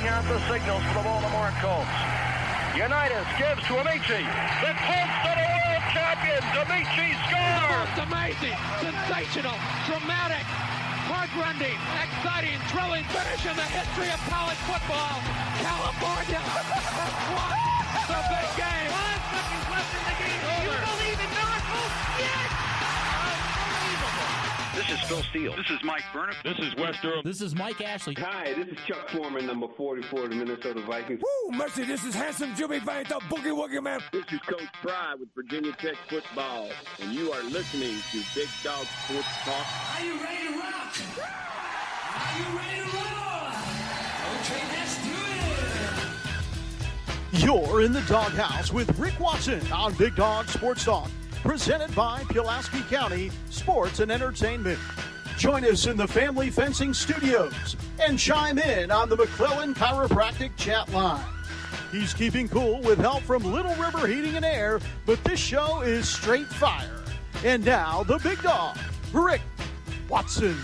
sending out the signals for the Baltimore Colts. Unitas gives to Amici. The Colts are the world champions. Amici scores. It's amazing, sensational, dramatic, heart-rending, exciting, thrilling finish in the history of college football. California won the big game. 5 seconds left in the game. Do you believe in miracles? Yes. Unbelievable. This is Phil Steele. This is Mike Burnham. This is Wes Durham. This is Mike Ashley. Hi, this is Chuck Foreman, number 44 of the Minnesota Vikings. Woo, mercy, this is handsome Jimmy Vane, the Boogie Woogie Man. This is Coach Fry with Virginia Tech football, and you are listening to Big Dog Sports Talk. Are you ready to rock? Are you ready to roll? Okay, let's do it. You're in the doghouse with Rick Watson on Big Dog Sports Talk, presented by Pulaski County Sports and Entertainment. Join us in the Family Fencing Studios and chime in on the McClellan Chiropractic chat line. He's keeping cool with help from Little River Heating and Air, but this show is straight fire. And now, the big dog, Rick Watson.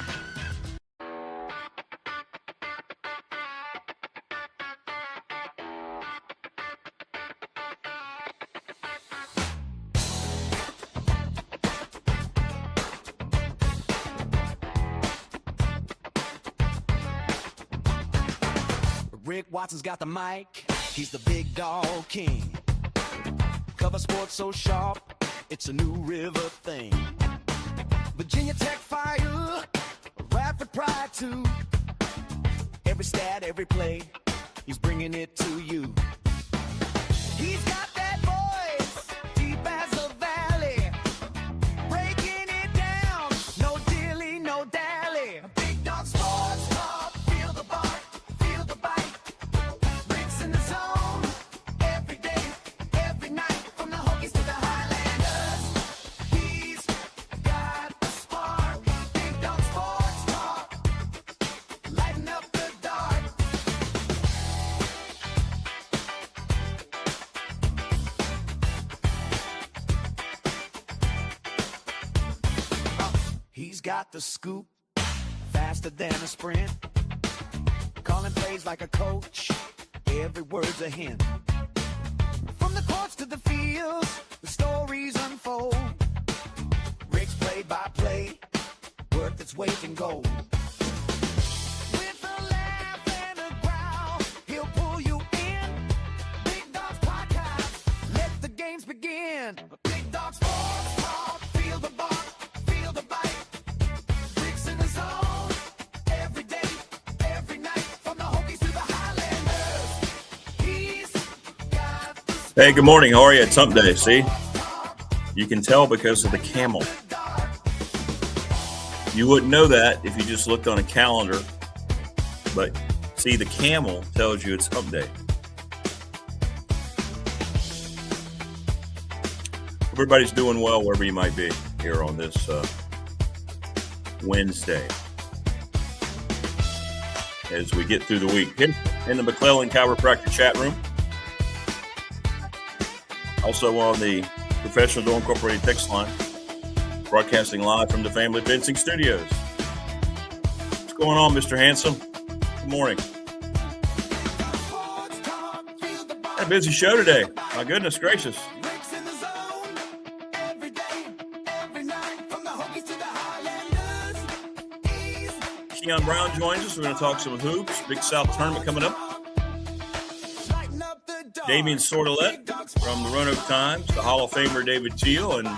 Rick Watson's got the mic, he's the big dog king. Cover sports so sharp, it's a New River thing. Virginia Tech fire, rapid pride too. Every stat, every play, he's bringing it to you. He's got that voice, deep as a valley, breaking it down, no dilly, no dally. Big dog sports talk, feel the bark. He's got the scoop, faster than a sprint. Calling plays like a coach, every word's a hint. From the courts to the fields, the stories unfold. Rick's play-by-play, worth its weight in gold. With a laugh and a growl, he'll pull you in. Big Dog's podcast, let the games begin. Big Dog Sports Talk, feel the bark. Hey, good morning. How are you? It's Hump-Day. See? You can tell because of the camel. You wouldn't know that if you just looked on a calendar. But see, the camel tells you it's Hump-Day. Everybody's doing well wherever you might be here on this Wednesday. As we get through the week. Here in the McClellan Chiropractic chat room. Also on the Professional Door Incorporated text line, broadcasting live from the Family Fencing Studios. What's going on, Mr. Handsome? Good morning. Got a busy show today. My goodness gracious. Kion Brown joins us. We're going to talk some hoops. Big South tournament coming up. Damien Sordelett from the Roanoke Times, the Hall of Famer David Teel, and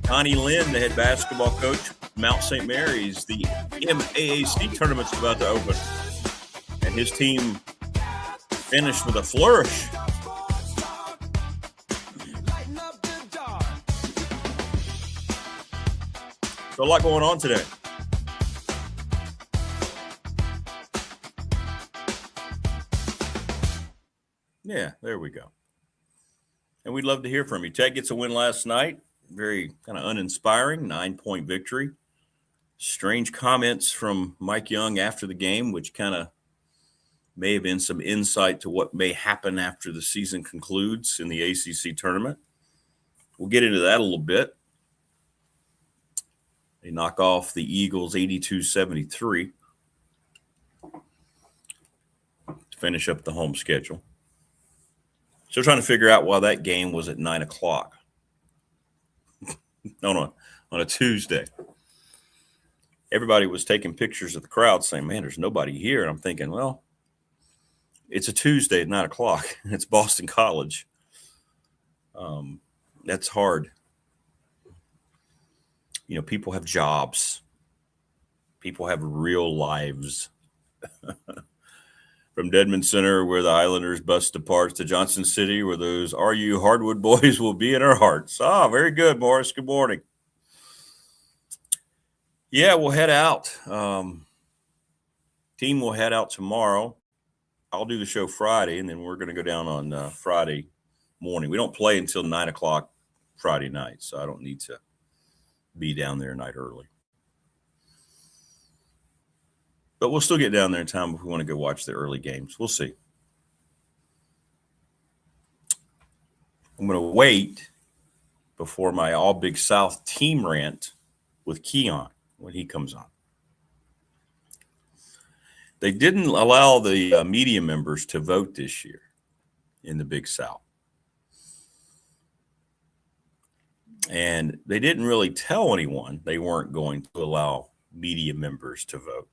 Donny Lind, the head basketball coach, Mount St. Mary's. The MAAC tournament's about to open, and his team finished with a flourish. So a lot going on today. Yeah, there we go. And we'd love to hear from you. Tech gets a win last night. Very kind of uninspiring, 9-point victory. Strange comments from Mike Young after the game, which kind of may have been some insight to what may happen after the season concludes in the ACC tournament. We'll get into that a little bit. They knock off the Eagles 82-73. finish up the home schedule. Still trying to figure out why that game was at 9 o'clock on a Tuesday. Everybody was taking pictures of the crowd saying, man, there's nobody here. And I'm thinking, well, it's a Tuesday at 9 o'clock. It's Boston College. That's hard. You know, people have jobs. People have real lives. From Dedmon Center, where the Islanders bus departs, to Johnson City, where those RU Hardwood boys will be in our hearts. Very good, Morris. Good morning. Yeah, we'll head out. Team will head out tomorrow. I'll do the show Friday, and then we're going to go down on Friday morning. We don't play until 9 o'clock Friday night, so I don't need to be down there a night early. But we'll still get down there in time if we want to go watch the early games. We'll see. I'm going to wait before my All Big South team rant with Kion when he comes on. They didn't allow the media members to vote this year in the Big South. And they didn't really tell anyone they weren't going to allow media members to vote.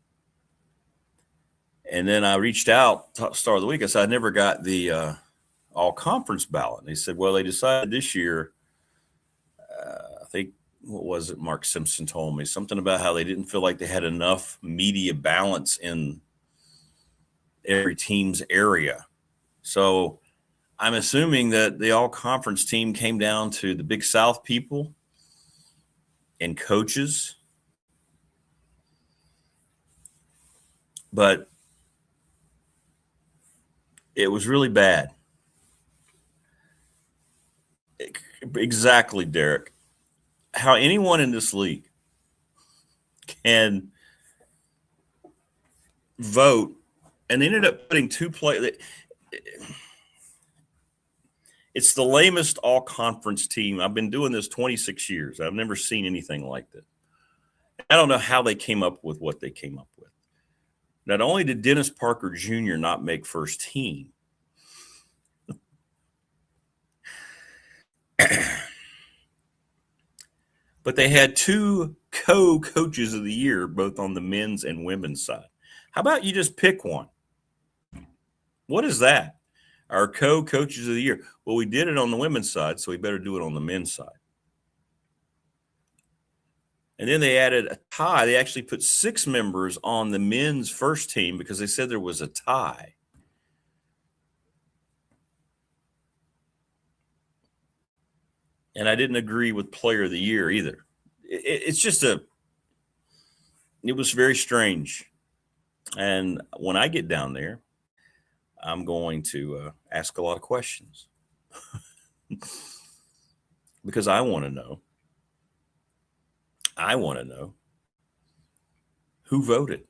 And then I reached out, start of the week. I said, I never got the all-conference ballot. And they said, well, they decided this year, I think, what was it Mark Simpson told me? Something about how they didn't feel like they had enough media balance in every team's area. So I'm assuming that the all-conference team came down to the Big South people and coaches. But it was really bad. Exactly, Derek. How anyone in this league can vote, and they ended up putting two players. It's the lamest all-conference team. I've been doing this 26 years. I've never seen anything like that. I don't know how they came up with what they came up with. Not only did Dennis Parker Jr. not make first team, but they had two co-coaches of the year, both on the men's and women's side. How about you just pick one? What is that? Our co-coaches of the year. Well, we did it on the women's side, so we better do it on the men's side. And then they added a tie. They actually put 6 members on the men's first team because they said there was a tie. And I didn't agree with player of the year either. It's just it was very strange. And when I get down there, I'm going to ask a lot of questions because I want to know. I want to know who voted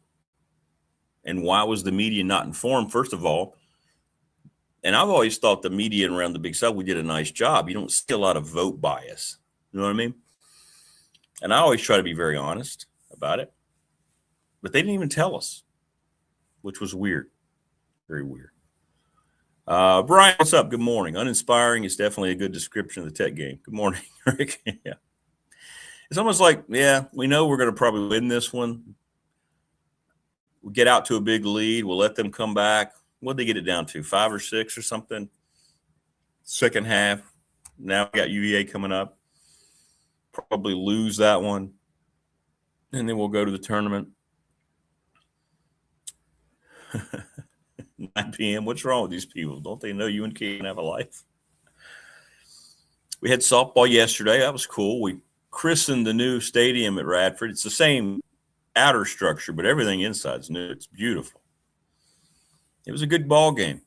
and why was the media not informed, first of all. And I've always thought the media around the Big South, we did a nice job. You don't see a lot of vote bias. You know what I mean? And I always try to be very honest about it. But they didn't even tell us, which was weird. Very weird. Brian, what's up? Good morning. Uninspiring is definitely a good description of the Tech game. Good morning, Rick. Yeah. It's almost like, yeah, we know we're going to probably win this one. We'll get out to a big lead. We'll let them come back. What'd they get it down to? 5 or 6 or something? Second half. Now we got UVA coming up. Probably lose that one. And then we'll go to the tournament. 9 p.m. What's wrong with these people? Don't they know you and Kion have a life? We had softball yesterday. That was cool. We christened the new stadium at Radford. It's the same outer structure, but everything inside's new. It's beautiful. It was a good ball game.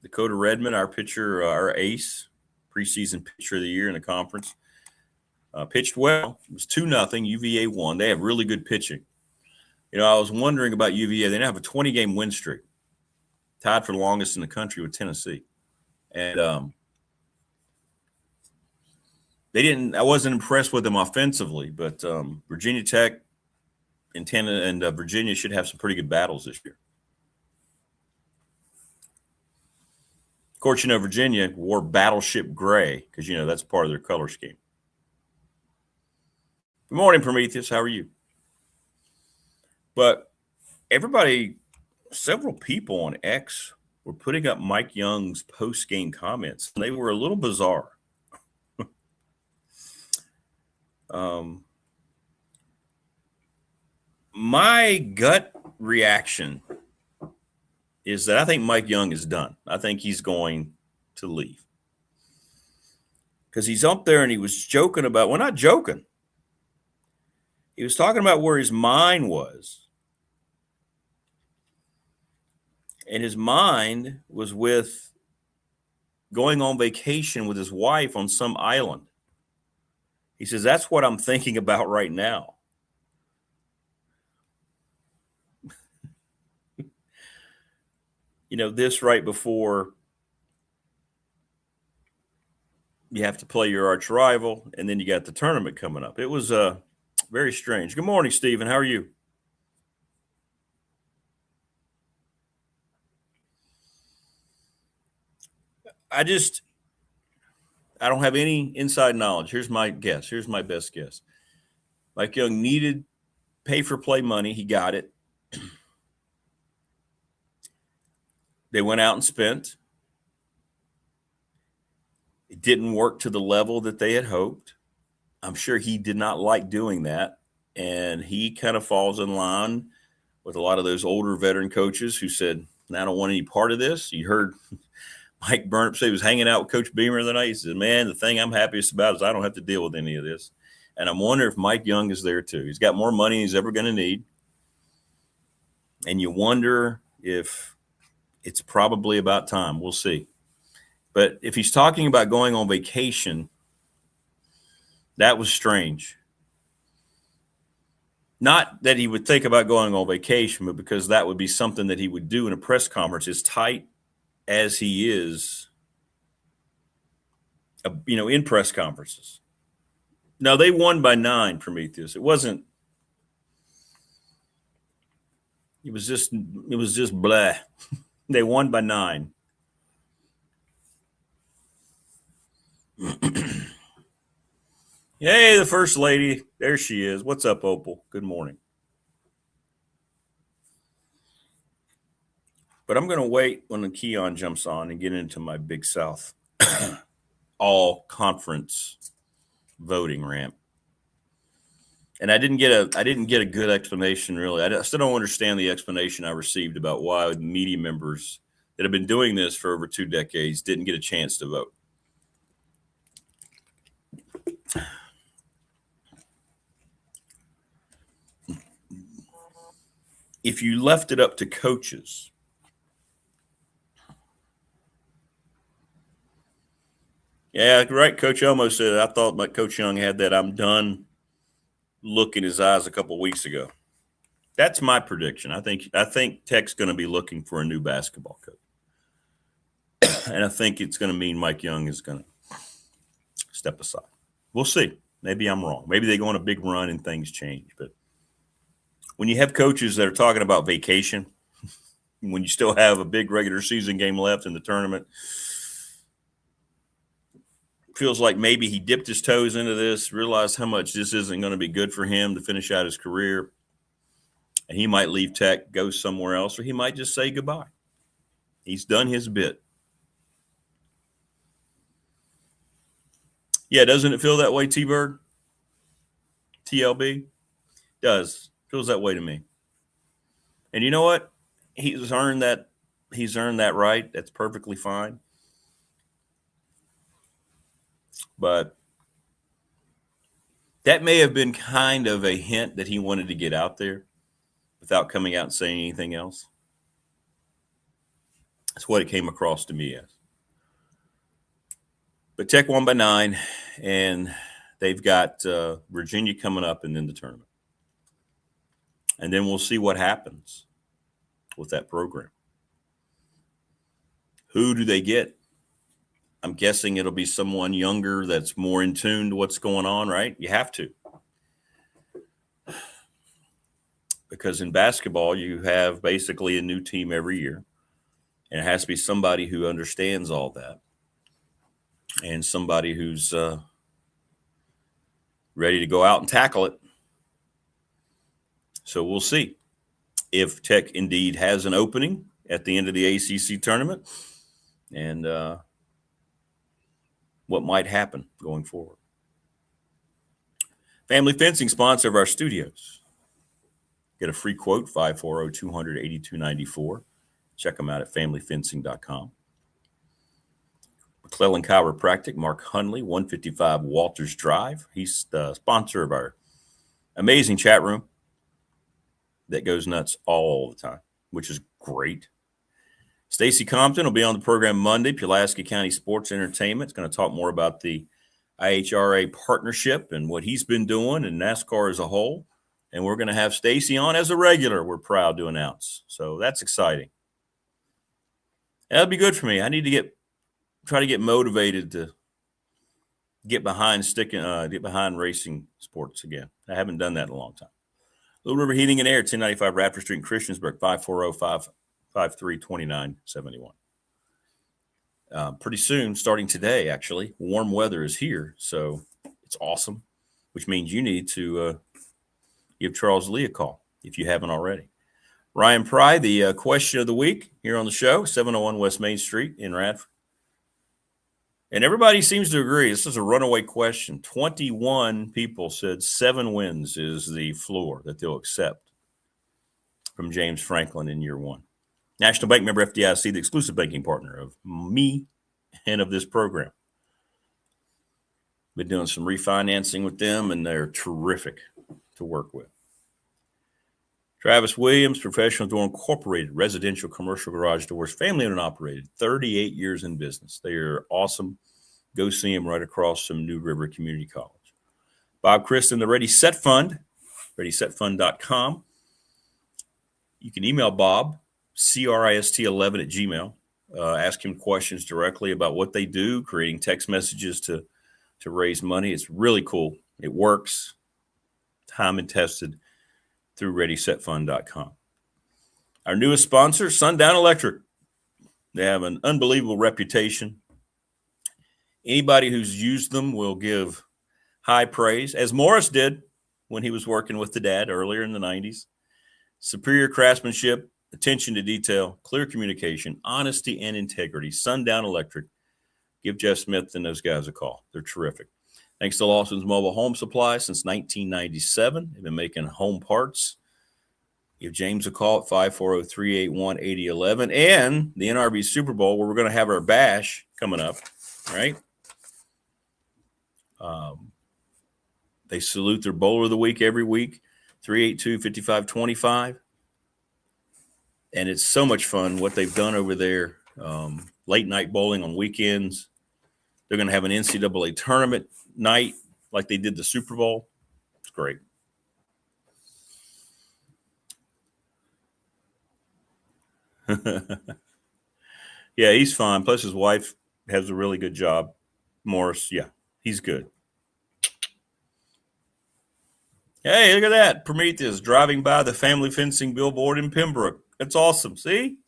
Dakota Redmond, our pitcher, our ace, preseason pitcher of the year in the conference, pitched well. It was 2-0. UVA won. They have really good pitching. You know, I was wondering about UVA. They now have a 20-game win streak, tied for the longest in the country with Tennessee. And I wasn't impressed with them offensively, but Virginia Tech and Virginia should have some pretty good battles this year. Of course, Virginia wore battleship gray because, that's part of their color scheme. Good morning, Prometheus. How are you? But several people on X were putting up Mike Young's post-game comments. They were a little bizarre. My gut reaction is that I think Mike Young is done. I think he's going to leave. Because he's up there and he was joking about, well, not joking. He was talking about where his mind was. And his mind was with going on vacation with his wife on some island. He says, that's what I'm thinking about right now. This right before you have to play your arch rival, and then you got the tournament coming up. It was very strange. Good morning, Stephen. How are you? I don't have any inside knowledge. Here's my guess. Here's my best guess. Mike Young needed pay-for-play money. He got it. They went out and spent. It didn't work to the level that they had hoped. I'm sure he did not like doing that. And he kind of falls in line with a lot of those older veteran coaches who said, I don't want any part of this. You heard Mike Burnip say he was hanging out with Coach Beamer the night. He said, man, the thing I'm happiest about is I don't have to deal with any of this. And I'm wondering if Mike Young is there too. He's got more money than he's ever going to need. And you wonder if it's probably about time. We'll see. But if he's talking about going on vacation, that was strange. Not that he would think about going on vacation, but because that would be something that he would do in a press conference, as tight as he is, in press conferences. Now, they won by 9, Prometheus. It was just blah. They won by 9. Hey, the first lady. There she is. What's up, Opal? Good morning. But I'm going to wait when the Kion jumps on and get into my Big South all conference voting rant. And I didn't get a good explanation, really. I still don't understand the explanation I received about why media members that have been doing this for over 2 decades didn't get a chance to vote. If you left it up to coaches, yeah, right. Coach Elmo said, I thought my Coach Young had that I'm done look in his eyes a couple of weeks ago. That's my prediction. I think Tech's going to be looking for a new basketball coach. And I think it's going to mean Mike Young is going to step aside. We'll see. Maybe I'm wrong. Maybe they go on a big run and things change. But when you have coaches that are talking about vacation, when you still have a big regular season game left in the tournament, feels like maybe he dipped his toes into this, realized how much this isn't going to be good for him to finish out his career. And he might leave Tech, go somewhere else, or he might just say goodbye. He's done his bit. Yeah, doesn't it feel that way, T-Bird? TLB? Does. Feels that way to me. And you know what? He's earned that right. That's perfectly fine. But that may have been kind of a hint that he wanted to get out there without coming out and saying anything else. That's what it came across to me as. But Tech won by 9, and they've got Virginia coming up and then the tournament. And then we'll see what happens with that program. Who do they get? I'm guessing it'll be someone younger that's more in tune to what's going on, right? You have to. Because in basketball, you have basically a new team every year. And it has to be somebody who understands all that and somebody who's ready to go out and tackle it. So we'll see if Tech indeed has an opening at the end of the ACC tournament and what might happen going forward. Family Fencing, sponsor of our studios. Get a free quote, 540-200-8294. Check them out at familyfencing.com. McClellan Chiropractic, Mark Hunley, 155 Walters Drive. He's the sponsor of our amazing chat room that goes nuts all the time, which is great. Stacy Compton will be on the program Monday, Pulaski County Sports Entertainment. It's going to talk more about the IHRA partnership and what he's been doing and NASCAR as a whole. And we're going to have Stacy on as a regular, we're proud to announce. So that's exciting. That'll be good for me. I need to try to get motivated to get behind racing sports again. I haven't done that in a long time. Little River Heating and Air, 1095 Raptor Street in Christiansburg, 540-553-2971. Pretty soon, starting today, actually, warm weather is here. So it's awesome, which means you need to give Charles Lee a call if you haven't already. Ryan Pry, the question of the week here on the show, 701 West Main Street in Radford. And everybody seems to agree. This is a runaway question. 21 people said 7 wins is the floor that they'll accept from James Franklin in year 1. National Bank member FDIC, the exclusive banking partner of me and of this program. Been doing some refinancing with them, and they're terrific to work with. Travis Williams, Professional Door Incorporated, residential commercial garage doors, family owned and operated, 38 years in business. They are awesome. Go see them right across from New River Community College. Bob Christen, the Ready Set Fund, readysetfund.com. You can email Bob, CRIST11 at Gmail. Ask him questions directly about what they do, creating text messages to raise money. It's really cool. It works. Time and tested through readysetfund.com. Our newest sponsor, Sundown Electric. They have an unbelievable reputation. Anybody who's used them will give high praise, as Morris did when he was working with the dad earlier in the 90s. Superior craftsmanship, attention to detail, clear communication, honesty, and integrity. Sundown Electric. Give Jeff Smith and those guys a call. They're terrific. Thanks to Lawson's Mobile Home Supply since 1997. They've been making home parts. Give James a call at 540-381-8011. And the NRB Super Bowl, where we're going to have our bash coming up, right? They salute their bowler of the week every week, 382-5525. And it's so much fun what they've done over there. Late night bowling on weekends. They're going to have an NCAA tournament night like they did the Super Bowl. It's great. Yeah, he's fine. Plus his wife has a really good job. Morris, yeah, he's good. Hey, look at that. Prometheus driving by the family fencing billboard in Pembroke. That's awesome. See?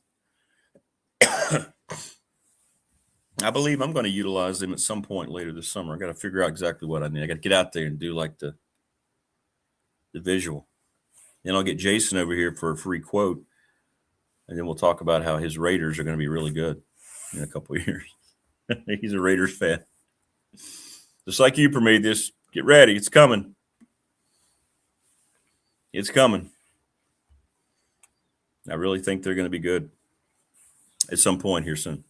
I believe I'm going to utilize them at some point later this summer. I got to figure out exactly what I need. I got to get out there and do like the visual. Then I'll get Jason over here for a free quote. And then we'll talk about how his Raiders are going to be really good in a couple of years. He's a Raiders fan. Just like you, Prometheus. Get ready. It's coming. It's coming. I really think they're going to be good at some point here soon.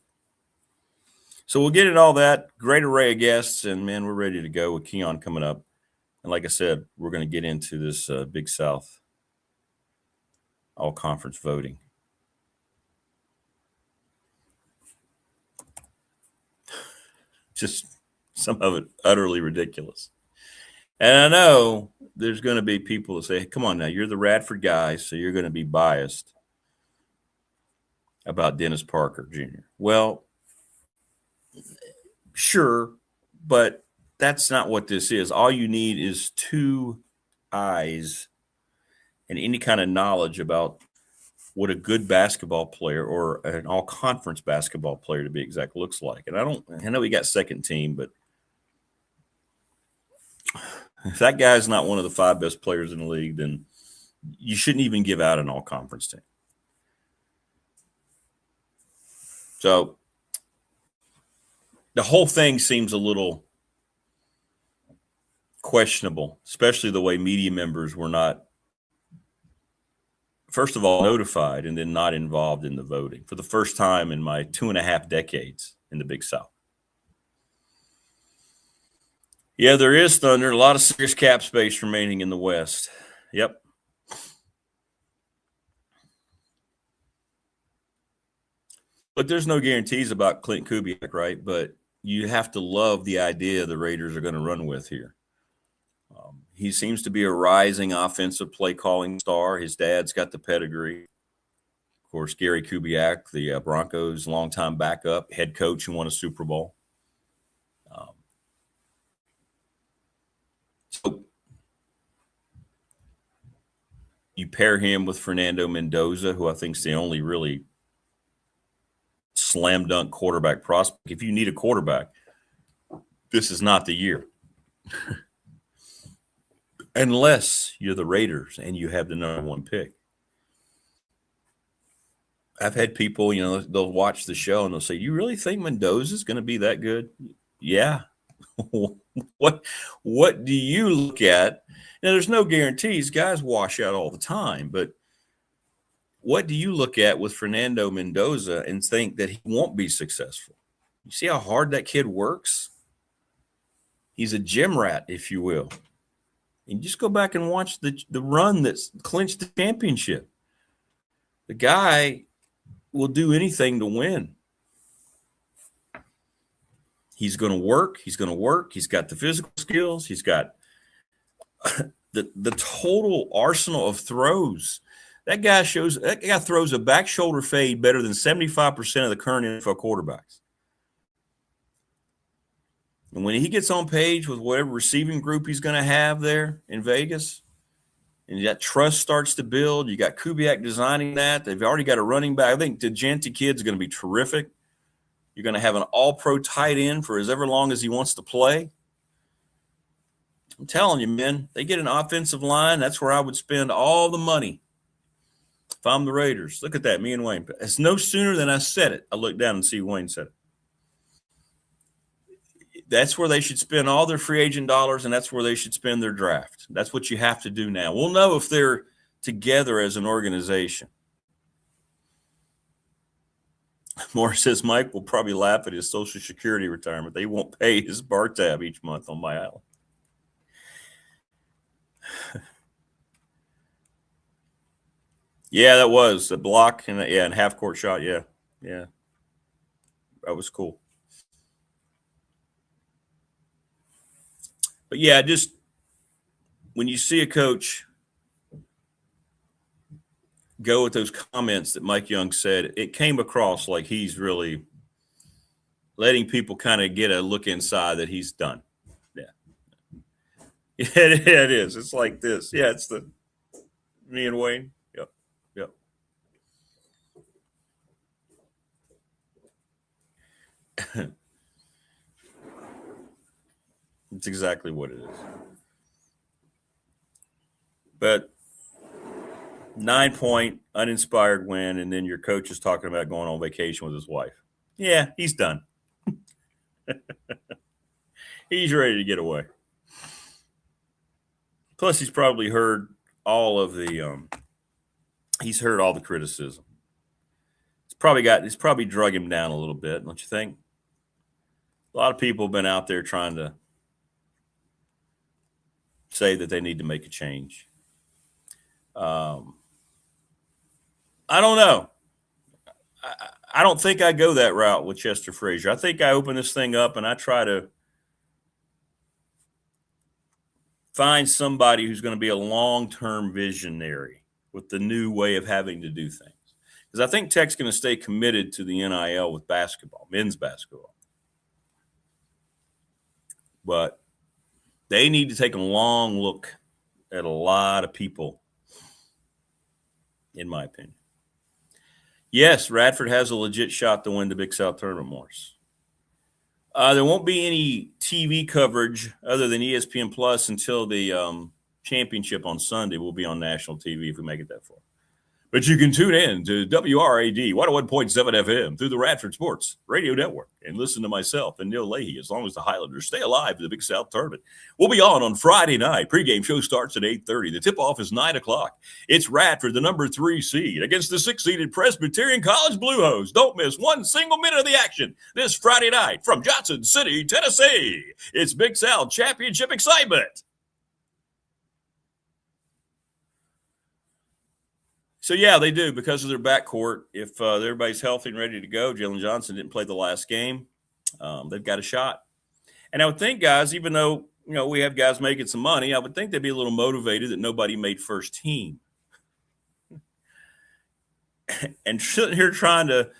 So we'll get at all that. Great array of guests, and, man, we're ready to go with Kion coming up. And like I said, we're going to get into this Big South all-conference voting. Just some of it utterly ridiculous. And I know there's going to be people that say, come on now, you're the Radford guy, so you're going to be biased about Dennis Parker Jr. Well, sure, but that's not what this is. All you need is 2 eyes and any kind of knowledge about what a good basketball player, or an all-conference basketball player to be exact, looks like. And I know he got second team, but if that guy's not one of the 5 best players in the league, then you shouldn't even give out an all-conference team. So the whole thing seems a little questionable, especially the way media members were not, first of all, notified and then not involved in the voting for the first time in my 2.5 decades in the Big South. Yeah, there is, Thunder. A lot of serious cap space remaining in the West. Yep. But there's no guarantees about Clint Kubiak, right? But you have to love the idea the Raiders are going to run with here. He seems to be a rising offensive play calling star. His dad's got the pedigree. Of course, Gary Kubiak, the Broncos' longtime backup, head coach who won a Super Bowl. So you pair him with Fernando Mendoza, who I think is the only really slam dunk quarterback prospect. If you need a quarterback, this is not the year. Unless you're the Raiders and you have the number 1 pick. I've had people, they'll watch the show and they'll say, "You really think Mendoza is going to be that good?" Yeah. What do you look at? Now, there's no guarantees. Guys wash out all the time. But what do you look at with Fernando Mendoza and think that he won't be successful? You see how hard that kid works? He's a gym rat, if you will. And just go back and watch the run that's clinched the championship. The guy will do anything to win. He's going to work. He's going to work. He's got the physical skills. He's got the total arsenal of throws. That guy throws a back shoulder fade better than 75% of the current NFL quarterbacks. And when he gets on page with whatever receiving group he's going to have there in Vegas, and that trust starts to build, you got Kubiak designing that. They've already got a running back. I think the Genty kid's going to be terrific. You're going to have an all-pro tight end for as ever long as he wants to play. I'm telling you, man, they get an offensive line. That's where I would spend all the money if I'm the Raiders. Look at that, me and Wayne. It's no sooner than I said it, I look down and see Wayne said it. That's where they should spend all their free agent dollars, and that's where they should spend their draft. That's what you have to do now. We'll know if they're together as an organization. Morris says Mike will probably laugh at his Social Security retirement. They won't pay his bar tab each month on my island. Yeah, that was the block and half court shot. Yeah. That was cool. But yeah, just when you see a coach go with those comments that Mike Young said, it came across like he's really letting people kind of get a look inside that he's done. Yeah, it is. It's like this. Yeah, it's me and Wayne. Yep. It's exactly what it is. But 9-point uninspired win, and then your coach is talking about going on vacation with his wife. Yeah, he's done. He's ready to get away. Plus, he's probably heard all of the he's heard all the criticism. It's probably drug him down a little bit, don't you think? A lot of people have been out there trying to say that they need to make a change. I don't know. I don't think I go that route with Chester Frazier. I think I open this thing up and I try to find somebody who's going to be a long-term visionary with the new way of having to do things. Because I think Tech's going to stay committed to the NIL with basketball, men's basketball. But they need to take a long look at a lot of people, in my opinion. Yes, Radford has a legit shot to win the Big South Tournament, Morris. There won't be any TV coverage other than ESPN Plus until the championship on Sunday. We'll be on national TV if we make it that far. But you can tune in to WRAD 101.7 FM through the Radford Sports Radio Network and listen to myself and Neil Leahy as long as the Highlanders stay alive to the Big South Tournament. We'll be on Friday night. Pregame show starts at 8:30. The tip-off is 9 o'clock. It's Radford, the number 3 seed, against the 6-seeded Presbyterian College Blue Hose. Don't miss one single minute of the action this Friday night from Johnson City, Tennessee. It's Big South Championship excitement. So, yeah, they do because of their backcourt. If everybody's healthy and ready to go, Jalen Johnson didn't play the last game. They've got a shot. And I would think, guys, even though, we have guys making some money, I would think they'd be a little motivated that nobody made first team. And sitting here trying to,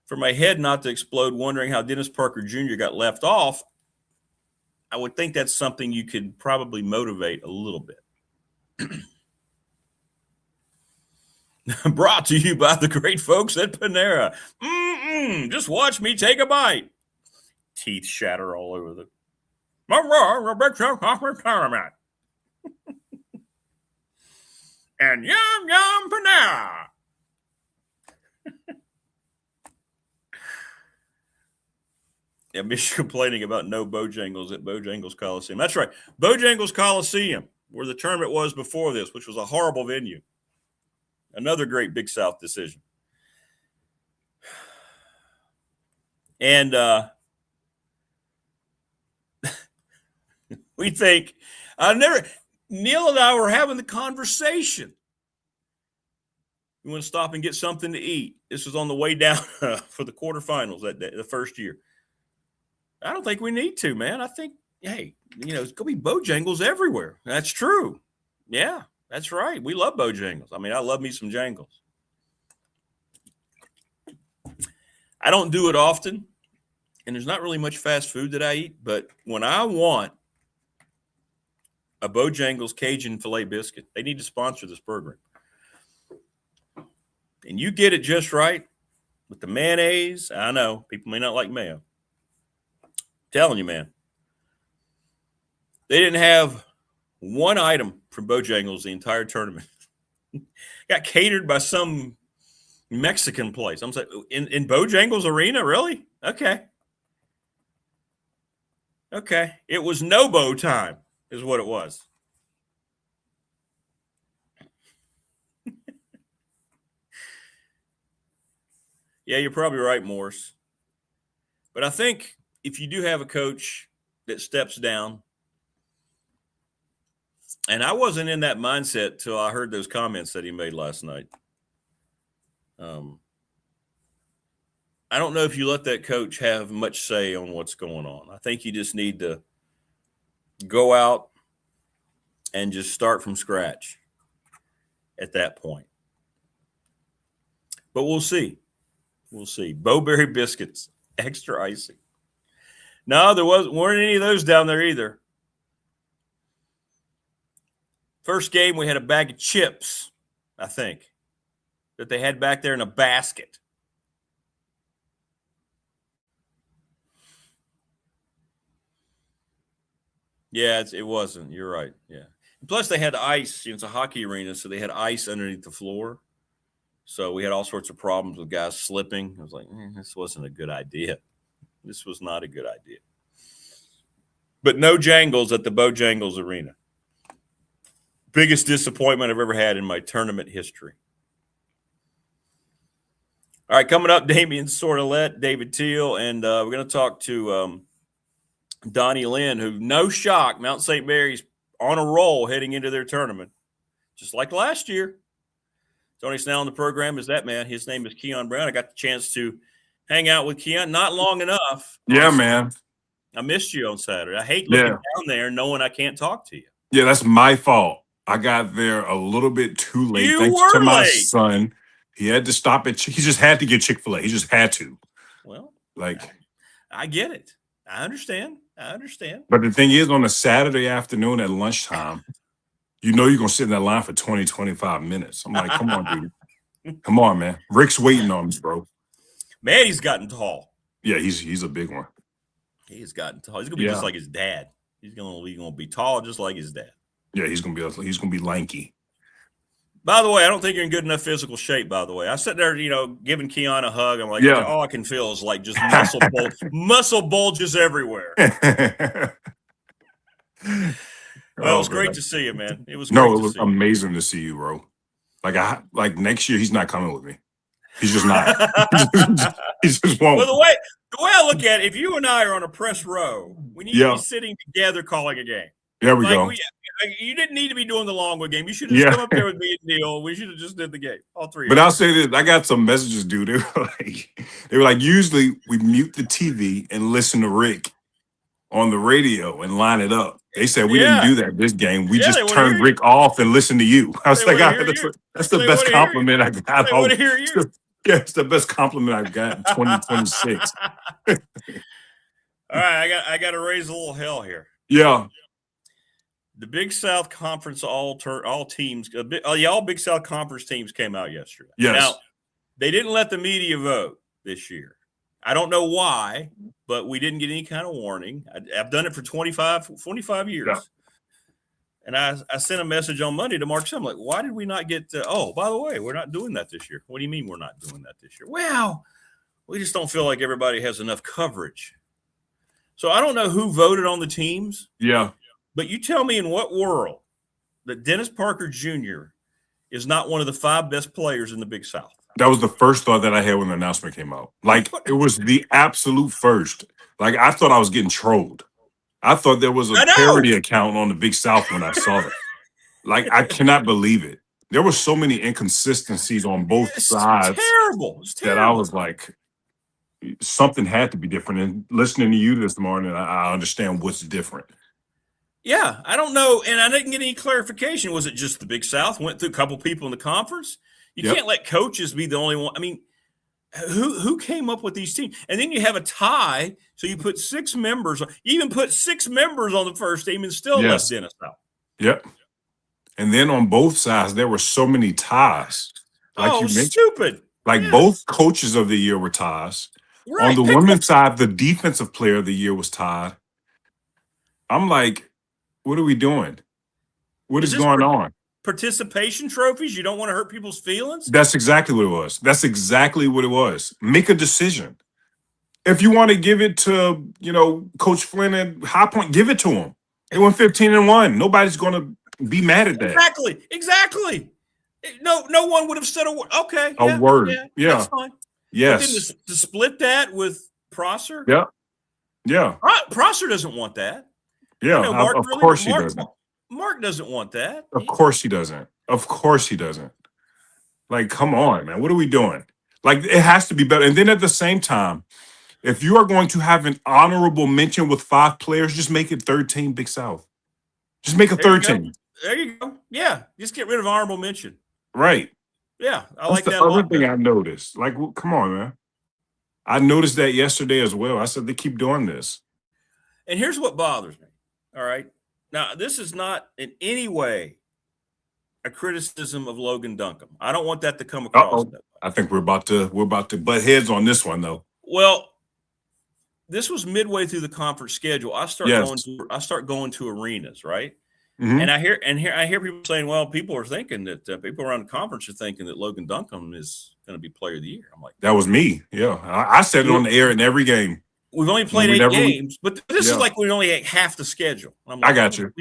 for my head not to explode, wondering how Dennis Parker Jr. got left off, I would think that's something you could probably motivate a little bit. Brought to you by the great folks at Panera. Just watch me take a bite. Teeth shatter all over the tournament. And yum Panera. Yeah, Mish complaining about no Bojangles at Bojangles Coliseum. That's right, Bojangles Coliseum, where the tournament was before this, which was a horrible venue. Another great Big South decision. And we think, Neil and I were having the conversation. We want to stop and get something to eat. This was on the way down for the quarterfinals that day, the first year. I don't think we need to, man. I think, hey, it's going to be Bojangles everywhere. That's true. Yeah. That's right. We love Bojangles. I mean, I love me some jangles. I don't do it often, and there's not really much fast food that I eat, but when I want a Bojangles Cajun filet biscuit, they need to sponsor this program. And you get it just right with the mayonnaise. I know people may not like mayo. I'm telling you, man. They didn't have one item from Bojangles the entire tournament. Got catered by some Mexican place. I'm saying, in Bojangles Arena, really? Okay. It was no bow time, is what it was. Yeah, you're probably right, Morris. But I think if you do have a coach that steps down, and I wasn't in that mindset till I heard those comments that he made last night. I don't know if you let that coach have much say on what's going on. I think you just need to go out and just start from scratch at that point. But we'll see. We'll see. Bowberry biscuits, extra icing. No, weren't any of those down there either. First game, we had a bag of chips, I think, that they had back there in a basket. Yeah, it wasn't. You're right. Yeah. Plus, they had ice. It's a hockey arena, so they had ice underneath the floor. So we had all sorts of problems with guys slipping. I was like, this wasn't a good idea. This was not a good idea. But no jangles at the Bojangles Arena. Biggest disappointment I've ever had in my tournament history. All right, coming up, Damien Sordelett, David Teel, and we're going to talk to Donny Lind, who, no shock, Mount St. Mary's on a roll heading into their tournament, just like last year. Tony Snell on the program is that man. His name is Kion Brown. I got the chance to hang out with Kion, not long enough. Yeah, man. I missed you on Saturday. I hate looking down there knowing I can't talk to you. Yeah, that's my fault. I got there a little bit too late. Thanks to my son. He had to stop at he just had to get Chick-fil-A. He just had to. Well, I get it. I understand. But the thing is, on a Saturday afternoon at lunchtime, you're going to sit in that line for 20, 25 minutes. I'm like, come on, dude. Come on, man. Rick's waiting on me, bro. Man, he's gotten tall. Yeah, he's a big one. He's gotten tall. He's gonna be just like his dad. He's gonna be tall just like his dad. Yeah, he's gonna be lanky. By the way, I don't think you're in good enough physical shape. By the way, I sat there, giving Kion a hug. I'm like, all I can feel is like just muscle bulges everywhere. Well, it was great to see you, man. It was amazing to see you, bro. Like next year, he's not coming with me. He's just not. he just won't. Well, the way I look at it, if you and I are on a press row, we need to be sitting together calling a game. There we go. You didn't need to be doing the Longwood game. You should have just come up there with me and Neil. We should have just did the game, all three. But I'll say this: I got some messages, dude. They were like, usually we mute the TV and listen to Rick on the radio and line it up. They said we didn't do that this game. We just turned Rick off and listened to you. I was like, that's the best compliment I got. They want to hear you. Yeah, it's the best compliment I've got in 2026. All right, I got to raise a little hell here. Yeah. The Big South Conference all teams, all Big South Conference teams came out yesterday. Yes. Now, they didn't let the media vote this year. I don't know why, but we didn't get any kind of warning. I've done it for 25 years. Yeah. And I sent a message on Monday to Mark. I'm like, why did we not get by the way, we're not doing that this year. What do you mean we're not doing that this year? Well, we just don't feel like everybody has enough coverage. So I don't know who voted on the teams. Yeah. But you tell me in what world that Dennis Parker Jr. is not one of the 5 best players in the Big South? That was the first thought that I had when the announcement came out. Like, it was the absolute first. Like, I thought I was getting trolled. I thought there was a parody account on the Big South when I saw it. Like, I cannot believe it. There were so many inconsistencies on both sides. Terrible. It's terrible. That I was like, something had to be different. And listening to you this morning, I understand what's different. Yeah, I don't know. And I didn't get any clarification. Was it just the Big South? Went through a couple people in the conference? You can't let coaches be the only one. I mean, who came up with these teams? And then you have a tie, so you put 6 members. You even put 6 members on the first team and still left Dennis out. Yep. And then on both sides, there were so many ties. Like you mentioned, stupid. Like both coaches of the year were ties. Right. On the women's side, the defensive player of the year was tied. I'm like, what are we doing? What is going on? Participation trophies? You don't want to hurt people's feelings? That's exactly what it was. That's exactly what it was. Make a decision. If you want to give it to, Coach Flynn and High Point, give it to him. They went 15-1. Nobody's going to be mad at that. Exactly. No one would have said a word. Okay. A word. Yeah. That's fine. Yes. But then to split that with Prosser? Yeah. Prosser doesn't want that. Yeah. Of course he doesn't. Mark doesn't want that. Of course he doesn't. Like, come on, man. What are we doing? Like, it has to be better. And then at the same time, if you are going to have an honorable mention with 5 players, just make it third team Big South. Just make a third team. There you go. Yeah. Just get rid of honorable mention. Right. Yeah. I That's like the that a other lot. thing I noticed. Like, come on, man. I noticed that yesterday as well. I said they keep doing this. And here's what bothers me. All right. Now, this is not in any way a criticism of Logan Duncombe. I don't want that to come across that way. I think we're about to butt heads on this one, though. Well, this was midway through the conference schedule. I start going to arenas, right? Mm-hmm. And I hear people saying, well, people are thinking that people around the conference are thinking that Logan Duncombe is going to be player of the year. I'm like, that was me. Yeah. I said it on the air in every game. We've only played 8 games, but this is like we only ate half the schedule. I'm like, I got you.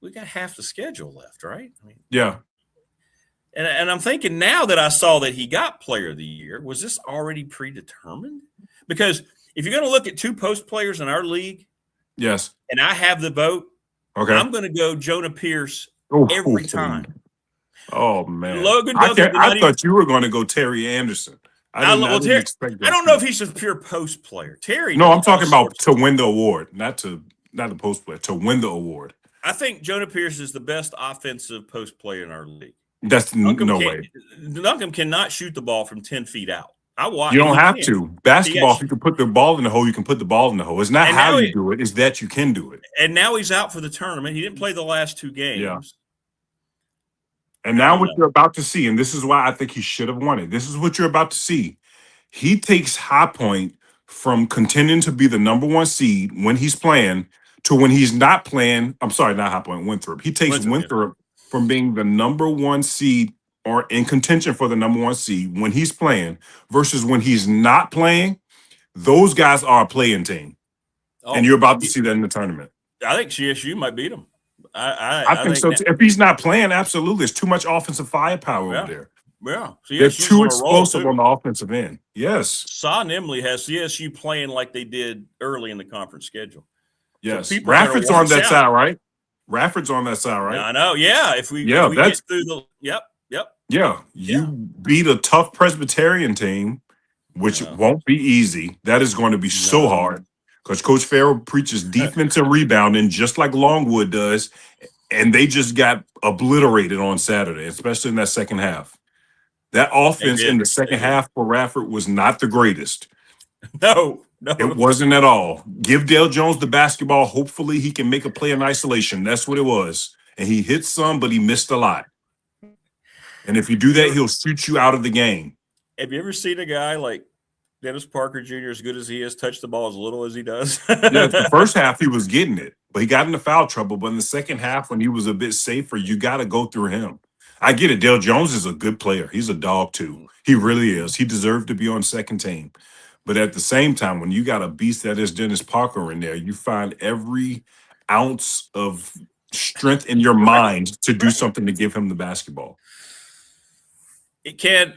We got half the schedule left, right? I mean, yeah. And I'm thinking now that I saw that he got player of the year, was this already predetermined? Because if you're going to look at 2 post players in our league, yes, and I have the vote, okay, I'm going to go Jonah Pierce every time. Oh, man. Logan I thought you were going to go Terry Anderson. I didn't expect that. I don't know if he's a pure post player. Terry. No, I'm talking about to win the award, not the post player, to win the award. I think Jonah Pierce is the best offensive post player in our league. That's no way. Duncombe cannot shoot the ball from 10 feet out. I watch. You don't have to. Basketball, if you can put the ball in the hole, you can put the ball in the hole. It's not how you do it, it's that you can do it. And now he's out for the tournament. He didn't play the last 2 games. Yeah. And now what you're about to see, and this is why I think he should have won it. This is what you're about to see. He takes High Point from contending to be the number 1 seed when he's playing to when he's not playing. I'm sorry, not High Point, Winthrop. He takes Winthrop from being the number 1 seed or in contention for the number 1 seed when he's playing versus when he's not playing. Those guys are a playing team. And you're about to see that in the tournament. I think CSU might beat him. I think so too. If he's not playing, absolutely. There's too much offensive firepower over there. Yeah. They're too explosive on the offensive end. Yes. Son Emily has CSU playing like they did early in the conference schedule. Yes. So Rafford's on that side, right? Rafford's on that side, right? I know. Yeah. If we get through the Yep. Yeah. You beat a tough Presbyterian team, which won't be easy. That is going to be so hard. Because Coach Farrell preaches defense and rebounding just like Longwood does, and they just got obliterated on Saturday, especially in that second half. That offense in the second half for Rafford was not the greatest. No. It wasn't at all. Give Dale Jones the basketball. Hopefully he can make a play in isolation. That's what it was. And he hit some, but he missed a lot. And if you do that, he'll shoot you out of the game. Have you ever seen a guy like Dennis Parker Jr., as good as he is, touch the ball as little as he does? Yeah, the first half he was getting it, but he got into foul trouble. But in the second half, when he was a bit safer, you got to go through him. I get it. Dale Jones is a good player. He's a dog too. He really is. He deserved to be on second team. But at the same time, when you got a beast that is Dennis Parker in there, you find every ounce of strength in your mind to do something to give him the basketball. It can't.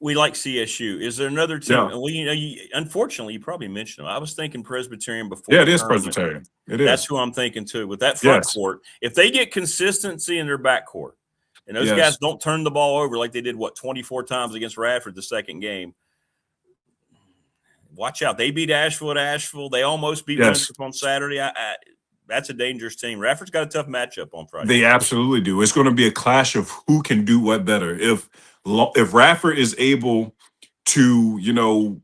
We like CSU. Is there another team? Yeah. Well, unfortunately, you probably mentioned them. I was thinking Presbyterian before. Yeah, it is Presbyterian. It is. That's who I'm thinking too. With that front court, if they get consistency in their backcourt, and those guys don't turn the ball over like they did, 24 times against Radford the second game, watch out. They beat Asheville at Asheville. They almost beat Winthrop on Saturday. That's a dangerous team. Radford's got a tough matchup on Friday. They absolutely do. It's going to be a clash of who can do what better. If Radford is able to,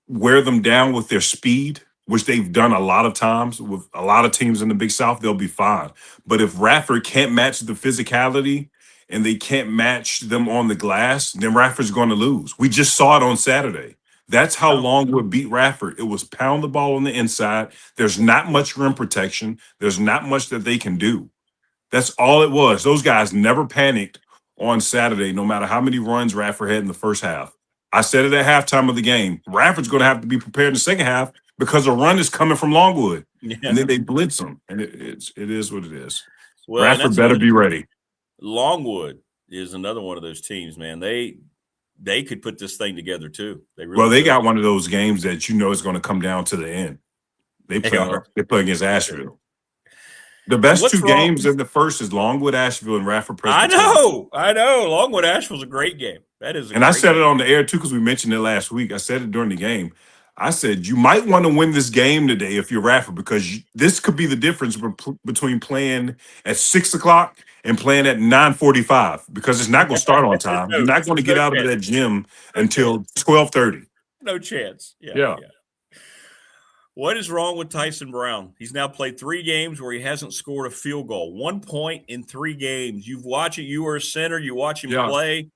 wear them down with their speed, which they've done a lot of times with a lot of teams in the Big South, they'll be fine. But if Radford can't match the physicality and they can't match them on the glass, then Radford's going to lose. We just saw it on Saturday. That's how Longwood beat Radford. It was pound the ball on the inside. There's not much rim protection. There's not much that they can do. That's all it was. Those guys never panicked on Saturday, no matter how many runs Radford had in the first half. I said it at halftime of the game. Radford's going to have to be prepared in the second half because a run is coming from Longwood. Yeah. And then they blitz them. And it is what it is. Well, Radford better be ready. Longwood is another one of those teams, man. They could put this thing together too. They got one of those games that is going to come down to the end. They play against Asheville. The best two games in the first is Longwood, Asheville, and Radford Presbyterian. I know. Longwood, Asheville's a great game. That is. And I said it on the air too because we mentioned it last week. I said it during the game. I said you might want to win this game today if you're Radford because this could be the difference between playing at 6:00 and playing at 9:45 because it's not going to start on time. You're not going to get out of that gym until 12:30. No chance. Yeah. What is wrong with Tyson Brown? He's now played 3 games where he hasn't scored a field goal. 1 point in 3 games. You've watched it. You were a center. You watch him play.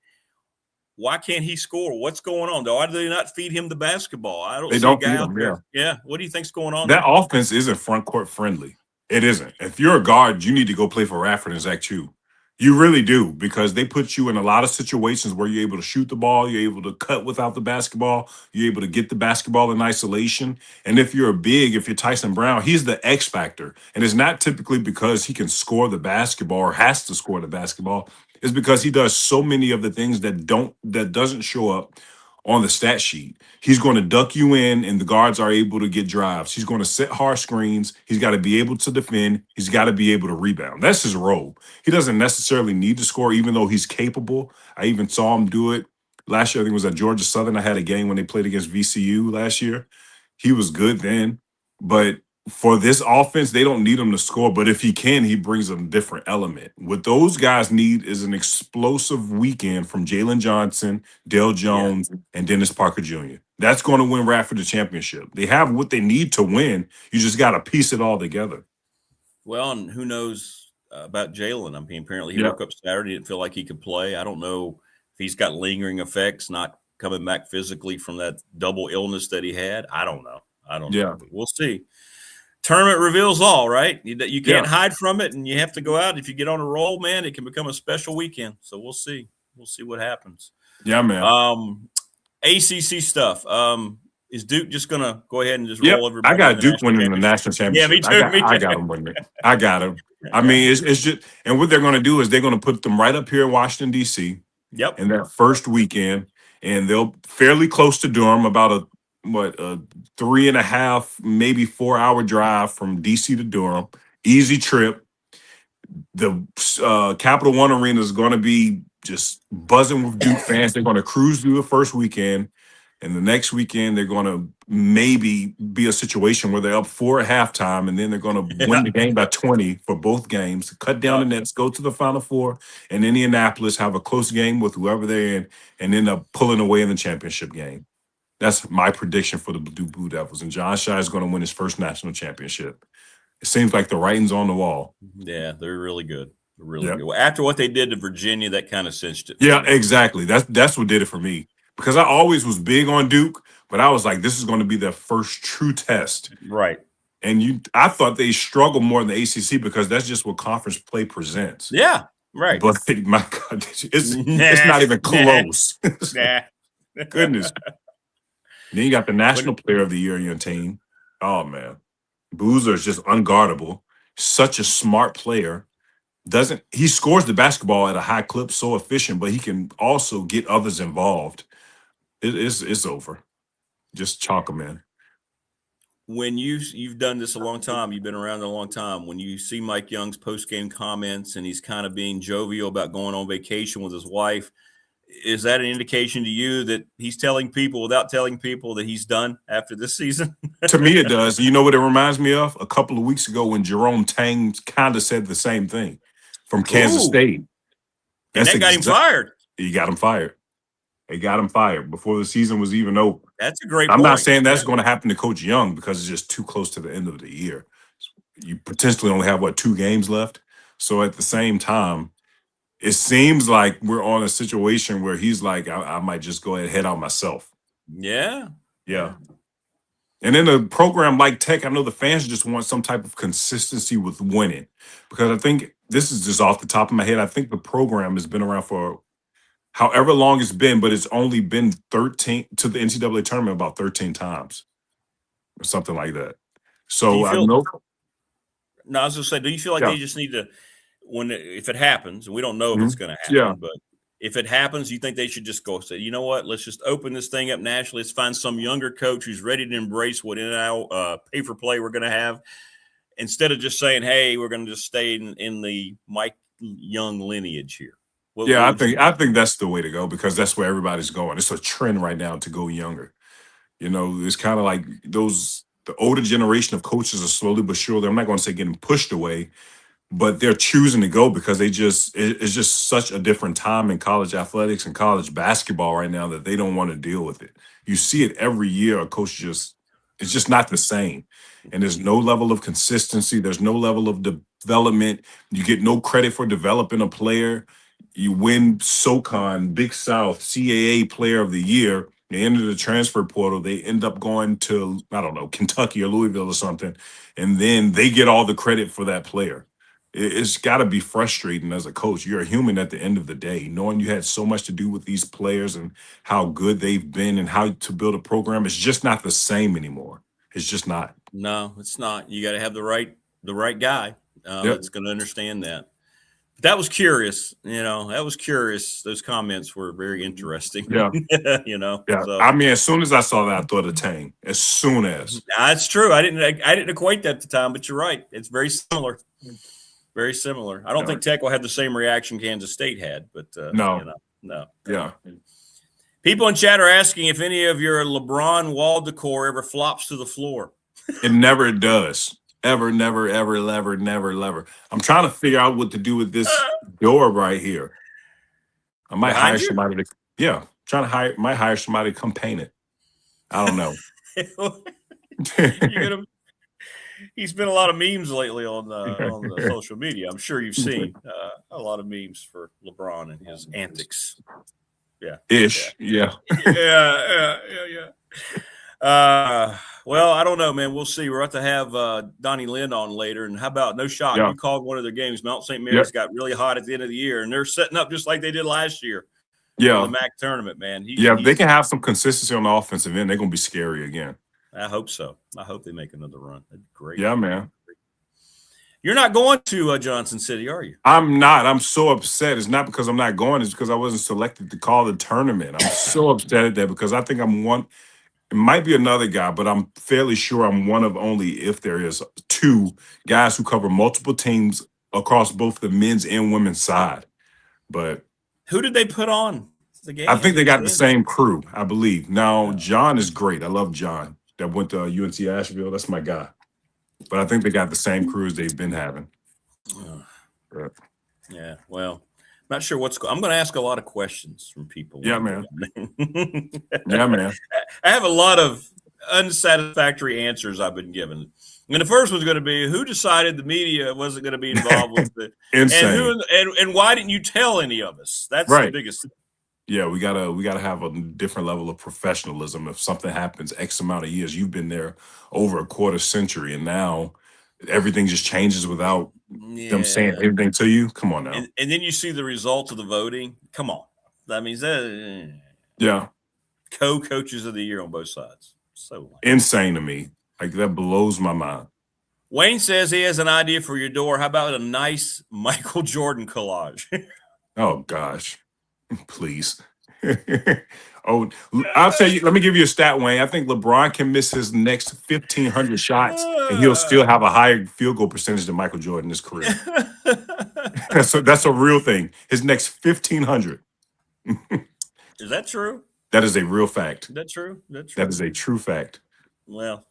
Why can't he score? What's going on? Why do they not feed him the basketball? I don't see a guy out there. Yeah. What do you think's going on? That offense isn't front court friendly. It isn't. If you're a guard, you need to go play for Radford and Zach Chu. You really do because they put you in a lot of situations where you're able to shoot the ball, you're able to cut without the basketball, you're able to get the basketball in isolation. And if you're if you're Tyson Brown, he's the X factor. And it's not typically because he can score the basketball or has to score the basketball. It's because he does so many of the things that doesn't show up on the stat sheet. He's going to duck you in, and the guards are able to get drives. He's going to set hard screens. He's got to be able to defend. He's got to be able to rebound. That's his role. He doesn't necessarily need to score, even though he's capable. I even saw him do it last year. I think it was at Georgia Southern. I had a game when they played against VCU last year. He was good then, but for this offense, they don't need him to score, but if he can, he brings a different element. What those guys need is an explosive weekend from Jalen Johnson, Dale Jones, and Dennis Parker Jr. That's going to win Radford the championship. They have what they need to win. You just got to piece it all together. Well, and who knows? about Jalen. I mean, apparently he Yeah. woke up Saturday, didn't feel like he could play. I don't know if he's got lingering effects, not coming back physically from that double illness that he had. I don't know. Yeah. We'll see. Tournament reveals all, right? You can't Yeah. hide from it, and you have to go out. If you get on a roll, man, it can become a special weekend. So we'll see. We'll see what happens. Yeah, man. ACC stuff. Is Duke just going to go ahead and just roll everybody? I got Duke winning the national championship. Yeah, me too. I got them winning. I got them. I mean, it's just, and what they're going to do is they're going to put them right up here in Washington, D.C. Yep. In that first weekend, and they'll fairly close to Durham, about a 3.5, maybe 4 hour drive from DC to Durham. Easy trip. The Capital One Arena is going to be just buzzing with Duke fans. They're going to cruise through the first weekend, and the next weekend they're going to maybe be a situation where they're up 4 at halftime, and then they're going to win the game by 20 for both games, cut down the nets, go to the Final Four in Indianapolis, have a close game with whoever they're in, and end up pulling away in the championship game. That's my prediction for the Duke Blue Devils. And John Shai is going to win his first national championship. It seems like the writing's on the wall. Yeah, they're really good. They're really good. Well, after what they did to Virginia, that kind of cinched it. Yeah, exactly. That's what did it for me. Because I always was big on Duke, but I was like, this is going to be their first true test. Right. And I thought they struggled more in the ACC because that's just what conference play presents. Yeah, right. But my God, it's not even close. Goodness. Then you got the National Player of the Year on your team. Oh, man. Boozer is just unguardable. Such a smart player. He scores the basketball at a high clip, so efficient, but he can also get others involved. It's over. Just chalk him in. When you've done this a long time, you've been around a long time. When you see Mike Young's post-game comments and he's kind of being jovial about going on vacation with his wife, is that an indication to you that he's telling people without telling people that he's done after this season? To me, it does. You know what it reminds me of? A couple of weeks ago when Jerome Tang kind of said the same thing from Kansas State. And that got him fired. He got him fired. They got him fired before the season was even over. That's a great I'm point. not saying that's going to happen to Coach Young because it's just too close to the end of the year. You potentially only have, 2 games left? So at the same time, it seems like we're on a situation where he's like, I might just go ahead and head out myself. Yeah. Yeah. And in a program like Tech, I know the fans just want some type of consistency with winning. Because I think, this is just off the top of my head, I think the program has been around for however long it's been, but it's only been 13 to the NCAA tournament about 13 times. Or something like that. So I know. No, I was going to say, do you feel like they just need to, if it happens, and we don't know if it's going to happen, but if it happens, you think they should just go say, you know what, let's just open this thing up nationally. Let's find some younger coach who's ready to embrace what pay for play we're going to have, instead of just saying, hey, we're going to just stay in the Mike Young lineage here. I think that's the way to go because that's where everybody's going. It's a trend right now to go younger. You know, it's kind of like the older generation of coaches are slowly but surely, I'm not going to say getting pushed away, but they're choosing to go because it's just such a different time in college athletics and college basketball right now that they don't want to deal with it. You see it every year. A coach it's just not the same. And there's no level of consistency. There's no level of development. You get no credit for developing a player. You win SoCon, Big South, CAA Player of the Year. They enter the transfer portal. They end up going to, I don't know, Kentucky or Louisville or something. And then they get all the credit for that player. It's got to be frustrating as a coach. You're a human at the end of the day, knowing you had so much to do with these players and how good they've been and how to build a program. It's just not the same anymore. It's just not. No, it's not. You got to have the right guy that's going to understand that. But that was curious. That was curious. Those comments were very interesting. Yeah. Yeah. So. I mean, as soon as I saw that, I thought of Tang. As soon as. That's true. I didn't equate that at the time, but you're right. It's very similar. Very similar. I don't think Tech will have the same reaction Kansas State had, but no. Yeah. People in chat are asking if any of your LeBron wall decor ever flops to the floor. It never does. Ever, never, ever, never, never, never. I'm trying to figure out what to do with this door right here. I might hire somebody to. Might hire somebody to come paint it. I don't know. He's been a lot of memes lately on the social media. I'm sure you've seen a lot of memes for LeBron and his antics. Yeah. Yeah. Well, I don't know, man. We'll see. We're about to have Donny Lind on later. And how about, no shock, you called one of their games. Mount St. Mary's got really hot at the end of the year, and they're setting up just like they did last year. Yeah. For the MAAC tournament, man. They can have some consistency on the offensive end. They're going to be scary again. I hope so. I hope they make another run. That'd be great. Yeah, man. You're not going to Johnson City, are you? I'm not. I'm so upset. It's not because I'm not going. It's because I wasn't selected to call the tournament. I'm so upset at that because I think I'm one. It might be another guy, but I'm fairly sure I'm one of only, if there is, 2 guys who cover multiple teams across both the men's and women's side. But who did they put on the game? I think they got the same crew, I believe. Now, John is great. I love John. That went to UNC Asheville. That's my guy. But I think they got the same crews they've been having. Yeah, well, I'm not sure I'm going to ask a lot of questions from people. Yeah, man. Yeah, man. I have a lot of unsatisfactory answers I've been given. And the first was going to be, who decided the media wasn't going to be involved with it? Insane. And why didn't you tell any of us? That's the biggest thing. Yeah, we gotta have a different level of professionalism. If something happens X amount of years, you've been there over a quarter century, and now everything just changes without them saying anything to you. Come on now. And then you see the results of the voting. Come on. That means that co-coaches of the year on both sides. So lame. Insane to me. Like, that blows my mind. Wayne says he has an idea for your door. How about a nice Michael Jordan collage? Oh gosh. Please. Oh, I'll tell you, let me give you a stat, Wayne. I think LeBron can miss his next 1,500 shots and he'll still have a higher field goal percentage than Michael Jordan in his career. That's a real thing. His next 1,500. Is that true? That is a real fact. That's true. That's true. That is a true fact. Well,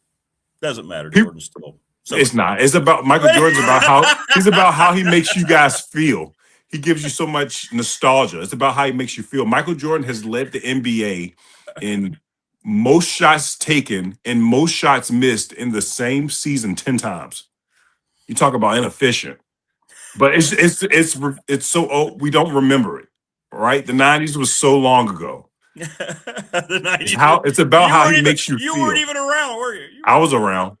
doesn't matter. Jordan's still. It's not. It's about Michael Jordan's about how he makes you guys feel. He gives you so much nostalgia. It's about how he makes you feel. Michael Jordan has led the NBA in most shots taken and most shots missed in the same season 10 times. You talk about inefficient, but it's so old, we don't remember it. Right? The 90s was so long ago. The 90s. It's about how he makes you feel. You weren't even around, were you? I was around.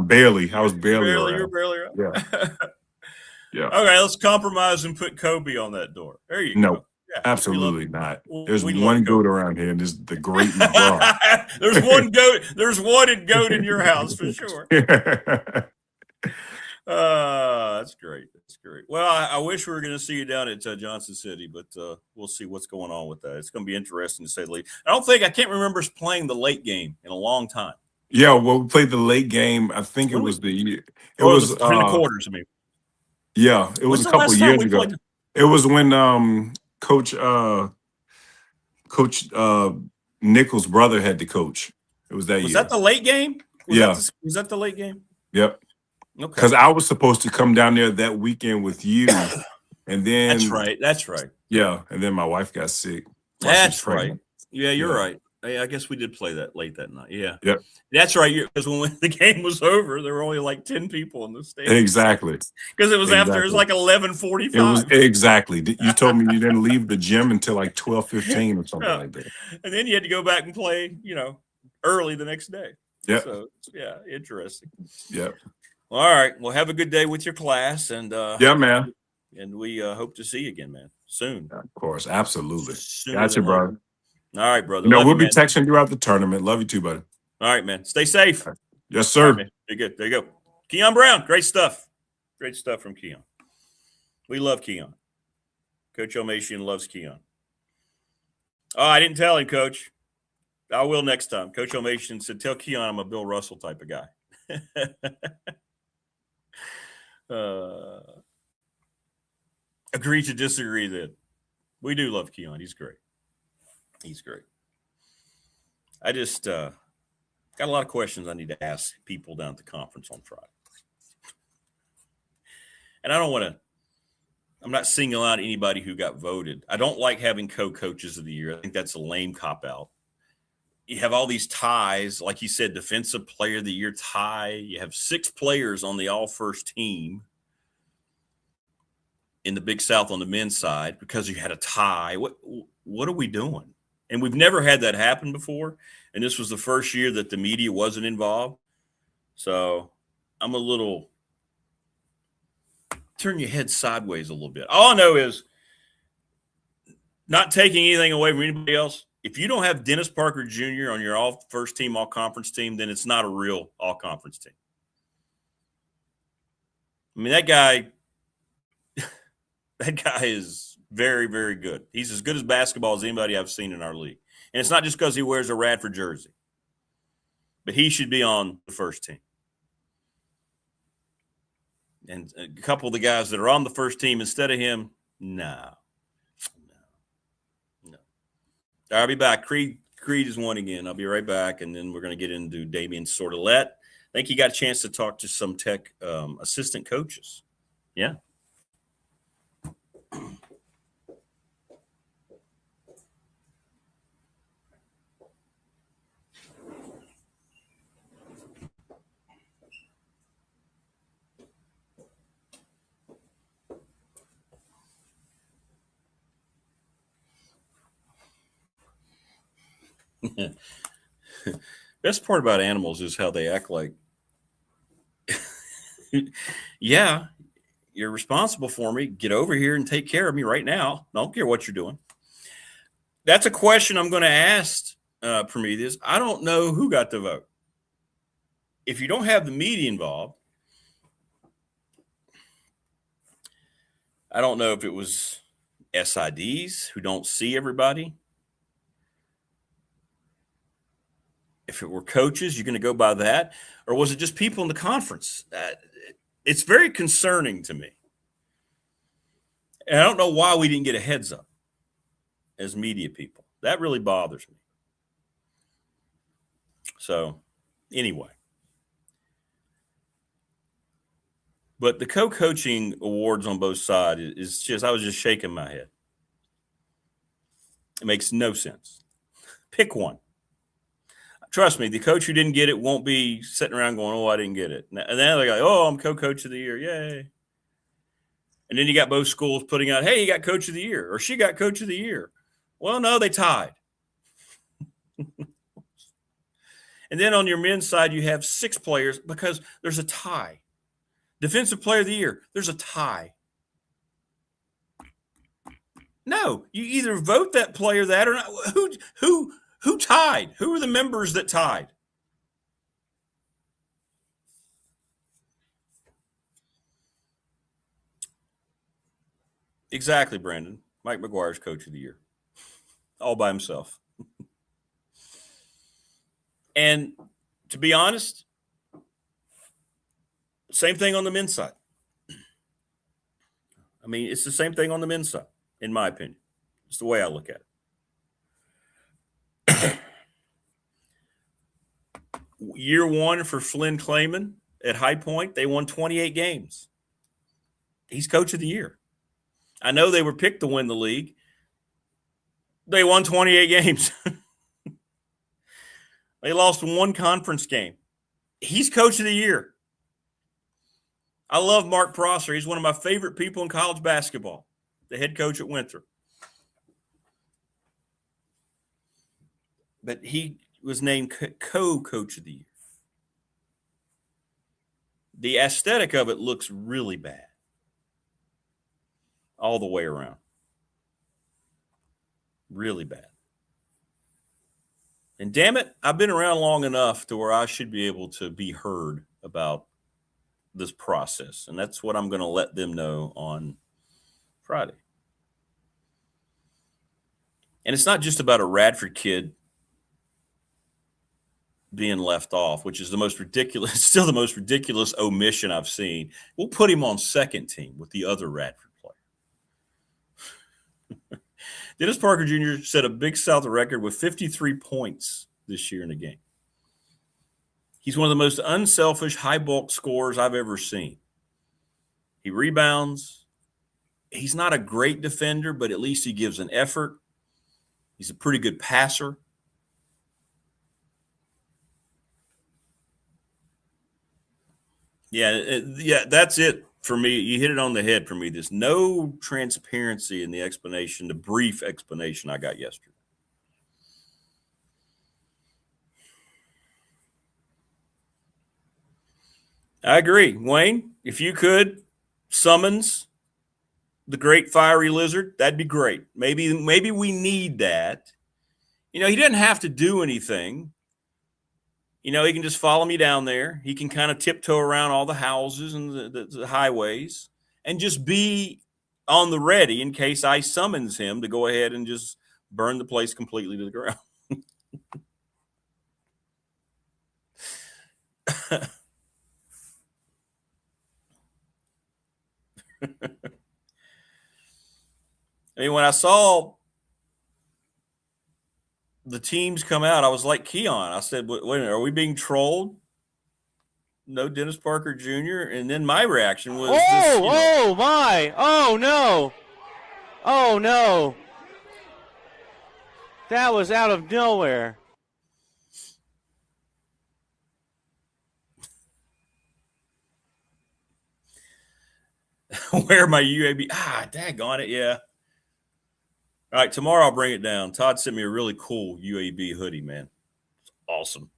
Barely. I was barely around. You were barely around. Yeah. Yeah. Okay, let's compromise and put Kobe on that door. There you go. No, absolutely not. There's one goat around here, and this is the great LeBron. There's one goat. There's one goat in your house for sure. That's great. That's great. Well, I wish we were going to see you down at Johnson City, but we'll see what's going on with that. It's going to be interesting to say the least. I can't remember us playing the late game in a long time. Yeah, well, we played the late game. I think it was the quarters. I mean. Yeah, it was a couple years ago. It was when Coach Nichols' brother had to coach. It was that year. Was that the late game? Was that the late game? Yep. Okay. Because I was supposed to come down there that weekend with you, and then That's right. Yeah, and then my wife got sick. That's right. Yeah, you're right. I guess we did play that late that night. Yeah. Yep. That's right. Because when the game was over, there were only like 10 people in the stadium. Exactly. Because it was after, it was like 11:45. It was exactly. You told me you didn't leave the gym until like 12:15 or something like that. And then you had to go back and play, early the next day. Yeah. So yeah, interesting. Yep. All right. Well, have a good day with your class, and yeah, man. And we hope to see you again, man, soon. Yeah, of course, absolutely. Gotcha, brother. All right, brother. We'll be texting throughout the tournament. Love you too, buddy. All right, man. Stay safe. Right. Yes, sir. Right, you're good. There you go. Kion Brown. Great stuff. Great stuff from Kion. We love Kion. Coach O'Macian loves Kion. Oh, I didn't tell him, Coach. I will next time. Coach O'Macian said, tell Kion I'm a Bill Russell type of guy. Agree to disagree then. We do love Kion. He's great. He's great. I just got a lot of questions I need to ask people down at the conference on Friday. And I'm not singling out anybody who got voted. I don't like having co-coaches of the year. I think that's a lame cop-out. you have all these ties, like you said, defensive player of the year tie. You have 6 players on the all-first team in the Big South on the men's side because you had a tie. What are we doing? And we've never had that happen before. And this was the first year that the media wasn't involved. So I'm a little turn your head sideways a little bit. All I know is not taking anything away from anybody else. If you don't have Dennis Parker Jr. on your all-first team, all-conference team, then it's not a real all-conference team. I mean, that guy is very, very good. He's as good as basketball as anybody I've seen in our league. And it's not just because he wears a Radford jersey. But he should be on the first team. And a couple of the guys that are on the first team instead of him, no. I'll be back. Creed is one again. I'll be right back, and then we're going to get into Damien Sordelett. I think he got a chance to talk to some Tech assistant coaches. Yeah. Best part about animals is how they act like, yeah, you're responsible for me. Get over here and take care of me right now. I don't care what you're doing. That's a question I'm going to ask Prometheus. I don't know who got the vote. If you don't have the media involved, I don't know if it was SIDs who don't see everybody. If it were coaches, you're going to go by that? Or was it just people in the conference? It's very concerning to me. And I don't know why we didn't get a heads up as media people. That really bothers me. So, anyway. But the co-coaching awards on both sides is just, I was just shaking my head. It makes no sense. Pick one. Trust me, the coach who didn't get it won't be sitting around going, oh, I didn't get it. And then they're like, oh, I'm co-coach of the year. Yay. And then you got both schools putting out, hey, you got coach of the year, or she got coach of the year. Well, no, they tied. And then on your men's side, you have 6 players because there's a tie. Defensive player of the year, there's a tie. No, you either vote that player that or not. Who tied? Who are the members that tied? Exactly, Brandon. Mike McGuire's coach of the year. All by himself. And to be honest, same thing on the men's side. I mean, it's the same thing on the men's side, in my opinion. It's the way I look at it. Year one for Flynn Clayman at High Point, they won 28 games. He's coach of the year. I know they were picked to win the league. They won 28 games. They lost 1 conference game. He's coach of the year. I love Mark Prosser. He's one of my favorite people in college basketball, the head coach at Winthrop. But he was named co-coach of the year. The aesthetic of it looks really bad all the way around. Really bad. And damn it, I've been around long enough to where I should be able to be heard about this process. And that's what I'm going to let them know on Friday. And it's not just about a Radford kid being left off, which is the most ridiculous, still the most ridiculous omission I've seen. We'll put him on second team with the other Radford player. Dennis Parker Jr. set a Big South record with 53 points this year in a game. He's one of the most unselfish, high-bulk scorers I've ever seen. He rebounds. He's not a great defender, but at least he gives an effort. He's a pretty good passer. Yeah, that's it for me. You hit it on the head for me. There's no transparency in the explanation, the brief explanation I got yesterday. I agree. Wayne, if you could summons the great fiery lizard, that'd be great. Maybe we need that. He doesn't have to do anything. He can just follow me down there. He can kind of tiptoe around all the houses and the highways and just be on the ready in case I summons him to go ahead and just burn the place completely to the ground. When I saw the teams come out, I was like Kion. I said, wait a minute, are we being trolled? No Dennis Parker Jr. And then my reaction was, oh my, oh no, that was out of nowhere. Where my UAB? Daggone it, yeah. All right, tomorrow I'll bring it down. Todd sent me a really cool UAB hoodie, man. It's awesome.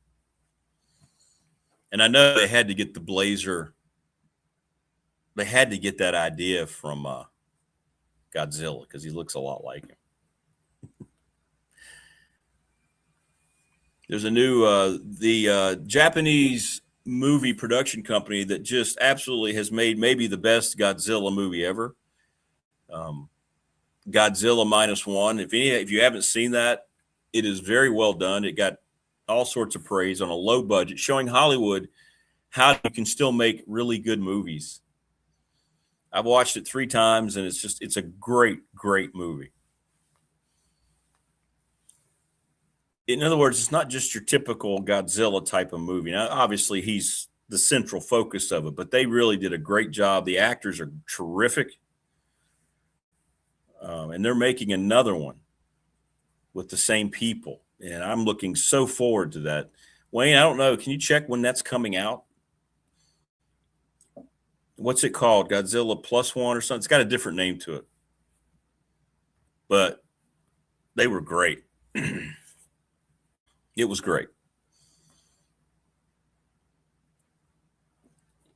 And I know they had to get the blazer. They had to get that idea from Godzilla because he looks a lot like him. There's a new the Japanese movie production company that just absolutely has made maybe the best Godzilla movie ever. Godzilla -1. If you haven't seen that, it is very well done. It got all sorts of praise on a low budget, showing Hollywood how you can still make really good movies. I've watched it 3 times, and it's a great, great movie. In other words, it's not just your typical Godzilla type of movie. Now, obviously, he's the central focus of it, but they really did a great job. The actors are terrific. And they're making another one with the same people. And I'm looking so forward to that. Wayne, I don't know. Can you check when that's coming out? What's it called? Godzilla +1 or something? It's got a different name to it. But they were great. It was great.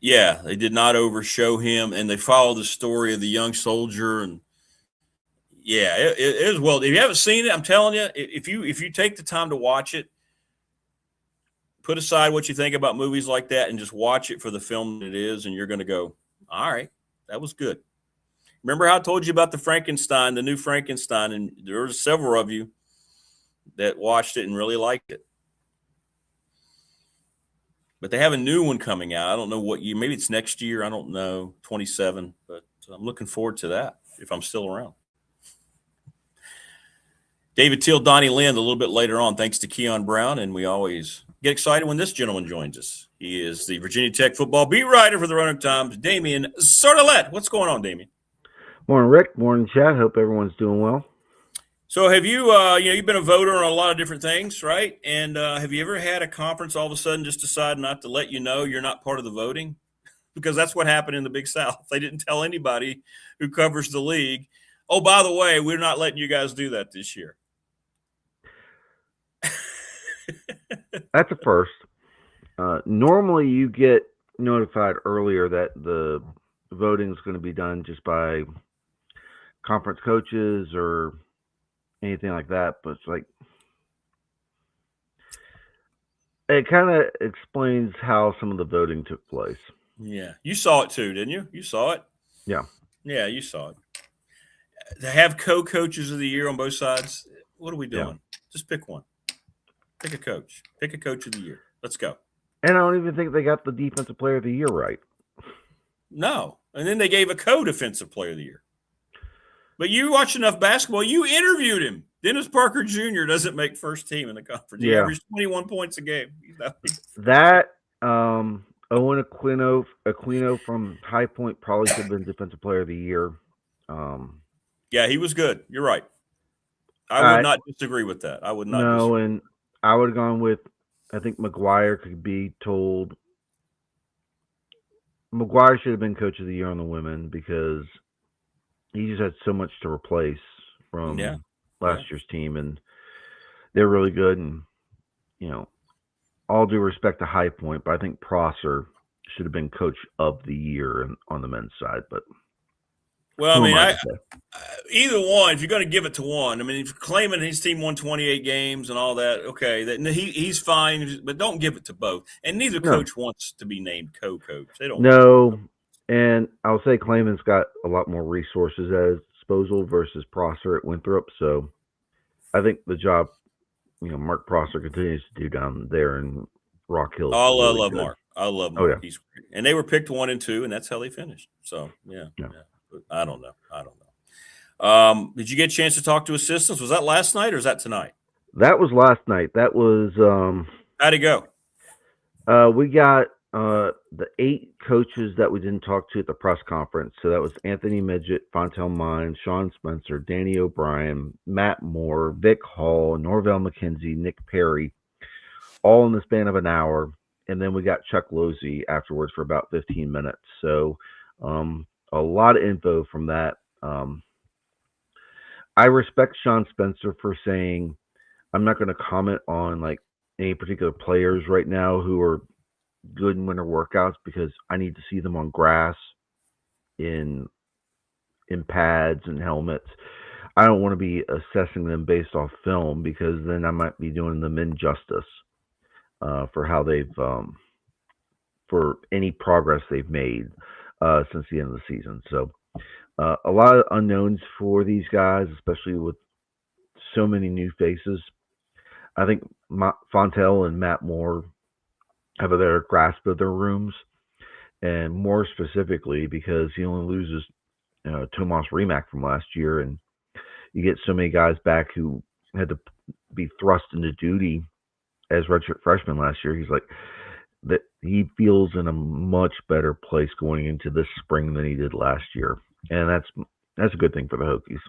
Yeah, they did not overshow him, and they followed the story of the young soldier. And yeah, it is well. If you haven't seen it, I'm telling you, if you take the time to watch it, put aside what you think about movies like that and just watch it for the film that it is, and you're going to go, all right, that was good. Remember how I told you about the new Frankenstein, and there were several of you that watched it and really liked it. But they have a new one coming out. I don't know what year. Maybe it's next year. I don't know, 27. But I'm looking forward to that if I'm still around. David Teel, Donny Lind a little bit later on, thanks to Kion Brown. And we always get excited when this gentleman joins us. He is the Virginia Tech football beat writer for the Roanoke Times, Damien Sordelett. What's going on, Damien? Morning, Rick. Morning, Chad. Hope everyone's doing well. So have you, you've been a voter on a lot of different things, right? And have you ever had a conference all of a sudden just decide not to let you know you're not part of the voting? Because that's what happened in the Big South. They didn't tell anybody who covers the league, oh, by the way, we're not letting you guys do that this year. That's a first. Normally you get notified earlier that the voting is going to be done just by conference coaches or anything like that, but it's like it kind of explains how some of the voting took place. Yeah, you saw it too, didn't you? You saw it. Yeah, you saw it. To have co-coaches of the year on both sides, what are we doing? Yeah. Just pick one. Pick a coach. Pick a coach of the year. Let's go. And I don't even think they got the defensive player of the year right. No, and then they gave a co-defensive player of the year. But you watch enough basketball, you interviewed him. Dennis Parker Jr. doesn't make first team in the conference. He averaged 21 points a game. That Owen Aquino from High Point probably should have been defensive player of the year. Yeah, he was good. You're right. I would not disagree with that. I would not. No, and I would have gone with, I think McGuire could be told McGuire should have been coach of the year on the women because he just had so much to replace from last year's team, and they're really good. And all due respect to High Point, but I think Prosser should have been coach of the year on the men's side. But well, I mean, either one. If you're going to give it to one, I mean, if you're claiming his team won 28 games and all that, okay, he's fine, but don't give it to both. And neither coach wants to be named co-coach. They don't. No, and I'll say Clayman's got a lot more resources at his disposal versus Prosser at Winthrop. So I think the job, Mark Prosser continues to do down there in Rock Hill. I love Mark. I love Mark. Oh, yeah. He's great. And they were picked 1 and 2, and that's how they finished. So yeah. I don't know. Did you get a chance to talk to assistants? Was that last night or is that tonight? That was last night. That was how'd it go? We got the 8 coaches that we didn't talk to at the press conference. So that was Anthony Midget, Fontel Mine, Sean Spencer, Danny O'Brien, Matt Moore, Vic Hall, Norvell McKenzie, Nick Perry, all in the span of an hour. And then we got Chuck Losey afterwards for about 15 minutes. So a lot of info from that. I respect Sean Spencer for saying, I'm not going to comment on like any particular players right now who are good in winter workouts because I need to see them on grass in pads and helmets. I don't want to be assessing them based off film because then I might be doing them injustice for how they've for any progress they've made since the end of the season. So a lot of unknowns for these guys, especially with so many new faces. I think Fontel and Matt Moore have a better grasp of their rooms, and more specifically because he only loses Tomas Rimac from last year, and you get so many guys back who had to be thrust into duty as redshirt freshmen last year. He's like that he feels in a much better place going into this spring than he did last year, and that's a good thing for the Hokies.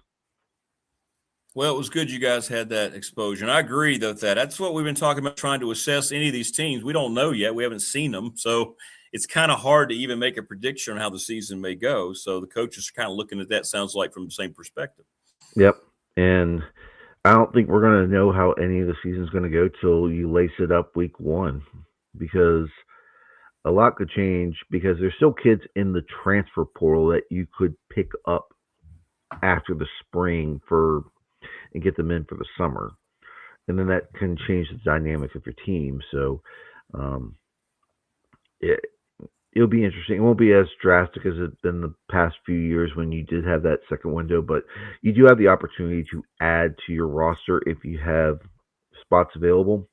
Well, it was good you guys had that exposure. And I agree that that's what we've been talking about, trying to assess any of these teams. We don't know yet. We haven't seen them. So it's kind of hard to even make a prediction on how the season may go. So the coaches are kind of looking at that, sounds like, from the same perspective. Yep. And I don't think we're going to know how any of the season's going to go till you lace it up week 1, because a lot could change because there's still kids in the transfer portal that you could pick up after the spring and get them in for the summer. And then that can change the dynamic of your team. So it'll be interesting. It won't be as drastic as it's been the past few years when you did have that second window, but you do have the opportunity to add to your roster if you have spots available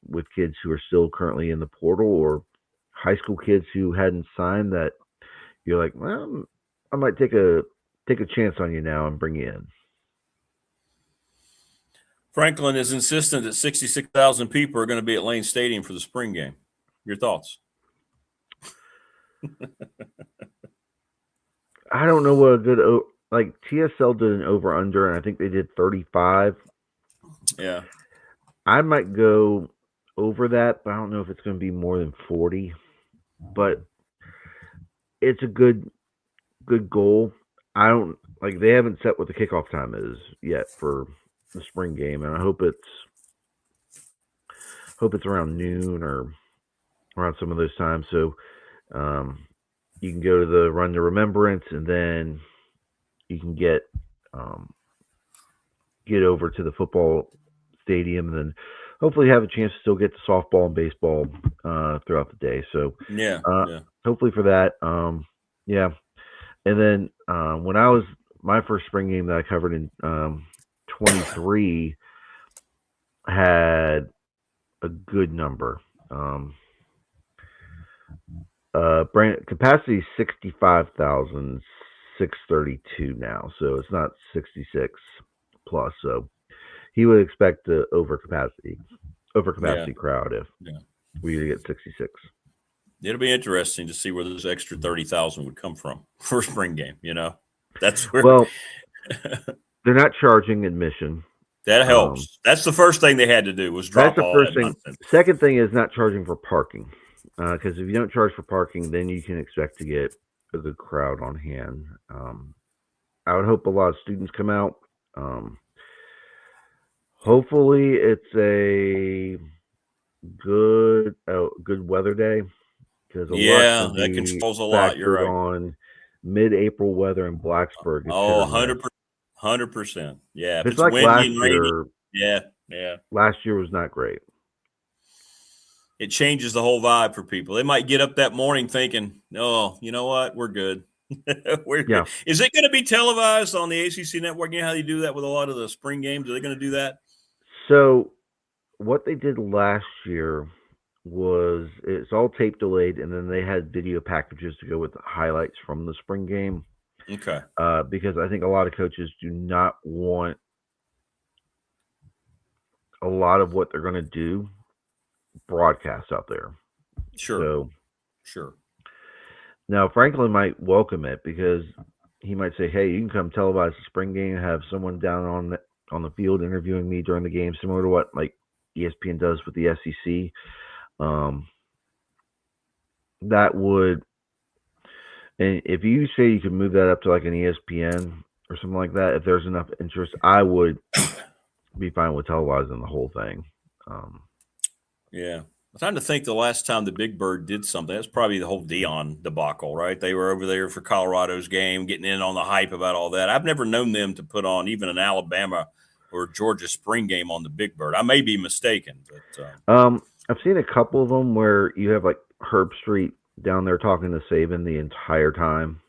with kids who are still currently in the portal or high school kids who hadn't signed that you're like, well, I might take a chance on you now and bring you in. Franklin is insistent that 66,000 people are going to be at Lane Stadium for the spring game. Your thoughts? I don't know what a good TSL did an over-under, and I think they did 35. Yeah. I might go over that, but I don't know if it's going to be more than 40. But it's a good goal. I don't they haven't set what the kickoff time is yet for the spring game, and I hope it's around noon or around some of those times, so you can go to the Run to Remembrance, and then you can get over to the football stadium, and then hopefully have a chance to still get to softball and baseball throughout the day. So yeah. Hopefully for that. And then when I was my first spring game that I covered in 23 had a good number. Capacity 65,632 now, so it's not 66 plus. So he would expect the over capacity crowd if we get 66. It'll be interesting to see where this extra 30,000 would come from for a spring game. That's where. Well, they're not charging admission. That helps. That's the first thing they had to do was drop all that nonsense. Second thing is not charging for parking. Because if you don't charge for parking, then you can expect to get a good crowd on hand. I would hope a lot of students come out. Hopefully, it's a good weather day, because Yeah, that controls a lot. You're right. On mid-April weather in Blacksburg. Oh, 100%. Yeah, if it's like windy last and rainy, year. Yeah. Last year was not great. It changes the whole vibe for people. They might get up that morning thinking, "Oh, you know what? We're good." Good. Is it going to be televised on the ACC network? You know how you do that with a lot of the spring games? Are they going to do that? So, what they did last year was it's all tape delayed, and then they had video packages to go with the highlights from the spring game. Okay. Because I think a lot of coaches do not want a lot of what they're going to do broadcast out there. Sure. Now, Franklin might welcome it, because he might say, "Hey, you can come televise the spring game, have someone down on the field interviewing me during the game, similar to what like ESPN does with the SEC." That would, and if you say you could move that up to like an ESPN or something like that, if there's enough interest, I would be fine with televising the whole thing. Yeah. I'm trying to think the last time the Big Bird did something. That's probably the whole Dion debacle, right? They were over there for Colorado's game, getting in on the hype about all that. I've never known them to put on even an Alabama or Georgia spring game on the Big Bird. I may be mistaken, but I've seen a couple of them where you have like Herb Street down there talking to Saban the entire time,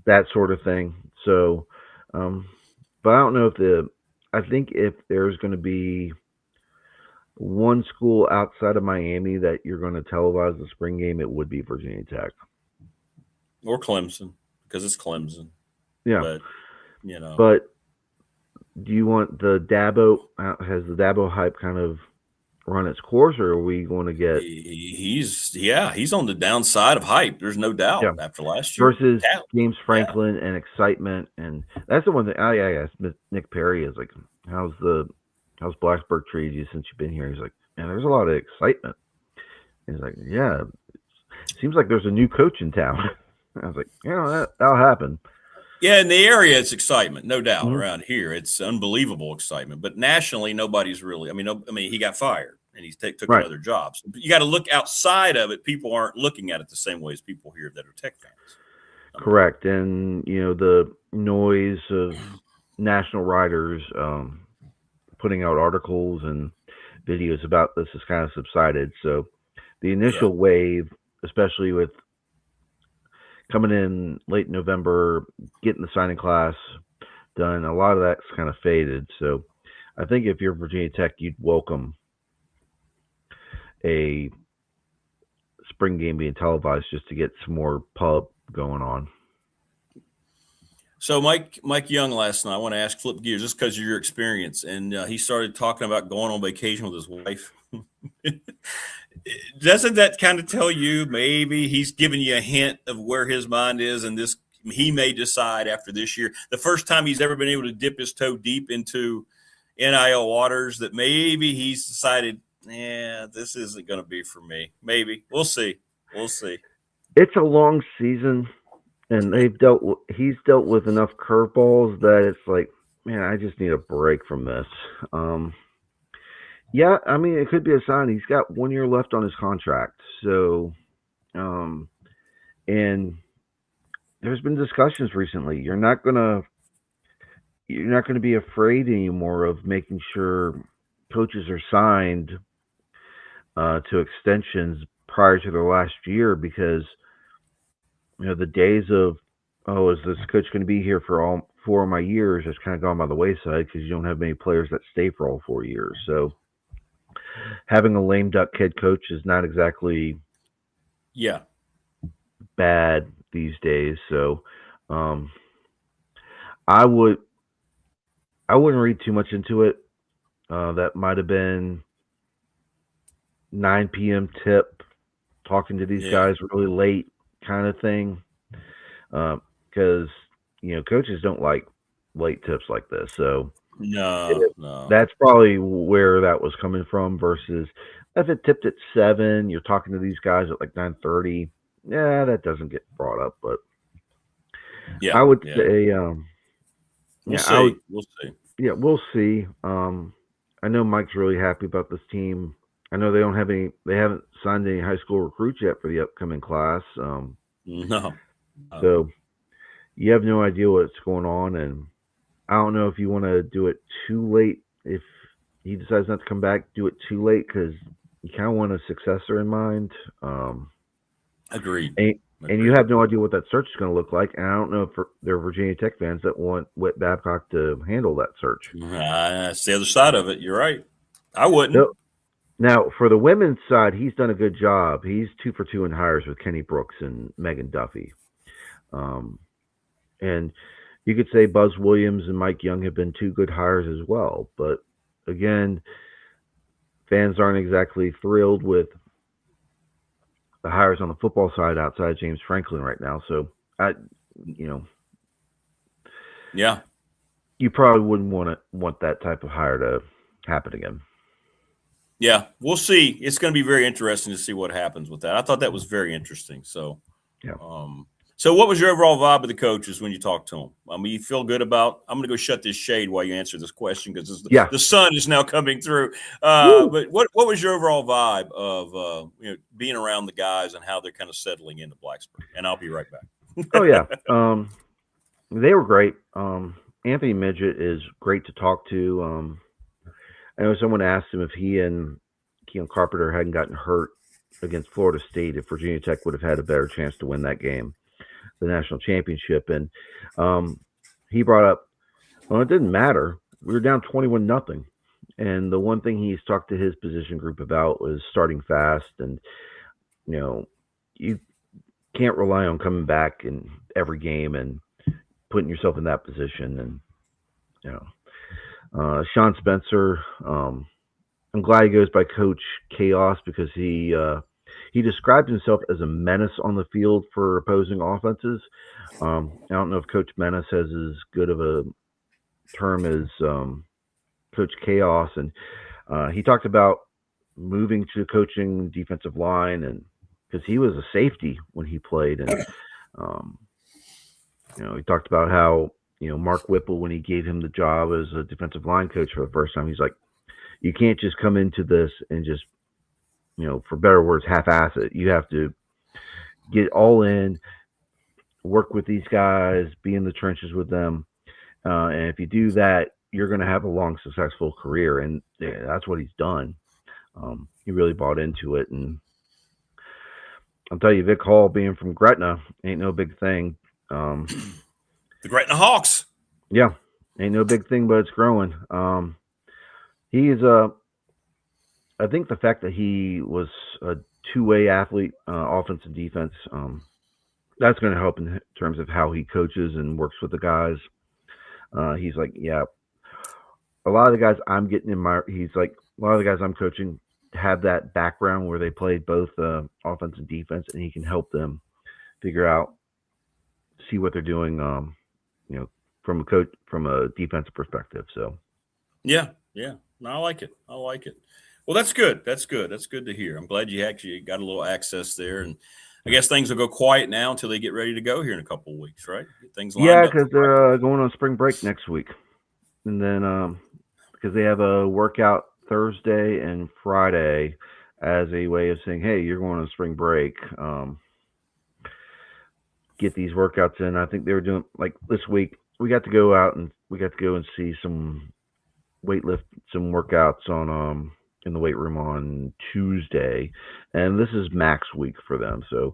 that sort of thing. So, but I don't know I think if there's going to be one school outside of Miami that you're going to televise the spring game, it would be Virginia Tech or Clemson, because it's Clemson. Yeah, but you know. But do you want the Dabo? Has the Dabo hype kind of run its course, or are we going to get? He's on the downside of hype. There's no doubt after last year versus James Franklin and excitement, and that's the one that I asked Nick Perry is like, how's Blacksburg treated you since you've been here? He's like, man, there's a lot of excitement. And he's like, yeah, it seems like there's a new coach in town. I was like, that'll happen. Yeah, in the area, it's excitement, no doubt. Mm-hmm. Around here, it's unbelievable excitement. But nationally, nobody's really. I mean, he got fired and he took another job. So you got to look outside of it. People aren't looking at it the same way as people here that are Tech fans. Correct, and the noise of national writers putting out articles and videos about this has kind of subsided. So the initial wave, especially with coming in late November, getting the signing class done, a lot of that's kind of faded. So I think if you're Virginia Tech, you'd welcome a spring game being televised just to get some more pub going on. So Mike Young last night, I want to ask, flip gears, just because of your experience, and he started talking about going on vacation with his wife. Doesn't that kind of tell you maybe he's giving you a hint of where his mind is, and this he may decide after this year, the first time he's ever been able to dip his toe deep into NIL waters, that maybe he's decided, this isn't going to be for me. Maybe. We'll see. It's a long season. And he's dealt with enough curveballs that it's like, man, I just need a break from this. It could be a sign. He's got 1 year left on his contract. So, and there's been discussions recently. You're not gonna be afraid anymore of making sure coaches are signed to extensions prior to their last year, because the days of, is this coach going to be here for all 4 of my years, has kind of gone by the wayside, because you don't have many players that stay for all 4 years. So having a lame duck head coach is not exactly bad these days. So I wouldn't read too much into it. That might have been 9 p.m. tip, talking to these guys really late kind of thing, because coaches don't like late tips like this. So no, that's probably where that was coming from, versus if it tipped at 7, you're talking to these guys at like 9:30. Yeah, that doesn't get brought up, but yeah, I would yeah. say, we'll see. We'll see. Yeah, we'll see. I know Mike's really happy about this team. I know they haven't signed any high school recruits yet for the upcoming class. No. So you have no idea what's going on, and I don't know if you want to do it too late. If he decides not to come back, do it too late because you kind of want a successor in mind. Agreed. And you have no idea what that search is going to look like. And I don't know if there are Virginia Tech fans that want Whit Babcock to handle that search. That's the other side of it. You're right. I wouldn't. Now, for the women's side, he's done a good job. He's 2 for 2 in hires with Kenny Brooks and Megan Duffy. And you could say Buzz Williams and Mike Young have been 2 good hires as well. But again, fans aren't exactly thrilled with the hires on the football side outside James Franklin right now. So yeah, you probably wouldn't want that type of hire to happen again. Yeah, we'll see. It's going to be very interesting to see what happens with that. I thought that was very interesting. So, yeah. So what was your overall vibe of the coaches when you talked to them? I mean, you feel good about – I'm going to go shut this shade while you answer this question because the sun is now coming through. But what was your overall vibe of being around the guys and how they're kind of settling into Blacksburg? And I'll be right back. Oh, yeah. They were great. Anthony Midget is great to talk to. I know someone asked him if he and Keon Carpenter hadn't gotten hurt against Florida State, if Virginia Tech would have had a better chance to win that game, the national championship. And he brought up, well, it didn't matter. We were down 21-0. And the one thing he's talked to his position group about was starting fast. And, you can't rely on coming back in every game and putting yourself in that position. And, Sean Spencer, I'm glad he goes by Coach Chaos because he described himself as a menace on the field for opposing offenses. I don't know if Coach Menace has as good of a term as Coach Chaos. And he talked about moving to coaching defensive line, and because he was a safety when he played. And, he talked about how, Mark Whipple, when he gave him the job as a defensive line coach for the first time, he's like, you can't just come into this and just, for better words, half-ass it. You have to get all in, work with these guys, be in the trenches with them. And if you do that, you're going to have a long, successful career. And that's what he's done. He really bought into it. And I'll tell you, Vic Hall being from Gretna ain't no big thing. The Gretna Hawks. Yeah, ain't no big thing, but it's growing. He's I think the fact that he was a two-way athlete, offense and defense, that's going to help in terms of how he coaches and works with the guys. He's like, a lot of the guys I'm getting he's like, a lot of the guys I'm coaching have that background where they played both offense and defense, and he can help them figure out, see what they're doing, from a defensive perspective. So, yeah. No, I like it. Well, that's good. That's good to hear. I'm glad you actually got a little access there, and I guess things will go quiet now until they get ready to go here in a couple of weeks, right? Get things lined up. Because they're going on spring break next week, and then because they have a workout Thursday and Friday as a way of saying, hey, you're going on spring break. Get these workouts in. I think they were doing, like, this week we got to go out and see some some workouts on in the weight room on Tuesday, and this is max week for them. So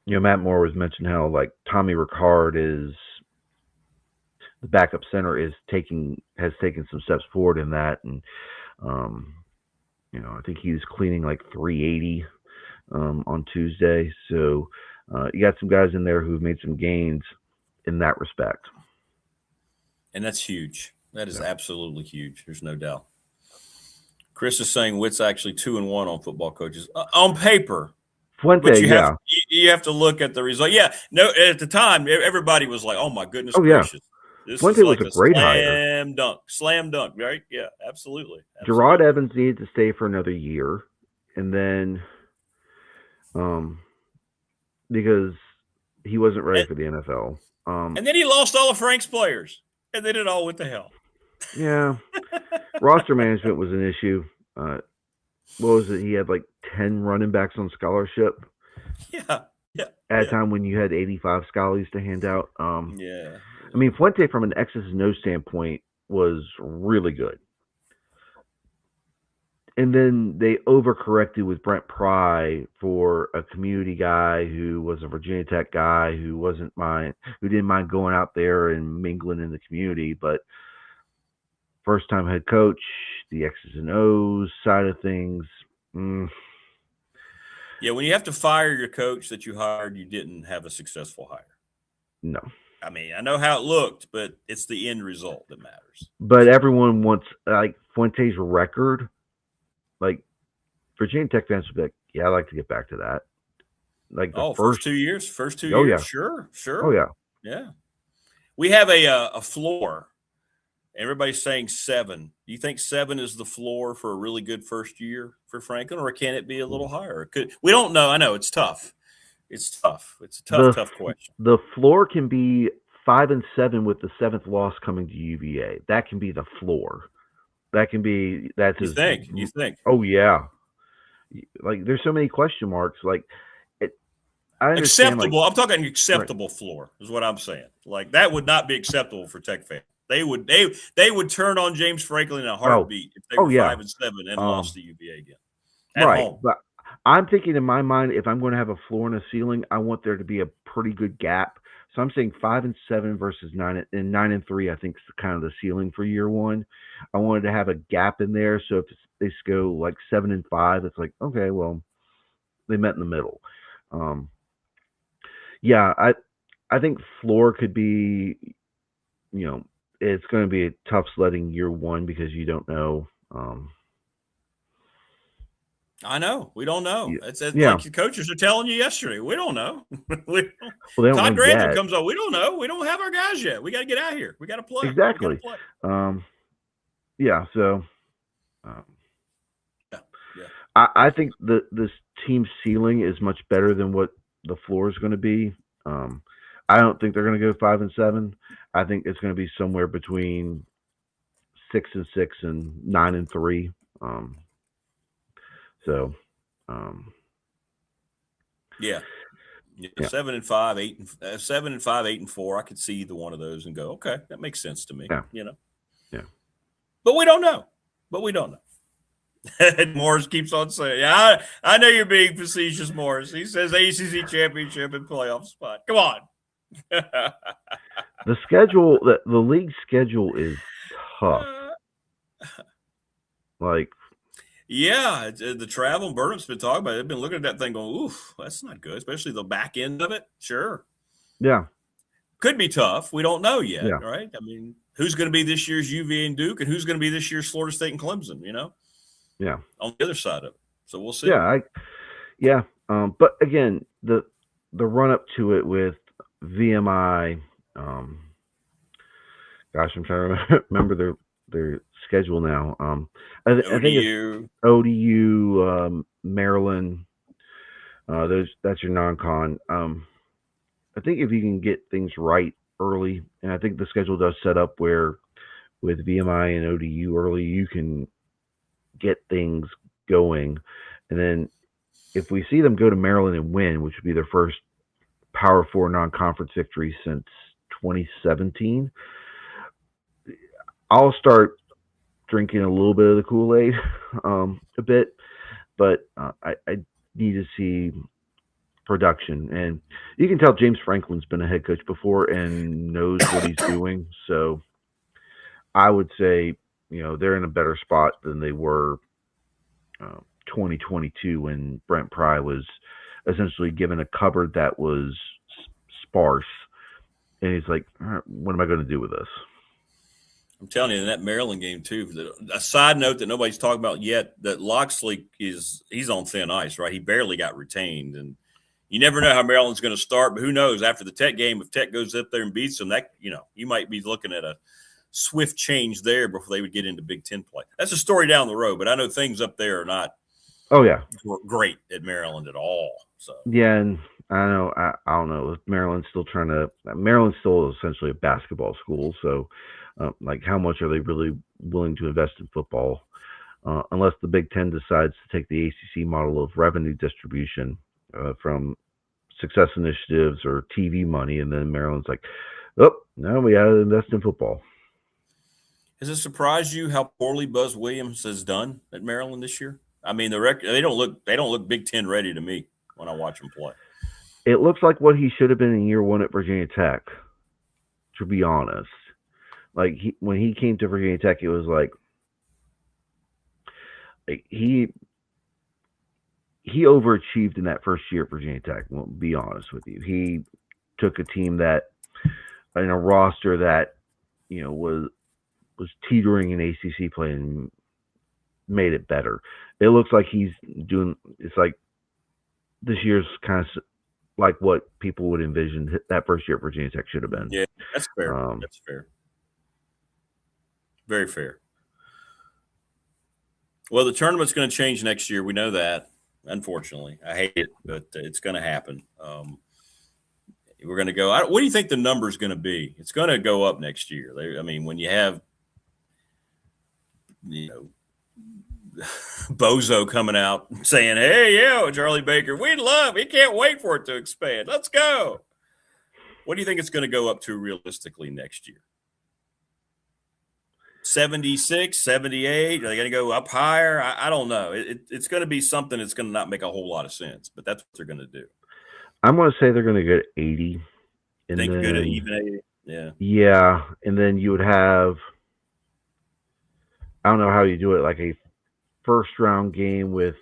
Matt Moore was mentioning how, like, Tommy Ricard is the backup center has taken some steps forward in that, and I think he was cleaning like 380 on Tuesday. So you got some guys in there who've made some gains in that respect. And that's huge. That is absolutely huge. There's no doubt. Chris is saying Witt's actually 2-1 on football coaches on paper. Fuente, but you have to look at the result. Yeah, no. At the time, everybody was like, "Oh my goodness gracious!" This Fuente is like was a great hire. Slam dunk, right? Yeah, absolutely. Gerard Evans needed to stay for another year, and then, because he wasn't ready for the NFL. And then he lost all of Frank's players, and then it all went to hell. Yeah, roster management was an issue. What was it? He had like 10 running backs on scholarship. Yeah. At a time when you had 85 scholars to hand out. Yeah. I mean, Fuente, from an X's and O's standpoint, was really good. And then they overcorrected with Brent Pry for a community guy who was a Virginia Tech guy who didn't mind going out there and mingling in the community, but first time head coach, the X's and O's side of things. Yeah, when you have to fire your coach that you hired, you didn't have a successful hire. No. I mean, I know how it looked, but it's the end result that matters. But everyone wants, like, Fuente's record. Like, Virginia Tech fans would be like, yeah, I'd like to get back to that. Like, the first 2 years? First 2 Oh, years? yeah. Sure. Oh, yeah. Yeah. We have a floor. Everybody's saying 7. Do you think 7 is the floor for a really good first year for Franklin, or can it be a little higher? We don't know. I know it's tough. It's tough. It's a tough question. The floor can be 5-7 with the 7th loss coming to UVA. That can be the floor. That's You think? Oh, yeah. Like, there's so many question marks. Like, I understand, acceptable. like, I'm talking acceptable floor is what I'm saying. Like, that would not be acceptable for Tech fans. They would turn on James Franklin in a heartbeat if they were 5-7 and lost to UVA again. At home. But I'm thinking in my mind, if I'm going to have a floor and a ceiling, I want there to be a pretty good gap. So I'm saying 5-7 versus 9-3. I think is kind of the ceiling for year one. I wanted to have a gap in there, so if they go like 7-5, it's like, okay, well, they met in the middle. Yeah, I think floor could be, it's going to be a tough sledding year one because you don't know. I know. We don't know. It's yeah. like the coaches are telling you yesterday. We don't know. Well, they don't Todd know Grantham yet. comes on. We don't know. We don't have our guys yet. We got to get out here. We got to play. Exactly. Yeah. So, I think this team's ceiling is much better than what the floor is going to be. I don't think they're going to go 5-7. I think it's going to be somewhere between 6-6 and 9-3. So, yeah. 7-5, 7-5, 8-4. I could see either one of those and go, okay, that makes sense to me. Yeah. Yeah. But we don't know. And Morris keeps on saying, yeah, I know you're being facetious, Morris. He says ACC championship and playoff spot. Come on. The schedule, the league schedule is tough. Like, yeah, the travel and Burnham's been talking about it. They've been looking at that thing going, oof, that's not good, especially the back end of it. Sure. Yeah. Could be tough. We don't know yet, Yeah. right? I mean, who's going to be this year's UVA and Duke, and who's going to be this year's Florida State and Clemson, Yeah. on the other side of it. So we'll see. Yeah. But again, the run up to it with VMI, gosh, I'm trying to remember their schedule now. I think it's ODU, Maryland. That's your non-con. I think if you can get things right early, and I think the schedule does set up where with VMI and ODU early, you can get things going. And then if we see them go to Maryland and win, which would be their first Power 4 non-conference victory since 2017, I'll start drinking a little bit of the Kool-Aid a bit, but I need to see production. And you can tell James Franklin's been a head coach before and knows what he's doing. So I would say, they're in a better spot than they were 2022 when Brent Pry was essentially given a cupboard that was sparse. And he's like, all right, what am I going to do with this? I'm telling you, in that Maryland game too. A side note that nobody's talking about yet: that Loxley he's on thin ice, right? He barely got retained, and You never know how Maryland's going to start, but who knows? After the Tech game, if Tech goes up there and beats them, that you might be looking at a swift change there before they would get into Big Ten play. That's a story down the road, but I know things up there are not. Oh yeah, great at Maryland at all. So yeah, and I know I don't know. Maryland's still essentially a basketball school, so like how much are they really willing to invest in football? Unless the Big Ten decides to take the ACC model of revenue distribution from success initiatives or TV money, and then Maryland's like, oh, no, we got to invest in football. Has it surprised you how poorly Buzz Williams has done at Maryland this year? I mean, they don't look Big Ten ready to me when I watch them play. It looks like what he should have been in year one at Virginia Tech, to be honest. Like when he came to Virginia Tech, it was like he overachieved in that first year at Virginia Tech. I'll be honest with you. He took a team that in a roster that was teetering in ACC play and made it better. It looks like he's doing. It's like this year's kind of like what people would envision that first year at Virginia Tech should have been. Yeah, that's fair. That's fair. Very fair. Well, the tournament's going to change next year. We know that. Unfortunately, I hate it, but it's going to happen. We're going to go. What do you think the number is going to be? It's going to go up next year. When you have, Bozo coming out saying, "Hey, Charlie Baker, we can't wait for it to expand. Let's go." What do you think it's going to go up to realistically next year? 76, 78? Are they going to go up higher? I don't know. It's going to be something that's going to not make a whole lot of sense, but that's what they're going to do. I'm going to say they're going to get 80. And think then, good at even 80? Yeah. Yeah, and then you would have, I don't know how you do it, like a first round game with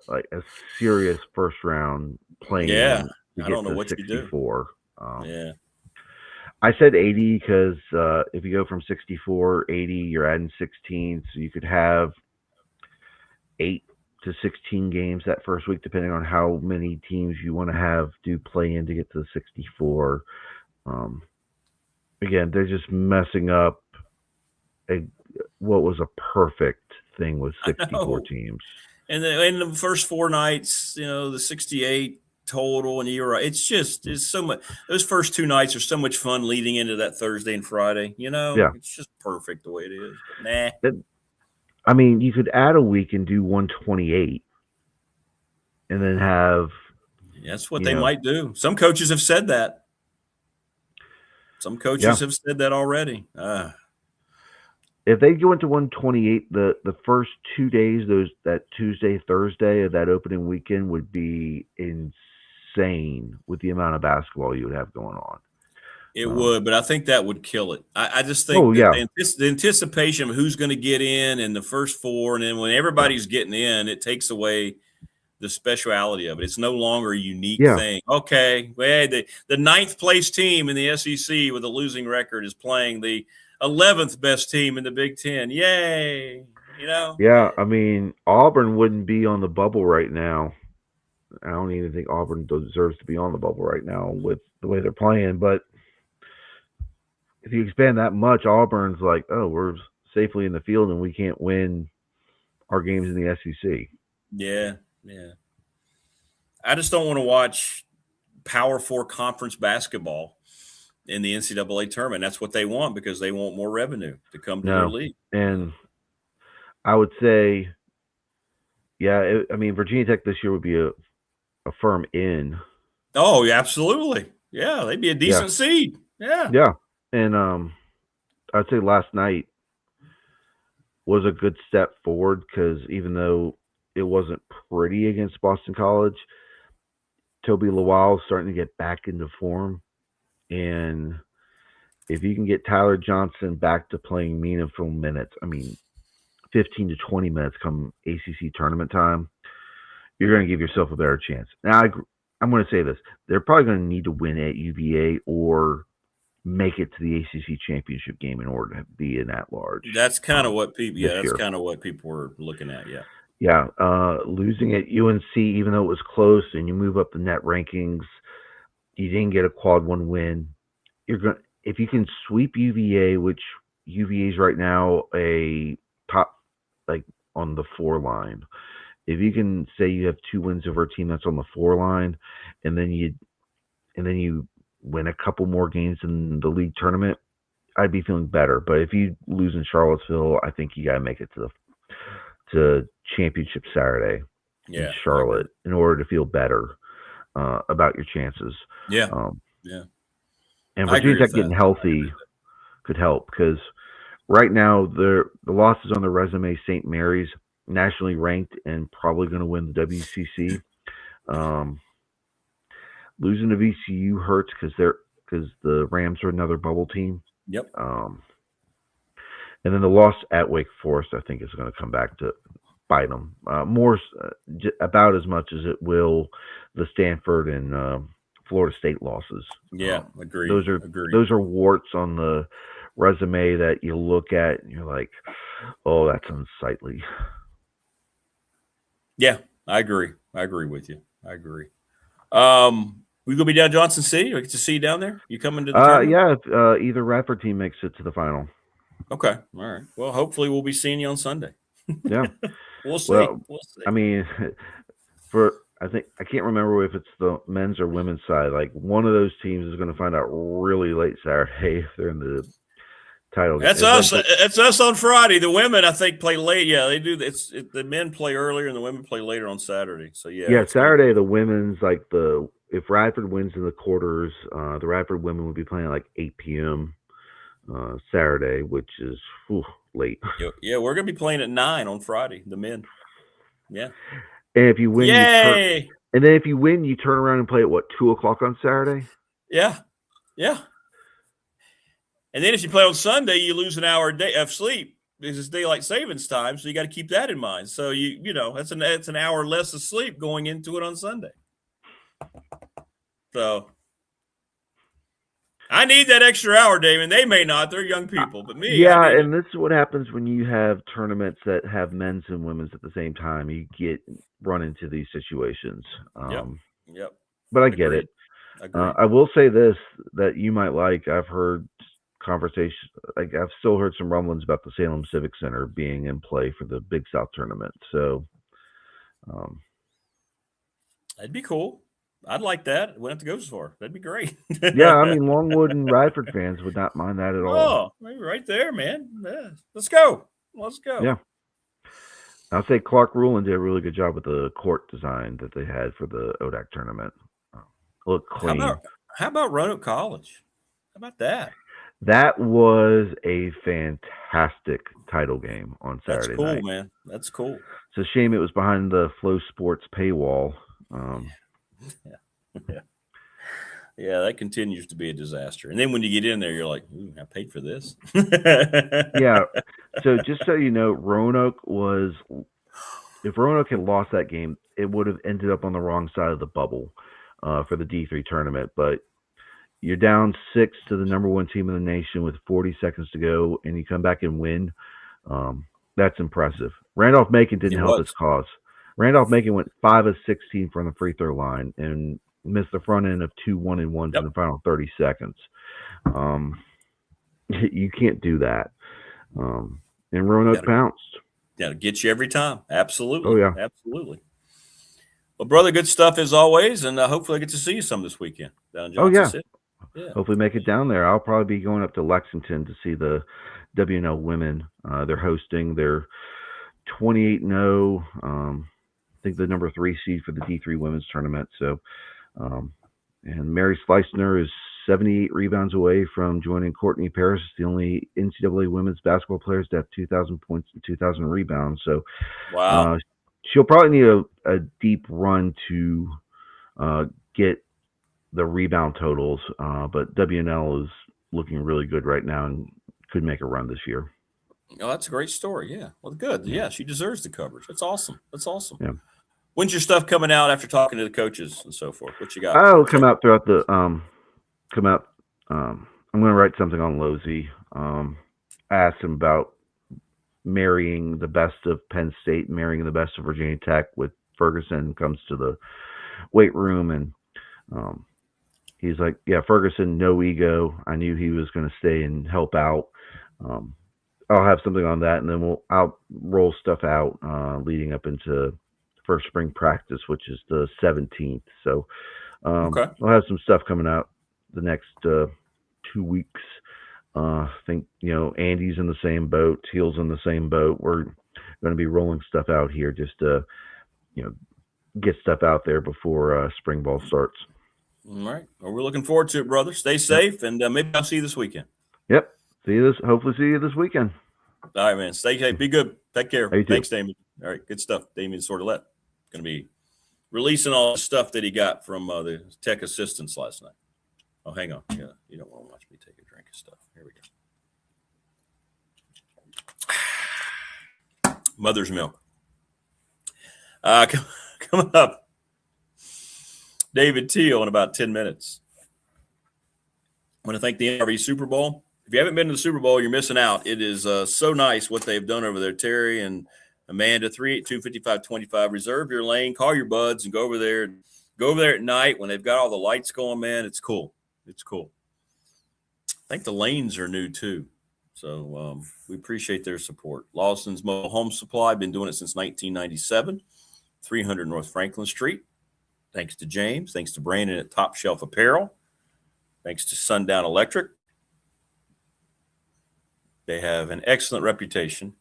like a serious first round playing. Yeah, I don't know what 64. You do. Yeah. I said 80 because if you go from 64, 80, you're adding 16. So you could have 8 to 16 games that first week, depending on how many teams you want to have do play in to get to the 64. Again, they're just messing up what was a perfect thing with 64 teams. And in the first 4 nights, the 68 total, and you're right. It's so much. Those first 2 nights are so much fun leading into that Thursday and Friday. Yeah. It's just perfect the way it is. But You could add a week and do 128, and then have. That's what they might do. Some coaches have said that. Some coaches have said that already. If they go into 128, the first 2 days, that Tuesday, Thursday of that opening weekend would be insane with the amount of basketball you would have going on. It would, but I think that would kill it. I just think the anticipation of who's going to get in the first 4, and then when everybody's getting in, it takes away the speciality of it. It's no longer a unique thing. Okay, well, the 9th place team in the SEC with a losing record is playing the 11th best team in the Big Ten. Yay! Yeah, Auburn wouldn't be on the bubble right now. I don't even think Auburn deserves to be on the bubble right now with the way they're playing. But if you expand that much, Auburn's like, oh, we're safely in the field and we can't win our games in the SEC. Yeah. I just don't want to watch Power 4 conference basketball in the NCAA tournament. That's what they want because they want more revenue to come to their league. And I would say, Virginia Tech this year would be a firm in. Oh, yeah, absolutely. Yeah, they'd be a decent seed. Yeah. Yeah. And I'd say last night was a good step forward because even though it wasn't pretty against Boston College, Toby Lawal is starting to get back into form. And if you can get Tyler Johnson back to playing meaningful minutes, 15 to 20 minutes come ACC tournament time, you're going to give yourself a better chance. Now, I'm going to say this. They're probably going to need to win at UVA or make it to the ACC championship game in order to be in at large. That's kind of what people. Yeah, that's kind of what people were looking at. Yeah. Yeah, losing at UNC, even though it was close, and you move up the net rankings, you didn't get a quad one win. You're going if you can sweep UVA, which UVA is right now a top like on the 4 line. If you can say you have 2 wins over a team that's on the 4 line, and then you win a couple more games in the league tournament, I'd be feeling better. But if you lose in Charlottesville, I think you got to make it to championship Saturday in Charlotte in order to feel better about your chances. Yeah. And Virginia Tech getting healthy could help, because right now the losses on the resume, St. Mary's, nationally ranked and probably going to win the WCC. Losing to VCU hurts because the Rams are another bubble team. Yep. And then the loss at Wake Forest, I think, is going to come back to bite them about as much as it will the Stanford and Florida State losses. Yeah, agreed. Those are warts on the resume that you look at and you're like, oh, that's unsightly. Yeah, I agree. I agree with you. I agree. We gonna be down Johnson City? We get to see you down there? You coming to the tournament? Yeah, if either Radford team makes it to the final. Okay. All right. Well, hopefully we'll be seeing you on Sunday. Yeah. We'll see. Well, we'll see. I mean, I can't remember if it's the men's or women's side. Like, one of those teams is going to find out really late Saturday if they're in the title. That's us. That's us on Friday. The women, I think, play late. Yeah, they do. The men play earlier and the women play later on Saturday. So yeah. Saturday the women's if Radford wins in the quarters, the Radford women would be playing at like 8 p.m. Saturday, which is late. Yeah, we're gonna be playing at 9 on Friday. The men. Yeah. And if you win, yay! And then if you win, you turn around and play at 2:00 on Saturday. Yeah. And then if you play on Sunday, you lose an hour a day of sleep because it's daylight savings time. So you got to keep that in mind. So you know that's an hour less of sleep going into it on Sunday. So I need that extra hour, Damon. They may not. They're young people, but me. Yeah, and this is what happens when you have tournaments that have men's and women's at the same time. You run into these situations. Yep. But I get it. I will say this that you might like. I've heard conversation. Like, I've still heard some rumblings about the Salem Civic Center being in play for the Big South tournament. So, that'd be cool. I'd like that. Wouldn't have to go so far. That'd be great. Yeah, I mean, Longwood and Radford fans would not mind that at all. Oh, maybe right there, man. Yeah. Let's go. Yeah. I'll say Clark Rulin did a really good job with the court design that they had for the ODAC tournament. Look clean. How about Roanoke College? How about that? That was a fantastic title game on Saturday night. That's cool, man. That's cool. It's a shame it was behind the Flow Sports paywall. Yeah, that continues to be a disaster. And then when you get in there, you're like, ooh, I paid for this. Yeah. So just so you know, if Roanoke had lost that game, it would have ended up on the wrong side of the bubble for the D3 tournament. But you're down 6 to the number 1 team in the nation with 40 seconds to go, and you come back and win. That's impressive. Randolph-Macon didn't help his cause. Randolph-Macon went 5 of 16 from the free throw line and missed the front end of 2 1-and-1s in the final 30 seconds. You can't do that. And Roanoke pounced. That'll get you every time. Absolutely. Oh, yeah. Absolutely. Well, brother, good stuff as always, and hopefully I get to see you some this weekend down in Johnson City. Yeah. Hopefully make it down there. I'll probably be going up to Lexington to see the WNL women. They're hosting their 28-0. I think the number 3 seed for the D3 women's tournament. So, and Mary Slicner is 78 rebounds away from joining Courtney Paris, the only NCAA women's basketball players to have 2,000 points and 2,000 rebounds. So, wow. She'll probably need a deep run to get the rebound totals, but WNL is looking really good right now and could make a run this year. Oh, that's a great story. Yeah. Well, good. Yeah, she deserves the coverage. That's awesome. Yeah. When's your stuff coming out after talking to the coaches and so forth? What you got? It'll come out throughout the I'm going to write something on Losey. I asked him about marrying the best of Penn State, marrying the best of Virginia Tech with Ferguson comes to the weight room, and he's like, yeah, Ferguson, no ego. I knew he was going to stay and help out. I'll have something on that, and then I'll roll stuff out leading up into first spring practice, which is the 17th. So Okay. We'll have some stuff coming out the next 2 weeks. I think, Andy's in the same boat. Teel's in the same boat. We're going to be rolling stuff out here just to, get stuff out there before spring ball starts. All right. Well, we're looking forward to it, brother. Stay safe, and maybe I'll see you this weekend. Yep. Hopefully see you this weekend. All right, man. Stay safe. Be good. Take care. You too. Thanks, Damien. All right. Good stuff. Damien Sordelett going to be releasing all the stuff that he got from the tech assistants last night. Oh, hang on. Yeah, you don't want to watch me take a drink of stuff. Here we go. Mother's milk. Coming up, David Teel in about 10 minutes. I want to thank the NRV Super Bowl. If you haven't been to the Super Bowl, you're missing out. It is so nice what they've done over there. Terry and Amanda, 382-5525. Reserve your lane. Call your buds and go over there. Go over there at night when they've got all the lights going, man. It's cool. It's cool. I think the lanes are new, too. So we appreciate their support. Lawson's Mobile Home Supply, been doing it since 1997, 300 North Franklin Street. Thanks to James. Thanks to Brandon at Top Shelf Apparel. Thanks to Sundown Electric. They have an excellent reputation,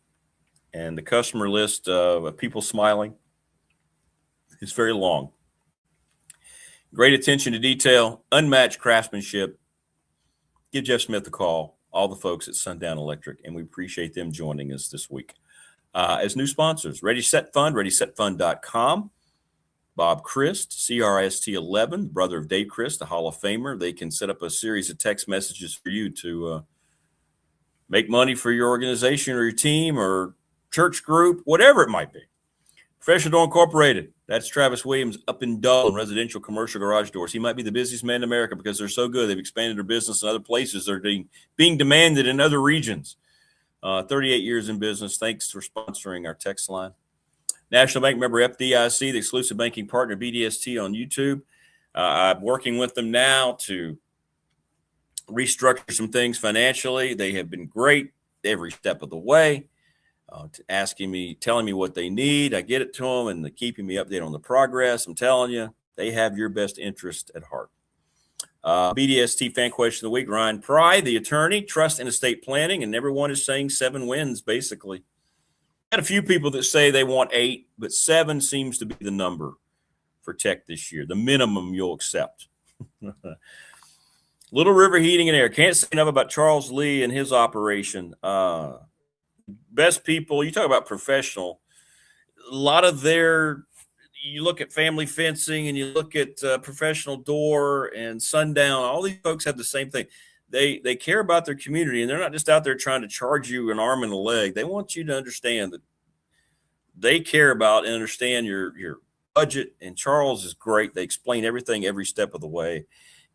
and the customer list of people smiling is very long. Great attention to detail, unmatched craftsmanship. Give Jeff Smith a call, all the folks at Sundown Electric, and we appreciate them joining us this week. As new sponsors, Ready Set Fund, ReadySetFund.com. Bob Christ, CRST11, brother of Dave Christ, the Hall of Famer. They can set up a series of text messages for you to make money for your organization or your team or church group, whatever it might be. Professional Door Incorporated. That's Travis Williams up in Dull, residential commercial garage doors. He might be the busiest man in America because they're so good. They've expanded their business in other places. They're being demanded in other regions. 38 years in business. Thanks for sponsoring our text line. National Bank member FDIC, the exclusive banking partner, BDST on YouTube. I'm working with them now to restructure some things financially. They have been great every step of the way, telling me what they need. I get it to them, and they're keeping me updated on the progress. I'm telling you, they have your best interest at heart. BDST fan question of the week, Ryan Pry, the attorney, trust and estate planning, and everyone is saying 7 wins, basically. Had a few people that say they want 8, but 7 seems to be the number for Tech this year, the minimum you'll accept. Little River Heating and Air. Can't say enough about Charles Lee and his operation. Best people, you talk about professional. A lot of you look at Family Fencing and you look at Professional Door and Sundown. All these folks have the same thing. They care about their community, and they're not just out there trying to charge you an arm and a leg. They want you to understand that they care about and understand your budget, and Charles is great. They explain everything every step of the way.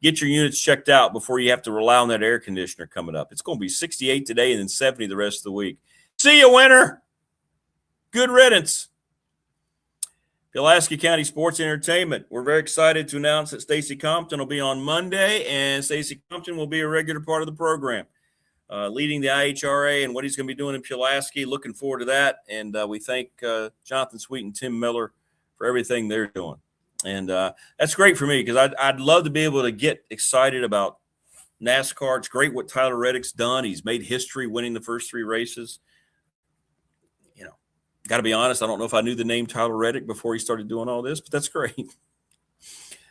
Get your units checked out before you have to rely on that air conditioner coming up. It's going to be 68 today and then 70 the rest of the week. See you, winter. Good riddance. Pulaski County Sports Entertainment. We're very excited to announce that Stacey Compton will be on Monday, and Stacey Compton will be a regular part of the program, leading the IHRA and what he's going to be doing in Pulaski. Looking forward to that, and we thank Jonathan Sweet and Tim Miller for everything they're doing. And that's great for me because I'd love to be able to get excited about NASCAR. It's great what Tyler Reddick's done. He's made history winning the first 3 races. Got to be honest, I don't know if I knew the name Tyler Reddick before he started doing all this, but that's great.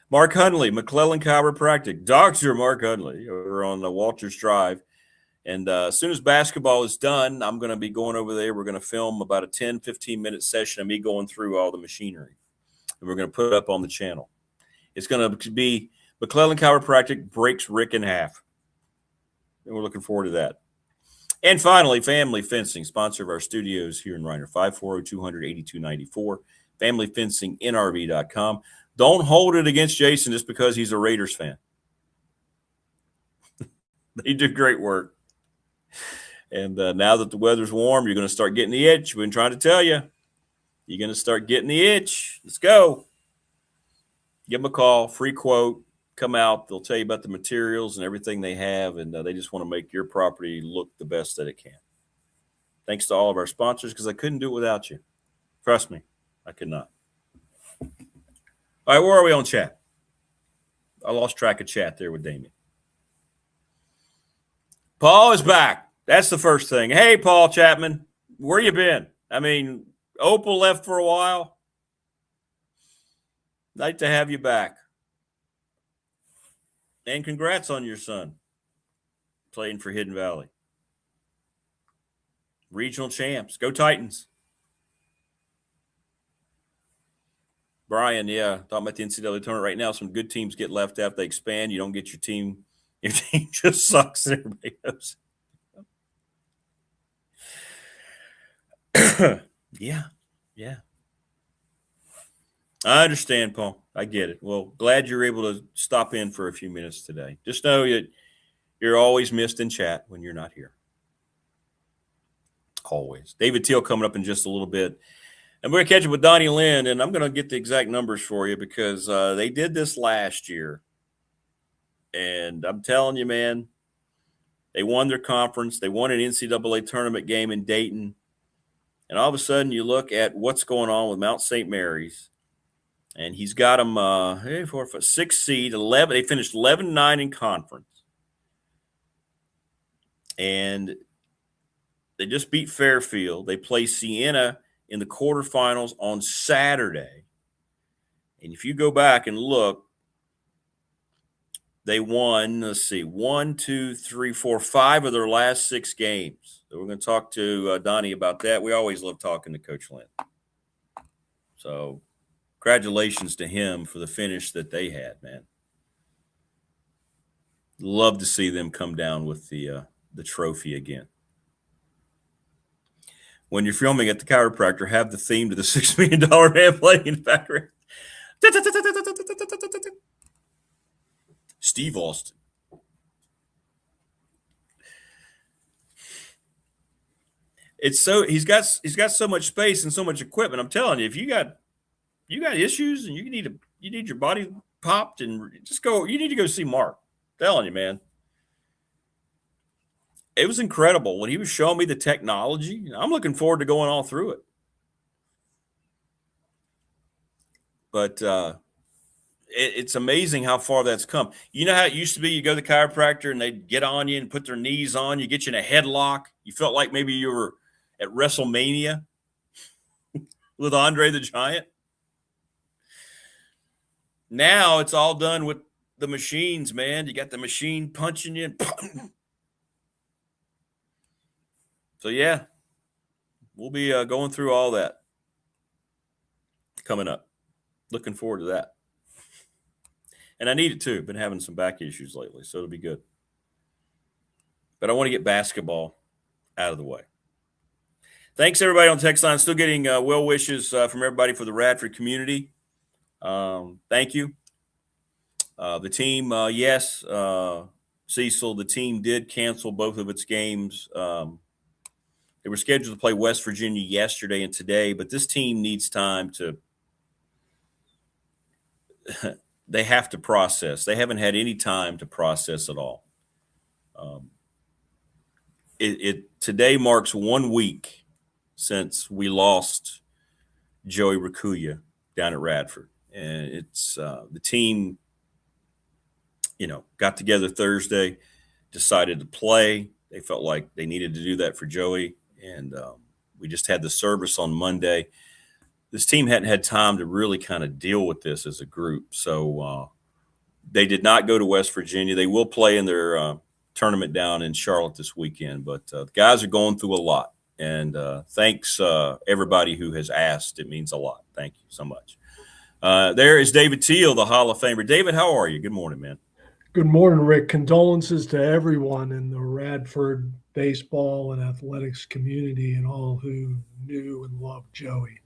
Mark Hundley, McClellan Chiropractic, Dr. Mark Hundley over on the Walters Drive. And as soon as basketball is done, I'm going to be going over there. We're going to film about a 10, 15-minute session of me going through all the machinery. And we're going to put it up on the channel. It's going to be McClellan Chiropractic breaks Rick in half. And we're looking forward to that. And finally, Family Fencing, sponsor of our studios here in Reiner, 540-200-8294, familyfencingnrv.com. Don't hold it against Jason just because he's a Raiders fan. They do great work. And now that the weather's warm, you're going to start getting the itch. We've been trying to tell you. You're going to start getting the itch. Let's go. Give them a call, free quote. Come out. They'll tell you about the materials and everything they have, and they just want to make your property look the best that it can. Thanks to all of our sponsors, because I couldn't do it without you. Trust me, I could not. All right, where are we on chat? I lost track of chat there with Damien. Paul is back. That's the first thing. Hey, Paul Chapman, where you been? I mean, Opal left for a while. Nice to have you back. And congrats on your son playing for Hidden Valley. Regional champs. Go Titans. Brian, yeah, talking about the NCAA tournament right now. Some good teams get left out. They expand. You don't get your team. Your team just sucks. Everybody knows. Yeah. I understand, Paul. I get it. Well, glad you're able to stop in for a few minutes today. Just know you're always missed in chat when you're not here. Always. David Teel coming up in just a little bit. And we're going to catch up with Donny Lind, and I'm going to get the exact numbers for you because they did this last year. And I'm telling you, man, they won their conference. They won an NCAA tournament game in Dayton. And all of a sudden you look at what's going on with Mount St. Mary's. And he's got them 6 seed, 11. They finished 11-9 in conference. And they just beat Fairfield. They play Siena in the quarterfinals on Saturday. And if you go back and look, they won, 5 of their last 6 games. So we're going to talk to Donnie about that. We always love talking to Coach Lind. So congratulations to him for the finish that they had, man. Love to see them come down with the trophy again. When you're filming at the chiropractor, have the theme to the $6 million man playing in the background. Steve Austin. It's so he's got so much space and so much equipment. I'm telling you, if you got issues and you need your body popped, and just go. You need to go see Mark. I'm telling you, man. It was incredible when he was showing me the technology. I'm looking forward to going all through it. But it's amazing how far that's come. You know how it used to be? You go to the chiropractor and they'd get on you and put their knees on you, get you in a headlock. You felt like maybe you were at WrestleMania with Andre the Giant. Now it's all done with the machines, man. You got the machine punching you. So, yeah, we'll be going through all that coming up. Looking forward to that. And I need it, too. Been having some back issues lately, so it'll be good. But I want to get basketball out of the way. Thanks, everybody on text line. Still getting well wishes from everybody for the Radford community. Thank you. The team, yes, Cecil, the team did cancel both of its games. They were scheduled to play West Virginia yesterday and today, but this team needs time to – they have to process. They haven't had any time to process at all. Today marks 1 week since we lost Joey Rakuya down at Radford. And it's the team, got together Thursday, decided to play. They felt like they needed to do that for Joey. And we just had the service on Monday. This team hadn't had time to really kind of deal with this as a group. So they did not go to West Virginia. They will play in their tournament down in Charlotte this weekend. But the guys are going through a lot. And thanks everybody who has asked. It means a lot. Thank you so much. There is David Teel, the Hall of Famer. David, how are you? Good morning, man. Good morning, Rick. Condolences to everyone in the Radford baseball and athletics community and all who knew and loved Joey.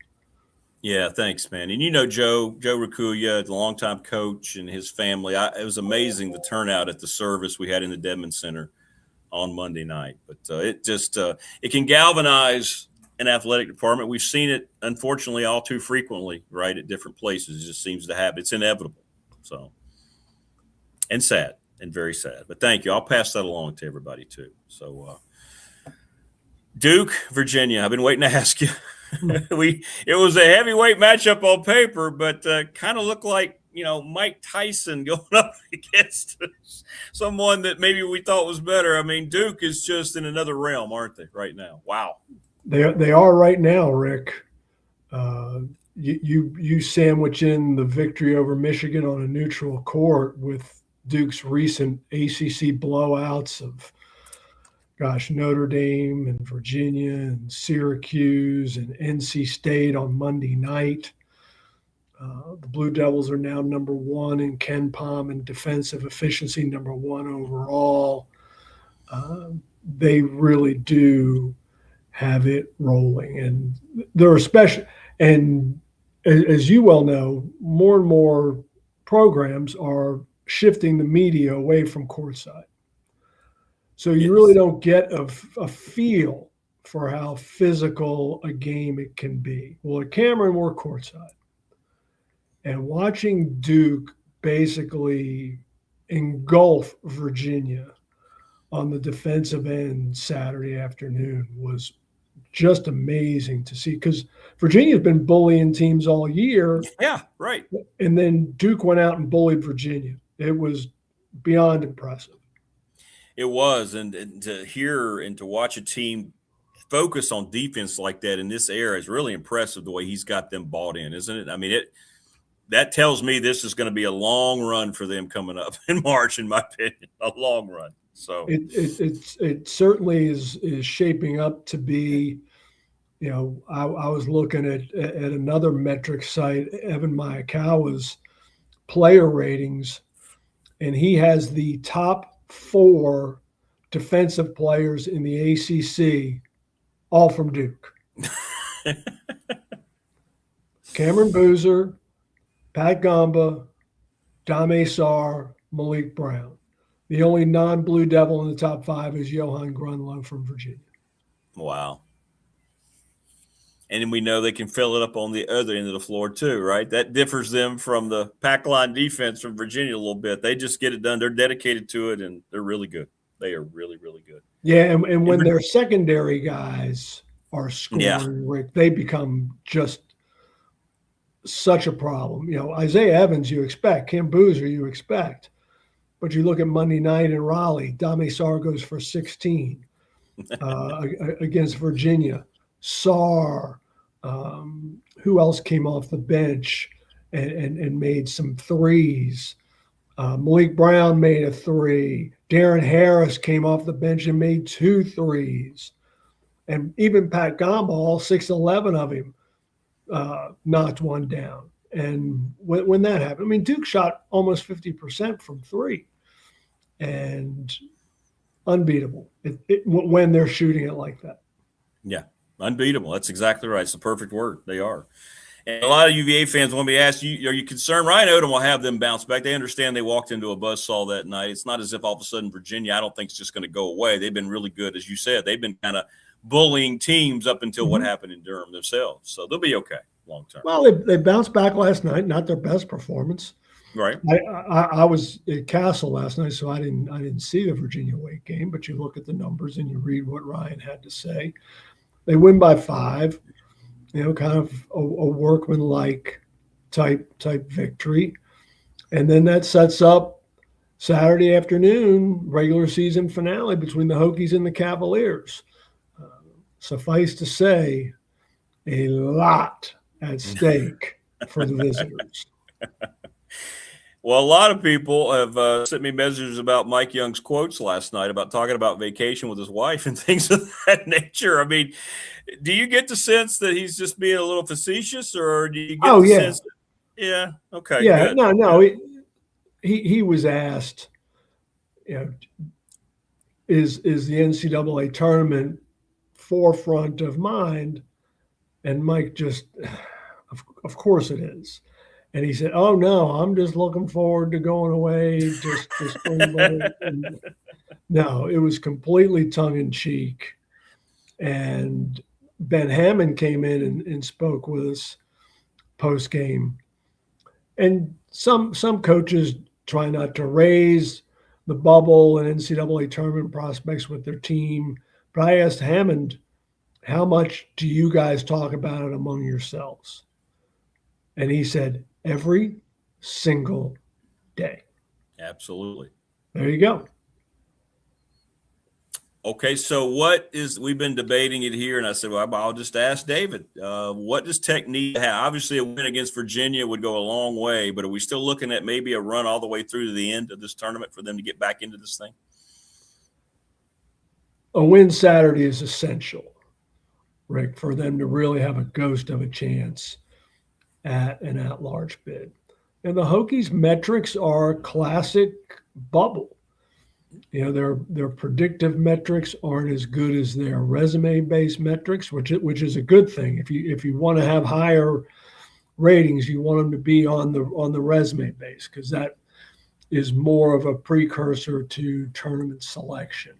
Yeah, thanks, man. And Joe Rakuya, the longtime coach, and his family. It was amazing the turnout at the service we had in the Dedman Center on Monday night. But it just it can galvanize an athletic department. We've seen it, unfortunately, all too frequently, right, at different places. It just seems to happen. It's inevitable. So, and sad, and very sad. But thank you. I'll pass that along to everybody too. So, Duke, Virginia. I've been waiting to ask you. It was a heavyweight matchup on paper, but kind of looked like, you know, Mike Tyson going up against someone that maybe we thought was better. I mean, Duke is just in another realm, aren't they, right now? Wow. They are right now, Rick. You sandwich in the victory over Michigan on a neutral court with Duke's recent ACC blowouts of, Notre Dame and Virginia and Syracuse and NC State on Monday night. The Blue Devils are now number 1 in Ken Pom in defensive efficiency, number 1 overall. They really do have it rolling, and they're especially. And as you well know, more and more programs are shifting the media away from courtside. So you really don't get a feel for how physical a game it can be. Well, at Cameron, we're courtside. And watching Duke basically engulf Virginia on the defensive end Saturday afternoon was just amazing to see, because Virginia's been bullying teams all year. Yeah, right. And then Duke went out and bullied Virginia. It was beyond impressive. It was, and to hear and to watch a team focus on defense like that in this era is really impressive, the way he's got them bought in, isn't it? I mean, that tells me this is going to be a long run for them coming up in March, in my opinion, a long run. So it certainly is shaping up to be. You know, I was looking at another metric site, Evan Maekawa's player ratings, and he has the top 4 defensive players in the ACC, all from Duke. Cameron Boozer, Pat Gamba, Dame Sarr, Malik Brown. The only non-Blue Devil in the top 5 is Johan Grunlow from Virginia. Wow. And then we know they can fill it up on the other end of the floor too, right? That differs them from the pack line defense from Virginia a little bit. They just get it done. They're dedicated to it, and they're really good. They are really, really good. Yeah, and when their secondary guys are scoring, Rick, they become just such a problem. You know, Isaiah Evans you expect, Cam Boozer you expect. But you look at Monday night in Raleigh, Dame Sarr goes for 16 against Virginia. Sarr, who else came off the bench and made some threes? Malik Brown made a 3. Darren Harris came off the bench and made 2 threes. And even Pat Gamba, all 6'11" of him, knocked one down. And when that happened, I mean, Duke shot almost 50% from 3. And unbeatable when they're shooting it like that. Yeah. Unbeatable. That's exactly right. It's the perfect word. They are. And a lot of UVA fans want me to ask you, are you concerned? Ryan Odom will have them bounce back. They understand they walked into a buzzsaw that night. It's not as if all of a sudden Virginia, I don't think, is just going to go away. They've been really good. As you said, they've been kind of bullying teams up until what happened in Durham themselves. So they'll be okay long term. Well, they bounced back last night. Not their best performance. Right. I was at Castle last night, so I didn't see the Virginia Wake game, but you look at the numbers and you read what Ryan had to say. They win by 5, you know, kind of a workmanlike type victory. And then that sets up Saturday afternoon, regular season finale between the Hokies and the Cavaliers. Suffice to say, a lot at stake for the visitors. Well, a lot of people have sent me messages about Mike Young's quotes last night about talking about vacation with his wife and things of that nature. I mean, do you get the sense that he's just being a little facetious, or do you get sense that, yeah, okay. Yeah, good. no. He was asked, you know, is the NCAA tournament forefront of mind? And Mike just, of course it is. And he said, "Oh no, I'm just looking forward to going away just to spring break." And no, it was completely tongue in cheek. And Ben Hammond came in and spoke with us post game. And some coaches try not to raise the bubble and NCAA tournament prospects with their team. But I asked Hammond, "How much do you guys talk about it among yourselves?" And he said, "Every single day." Absolutely. There you go. Okay, so we've been debating it here, and I said, well, I'll just ask David, what does Tech need to have? Obviously, a win against Virginia would go a long way, but are we still looking at maybe a run all the way through to the end of this tournament for them to get back into this thing? A win Saturday is essential, Rick, for them to really have a ghost of a chance at an at-large bid. And the Hokies' metrics are classic bubble. You know, their predictive metrics aren't as good as their resume-based metrics, which is a good thing. If you want to have higher ratings, you want them to be on the resume base, because that is more of a precursor to tournament selection.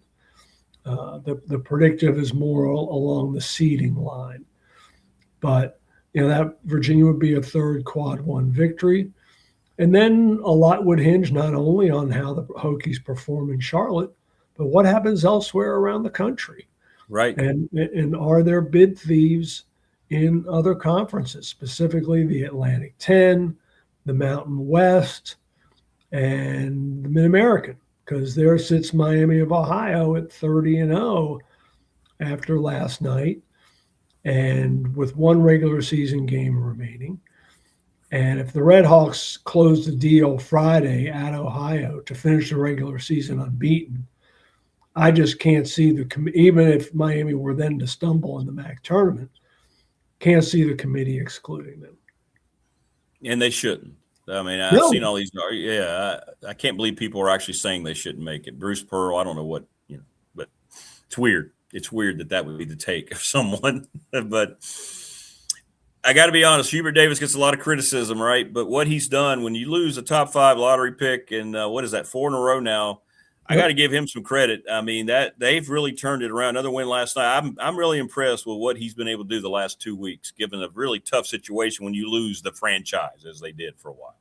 The predictive is more along the seeding line. But you know, that Virginia would be a third quad one victory. And then a lot would hinge not only on how the Hokies perform in Charlotte, but what happens elsewhere around the country. Right. And are there bid thieves in other conferences, specifically the Atlantic 10, the Mountain West, and the Mid-American? Because there sits Miami of Ohio at 30-0 after last night, and with one regular season game remaining. And if the Red Hawks close the deal Friday at Ohio to finish the regular season unbeaten, I just can't see even if Miami were then to stumble in the MAAC tournament, can't see the committee excluding them. And they shouldn't. I mean, I've seen all these. Yeah, I can't believe people are actually saying they shouldn't make it. Bruce Pearl, I don't know what, but it's weird. It's weird that would be the take of someone. But I got to be honest, Hubert Davis gets a lot of criticism, right? But what he's done, when you lose a top 5 lottery pick, and what is that, 4 in a row now, I got to give him some credit. I mean, that they've really turned it around. Another win last night. I'm really impressed with what he's been able to do the last 2 weeks, given a really tough situation when you lose the franchise as they did for a while.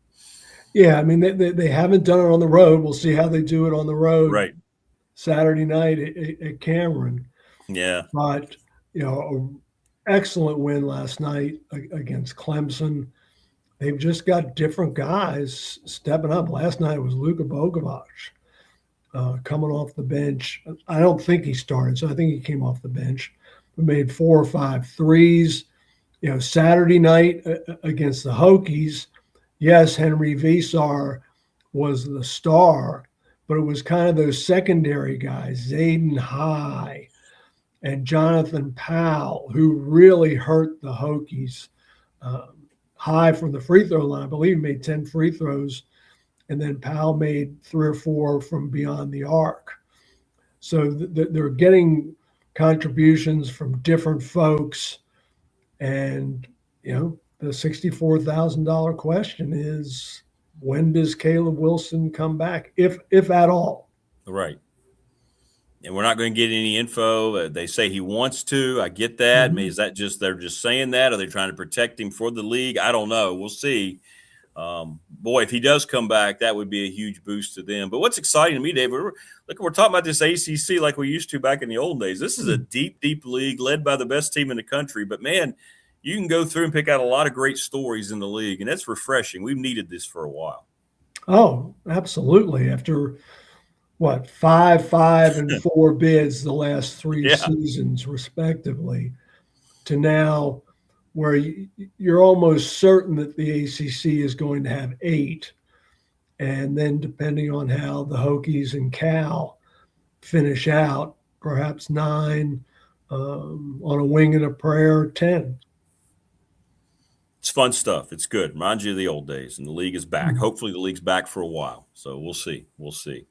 Yeah, I mean, they haven't done it on the road. We'll see how they do it on the road. Right. Saturday night at Cameron. Yeah. But, an excellent win last night against Clemson. They've just got different guys stepping up. Last night was Luka Bogovac coming off the bench. I don't think he started, so I think he came off the bench. We made 4 or 5 threes. Saturday night against the Hokies, yes, Henry Visar was the star, but it was kind of those secondary guys, Zayden High and Jonathan Powell, who really hurt the Hokies. High from the free throw line, I believe he made 10 free throws, and then Powell made 3 or 4 from beyond the arc. So they're getting contributions from different folks, and the $64,000 question is, when does Caleb Wilson come back, if at all? Right. And we're not going to get any info. They say he wants to. I get that. Mm-hmm. I mean, is that just they're just saying that? Are they trying to protect him for the league? I don't know. We'll see. Boy, if he does come back, that would be a huge boost to them. But what's exciting to me, David, we're talking about this ACC like we used to back in the old days. This is a deep, deep league led by the best team in the country. But, man, you can go through and pick out a lot of great stories in the league, and that's refreshing. We've needed this for a while. Oh, absolutely. After – 5 and 4 bids the last 3 seasons, respectively, to now where you're almost certain that the ACC is going to have 8. And then depending on how the Hokies and Cal finish out, perhaps 9, on a wing and a prayer, 10. It's fun stuff. It's good. Reminds you of the old days, and the league is back. Mm-hmm. Hopefully the league's back for a while. So we'll see. We'll see.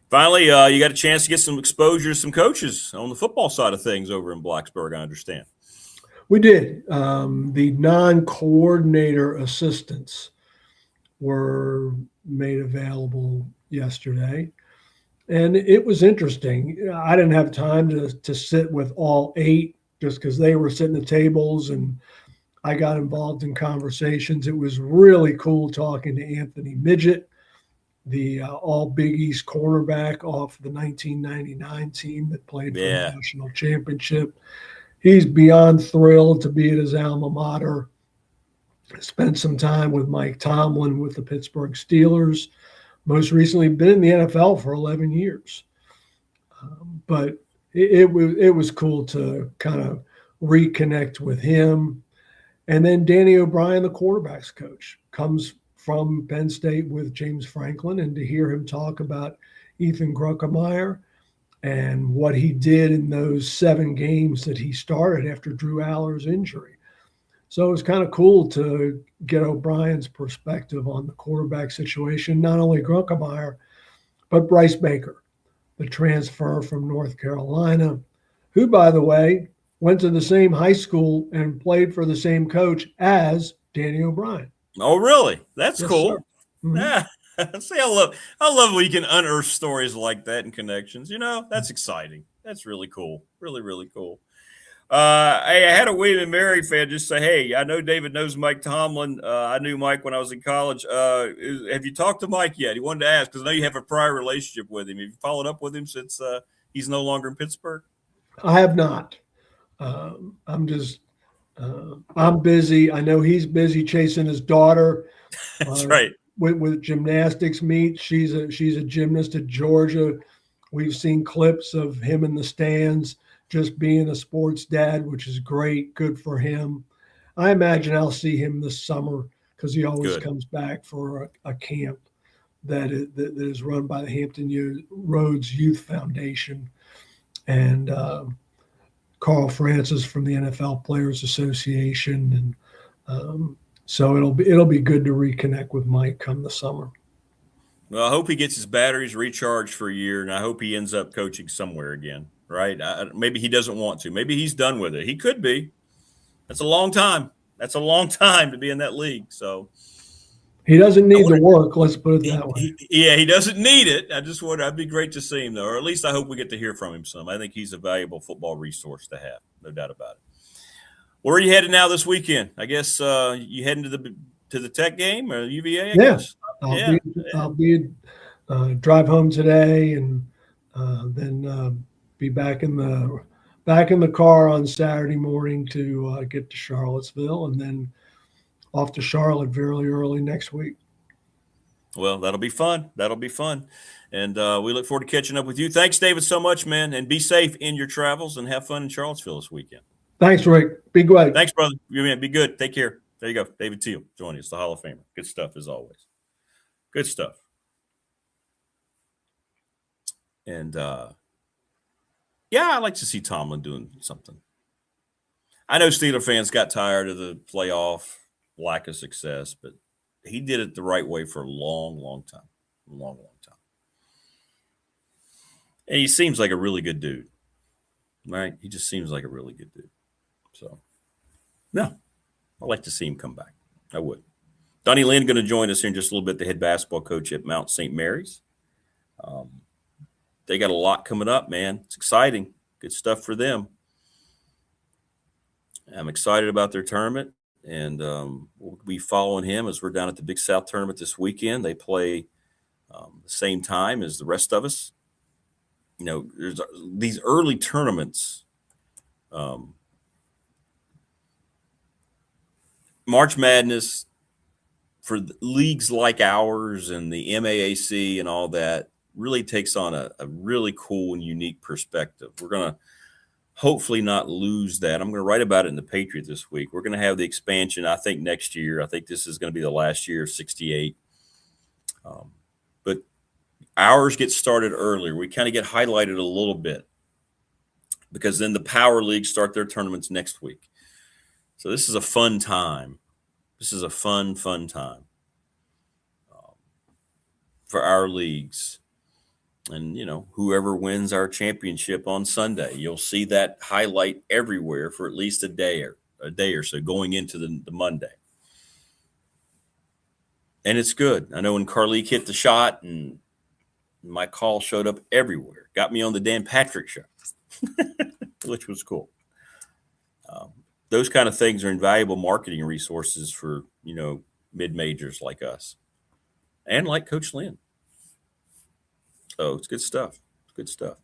Finally, you got a chance to get some exposure to some coaches on the football side of things over in Blacksburg, I understand. We did. The non-coordinator assistants were made available yesterday. And it was interesting. I didn't have time to sit with all 8 just because they were sitting at tables and I got involved in conversations. It was really cool talking to Anthony Midget, the all Big East cornerback off the 1999 team that played for the national championship. He's beyond thrilled to be at his alma mater. Spent some time with Mike Tomlin with the Pittsburgh Steelers. Most recently been in the NFL for 11 years. But it was cool to kind of reconnect with him. And then Danny O'Brien, the quarterback's coach, comes from Penn State with James Franklin, and to hear him talk about Ethan Gruckemeyer and what he did in those 7 games that he started after Drew Aller's injury. So it was kind of cool to get O'Brien's perspective on the quarterback situation, not only Gruckemeyer, but Bryce Baker, the transfer from North Carolina, who, by the way, went to the same high school and played for the same coach as Danny O'Brien. Oh, really? That's cool. Mm-hmm. Yeah. See, I love when you can unearth stories like that and connections. That's exciting. That's really cool. Really, really cool. Hey, I had a William and Mary fan just say, hey, I know David knows Mike Tomlin. I knew Mike when I was in college. Have you talked to Mike yet? He wanted to ask because I know you have a prior relationship with him. Have you followed up with him since he's no longer in Pittsburgh? I have not. I'm busy. I know he's busy chasing his daughter. That's right. With gymnastics meet. She's a gymnast at Georgia. We've seen clips of him in the stands just being a sports dad, which is great. Good for him. I imagine I'll see him this summer because he always comes back for a camp that is run by the Hampton Roads Youth Foundation. And Carl Francis from the NFL Players Association. And so it'll be good to reconnect with Mike come the summer. Well, I hope he gets his batteries recharged for a year, and I hope he ends up coaching somewhere again, right? Maybe he doesn't want to. Maybe he's done with it. He could be. That's a long time. That's a long time to be in that league. So he doesn't need the work. Let's put it that way. He doesn't need it. I'd be great to see him, though, or at least I hope we get to hear from him some. I think he's a valuable football resource to have, no doubt about it. Where are you headed now this weekend? I guess you heading to the Tech game or UVA? I guess. I'll drive home today and then be back in the car on Saturday morning to get to Charlottesville, and then off to Charlotte very early next week. Well, that'll be fun. And we look forward to catching up with you. Thanks, David, so much, man. And be safe in your travels and have fun in Charlottesville this weekend. Thanks, Rick. Be great. Thanks, brother. Be good. Take care. There you go. David Teel joining us, the Hall of Famer. Good stuff as always. Good stuff. And I'd like to see Tomlin doing something. I know Steeler fans got tired of the playoff lack of success, but he did it the right way for a long, long time. Long time. And he seems like a really good dude, right? He just seems like a really good dude. So, no, I'd like to see him come back. I would. Donny Lind going to join us here in just a little bit, the head basketball coach at Mount St. Mary's. They got a lot coming up, man. It's exciting. Good stuff for them. I'm excited about their tournament, and we'll be following him as we're down at the Big South tournament this weekend. They play the same time as the rest of us. There's these early tournaments. March Madness for leagues like ours and the MAAC and all that really takes on a really cool and unique perspective. We're going to hopefully not lose that. I'm going to write about it in the Patriot this week. We're going to have the expansion, I think, next year. I think this is going to be the last year of 68. But ours gets started earlier. We kind of get highlighted a little bit because then the Power Leagues start their tournaments next week. So this is a fun time. This is a fun time for our leagues. And, whoever wins our championship on Sunday, you'll see that highlight everywhere for at least a day or so going into the Monday. And it's good. I know when Carleek hit the shot and my call showed up everywhere, got me on the Dan Patrick show, which was cool. Those kind of things are invaluable marketing resources for, mid-majors like us and like Coach Lind. So it's good stuff. It's good stuff.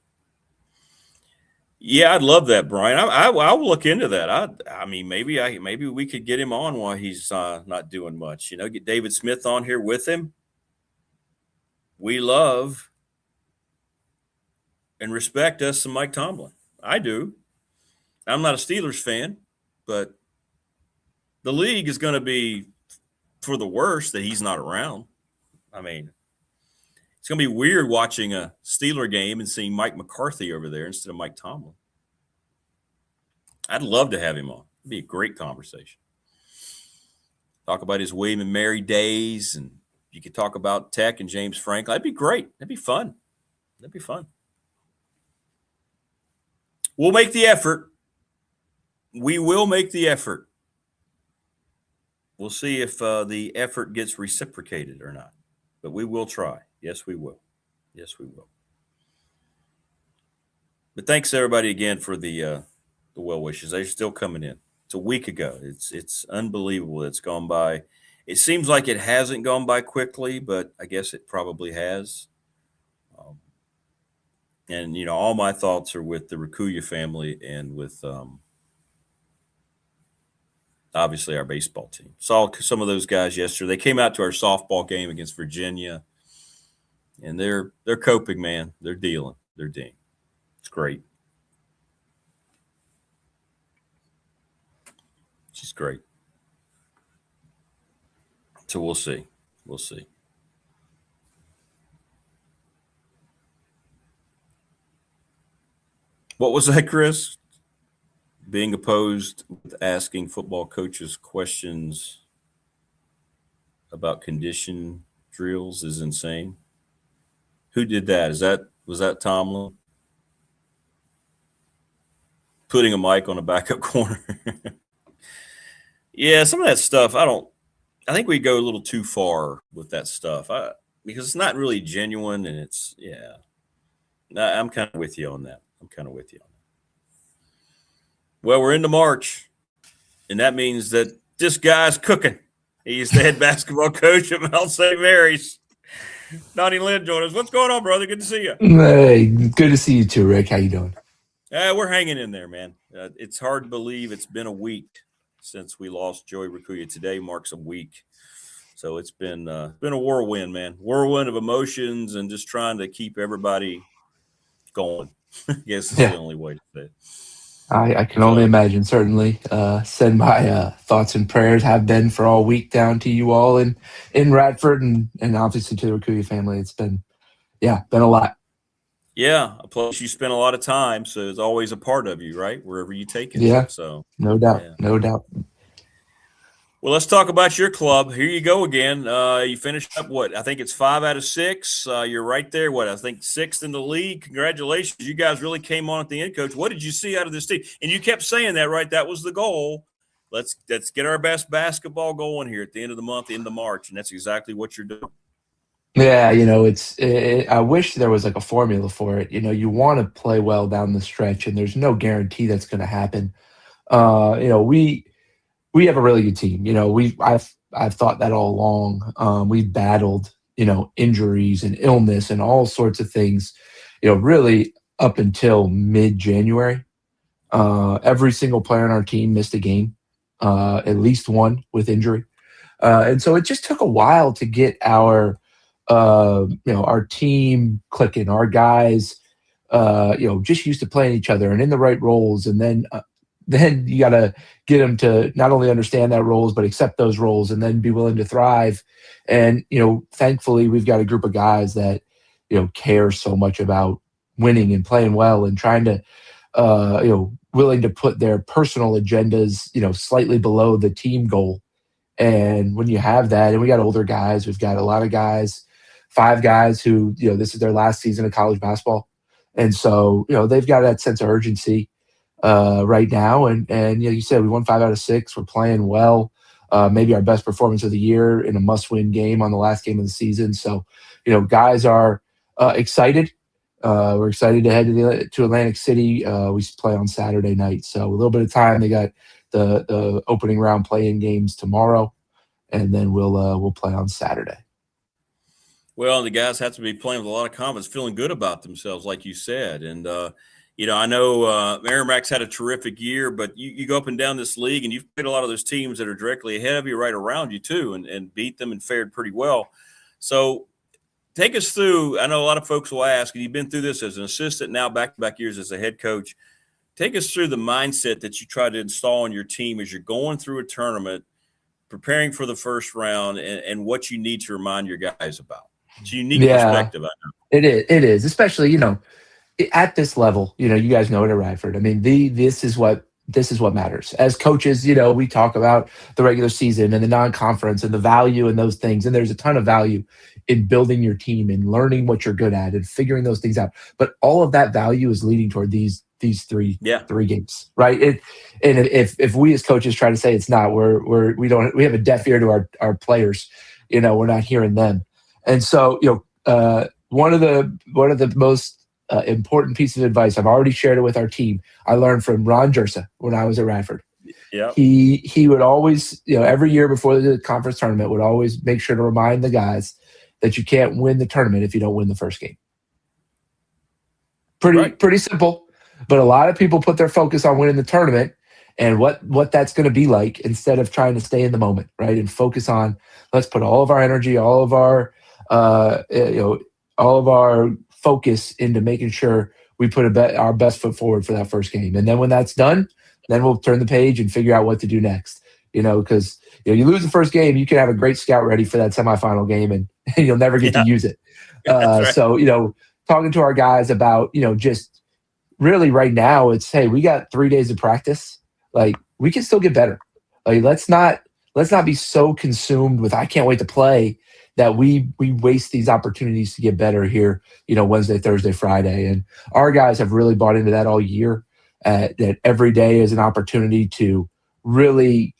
Yeah, I'd love that, Brian. I will look into that. I mean, maybe we could get him on while he's not doing much. Get David Smith on here with him. We love and respect us some Mike Tomlin. I do. I'm not a Steelers fan, but the league is going to be for the worst that he's not around. I mean, it's going to be weird watching a Steeler game and seeing Mike McCarthy over there instead of Mike Tomlin. I'd love to have him on. It'd be a great conversation. Talk about his William and Mary days, and you could talk about Tech and James Franklin. That'd be great. That'd be fun. That'd be fun. We'll make the effort. We will make the effort. We'll see if the effort gets reciprocated or not. But we will try. Yes, we will. Yes, we will. But thanks everybody again for the well wishes. They're still coming in. It's a week ago. It's unbelievable. It's gone by. It seems like it hasn't gone by quickly, but I guess it probably has. And all my thoughts are with the Rakuya family and with obviously our baseball team. Saw some of those guys yesterday. They came out to our softball game against Virginia, and they're coping, man. They're dealing. They're dealing. It's great. She's great. So we'll see. We'll see. What was that, Chris? Being opposed with asking football coaches questions about condition drills is insane. Who did that? Was that Tomlin? Putting a mic on a backup corner. Yeah, some of that stuff, I think we go a little too far with that stuff because it's not really genuine, and I'm kind of with you on that. Well, we're into March, and that means that this guy's cooking. He's the head basketball coach at Mount St. Mary's. Donny Lind joined us. What's going on, brother? Good to see you. Hey, good to see you too, Rick. How you doing? We're hanging in there, man. It's hard to believe it's been a week since we lost Joey Rakuya. Today marks a week. So it's been a whirlwind, man. Whirlwind of emotions and just trying to keep everybody going. I guess it's the only way to say it. I can only imagine. Certainly send my thoughts and prayers, have been for all week, down to you all in Radford and obviously to the Rakuya family. It's been a lot. Yeah, a place you spend a lot of time, so it's always a part of you, right? Wherever you take it. Yeah, so no doubt, no doubt. Well, let's talk about your club. Here you go again. You finished up what? I think it's 5 out of 6. You're right there. What? I think 6th in the league. Congratulations. You guys really came on at the end, Coach. What did you see out of this team? And you kept saying that, right? That was the goal. Let's get our best basketball going here at the end of the month, end of March, and that's exactly what you're doing. Yeah, I wish there was like a formula for it. You want to play well down the stretch, and there's no guarantee that's going to happen. We have a really good team. I've thought that all along. We've battled, injuries and illness and all sorts of things, really up until mid-January. Every single player on our team missed a game, at least one with injury. And so it just took a while to get our team clicking, our guys, just used to playing each other and in the right roles. And then you got to get them to not only understand that roles, but accept those roles and then be willing to thrive. And, thankfully we've got a group of guys that, care so much about winning and playing well and trying to, willing to put their personal agendas, slightly below the team goal. And when you have that, and we got older guys, we've got a lot of guys, 5 guys who, this is their last season of college basketball. And so, they've got that sense of urgency right now. And you said we won 5 out of 6. We're playing well. maybe our best performance of the year in a must-win game on the last game of the season. So, guys are excited. We're excited to head to Atlantic City. We play on Saturday night, so a little bit of time. They got the opening round play-in games tomorrow, and then we'll play on Saturday. Well, the guys have to be playing with a lot of confidence, feeling good about themselves, like you said. And, I know Merrimack's had a terrific year, but you go up and down this league, and you've played a lot of those teams that are directly ahead of you, right around you, too, and beat them and fared pretty well. So take us through. I know a lot of folks will ask, and you've been through this as an assistant, now back-to-back years as a head coach. Take us through the mindset that you try to install on your team as you're going through a tournament, preparing for the first round, and what you need to remind your guys about. It's a unique perspective, I know. It is, especially, at this level, you guys know it at Radford. I mean, this is what matters. As coaches, we talk about the regular season and the non-conference and the value and those things. And there's a ton of value in building your team and learning what you're good at and figuring those things out. But all of that value is leading toward these three games, right? And if we as coaches try to say it's not, we have a deaf ear to our players. We're not hearing them. And so, one of the most important pieces of advice, I've already shared it with our team, I learned from Ron Jersa when I was at Radford. Yeah, he would always, every year before the conference tournament, would always make sure to remind the guys that you can't win the tournament if you don't win the first game. Pretty simple, but a lot of people put their focus on winning the tournament and what that's going to be like instead of trying to stay in the moment, right? And focus on, let's put all of our energy, all of our focus into making sure we put our best foot forward for that first game. And then when that's done, then we'll turn the page and figure out what to do next. Because you lose the first game, you can have a great scout ready for that semifinal game, and you'll never get to use it. Right. So talking to our guys about just really right now, it's, hey, we got 3 days of practice. Like, we can still get better. Like, let's not be so consumed with I can't wait to play that we waste these opportunities to get better here, Wednesday, Thursday, Friday. And our guys have really bought into that all year, that every day is an opportunity to really,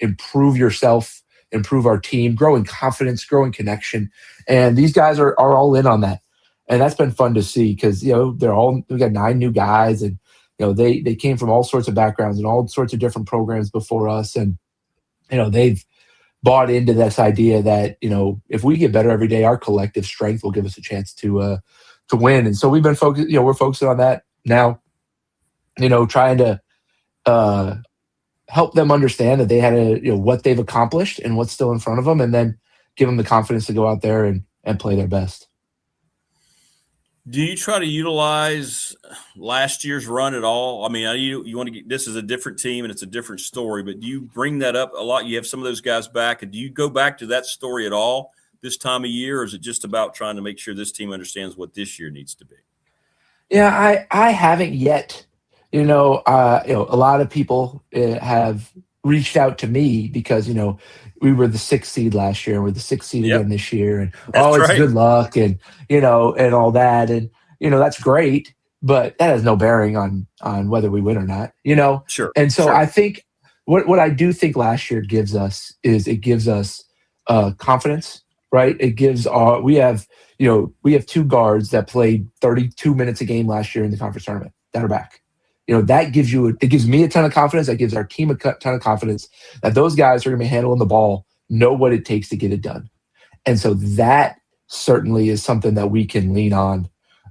improve yourself, improve our team, grow in confidence, grow in connection. And these guys are all in on that. And that's been fun to see because, we got 9 new guys and, they came from all sorts of backgrounds and all sorts of different programs before us. And, they've bought into this idea that, if we get better every day, our collective strength will give us a chance to win. And so we've been focused, we're focusing on that now, trying to help them understand that they had what they've accomplished and what's still in front of them, and then give them the confidence to go out there and play their best. Do you try to utilize last year's run at all? I mean, you want to get, this is a different team and it's a different story, but do you bring that up a lot? You have some of those guys back, and do you go back to that story at all this time of year, or is it just about trying to make sure this team understands what this year needs to be? Yeah, I haven't yet. A lot of people have reached out to me because, we were the 6th seed last year and we're the 6th seed again this year. And, it's good luck and, and all that. And, that's great, but that has no bearing on whether we win or not, Sure. And so I think what I do think last year gives us is it gives us confidence, right? It gives we have 2 guards that played 32 minutes a game last year in the conference tournament that are back. That gives me a ton of confidence. That gives our team a ton of confidence that those guys are going to be handling the ball, know what it takes to get it done. And so that certainly is something that we can lean on.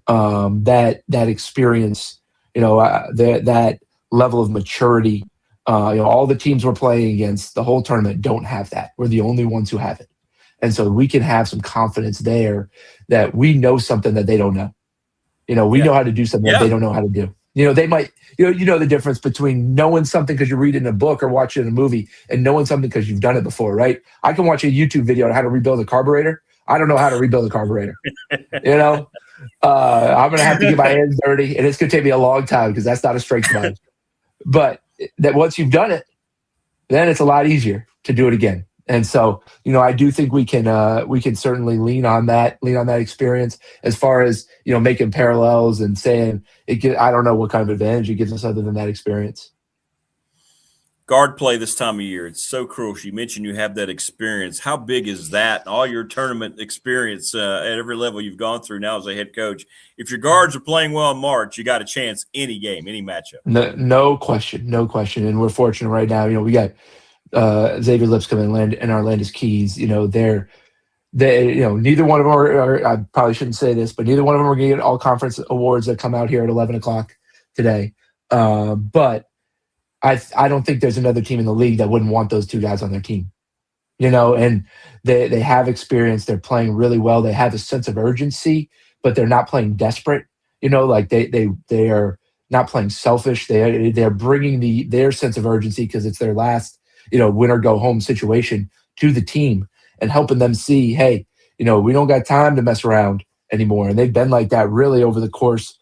That experience, that level of maturity. All the teams we're playing against the whole tournament don't have that. We're the only ones who have it. And so we can have some confidence there that we know something that they don't know. We know how to do something that they don't know how to do. They might, the difference between knowing something because you read it in a book or watch it in a movie and knowing something because you've done it before, right? I can watch a YouTube video on how to rebuild a carburetor. I don't know how to rebuild a carburetor. I'm going to have to get my hands dirty, and it's going to take me a long time because that's not a strength of mine. But that once you've done it, then it's a lot easier to do it again. And so, I do think we can certainly lean on that experience as far as, making parallels and saying I don't know what kind of advantage it gives us other than that experience. guard play this time of year. It's so crucial. You mentioned you have that experience. How big is that? All your tournament experience at every level you've gone through now as a head coach. If your guards are playing well in March, you got a chance any game, any matchup. No question. And we're fortunate right now. We got Xavier Lipscomb and Arlandis Keys. Neither one of them are, I probably shouldn't say this, but neither one of them are going to get all conference awards that come out here at 11 o'clock today. But I don't think there's another team in the league that wouldn't want those two guys on their team, and they have experience. They're playing really well. They have a sense of urgency, but they're not playing desperate, like they are not playing selfish. They're bringing their sense of urgency because it's their last, win or go home situation to the team and helping them see, hey, we don't got time to mess around anymore. And they've been like that really over the course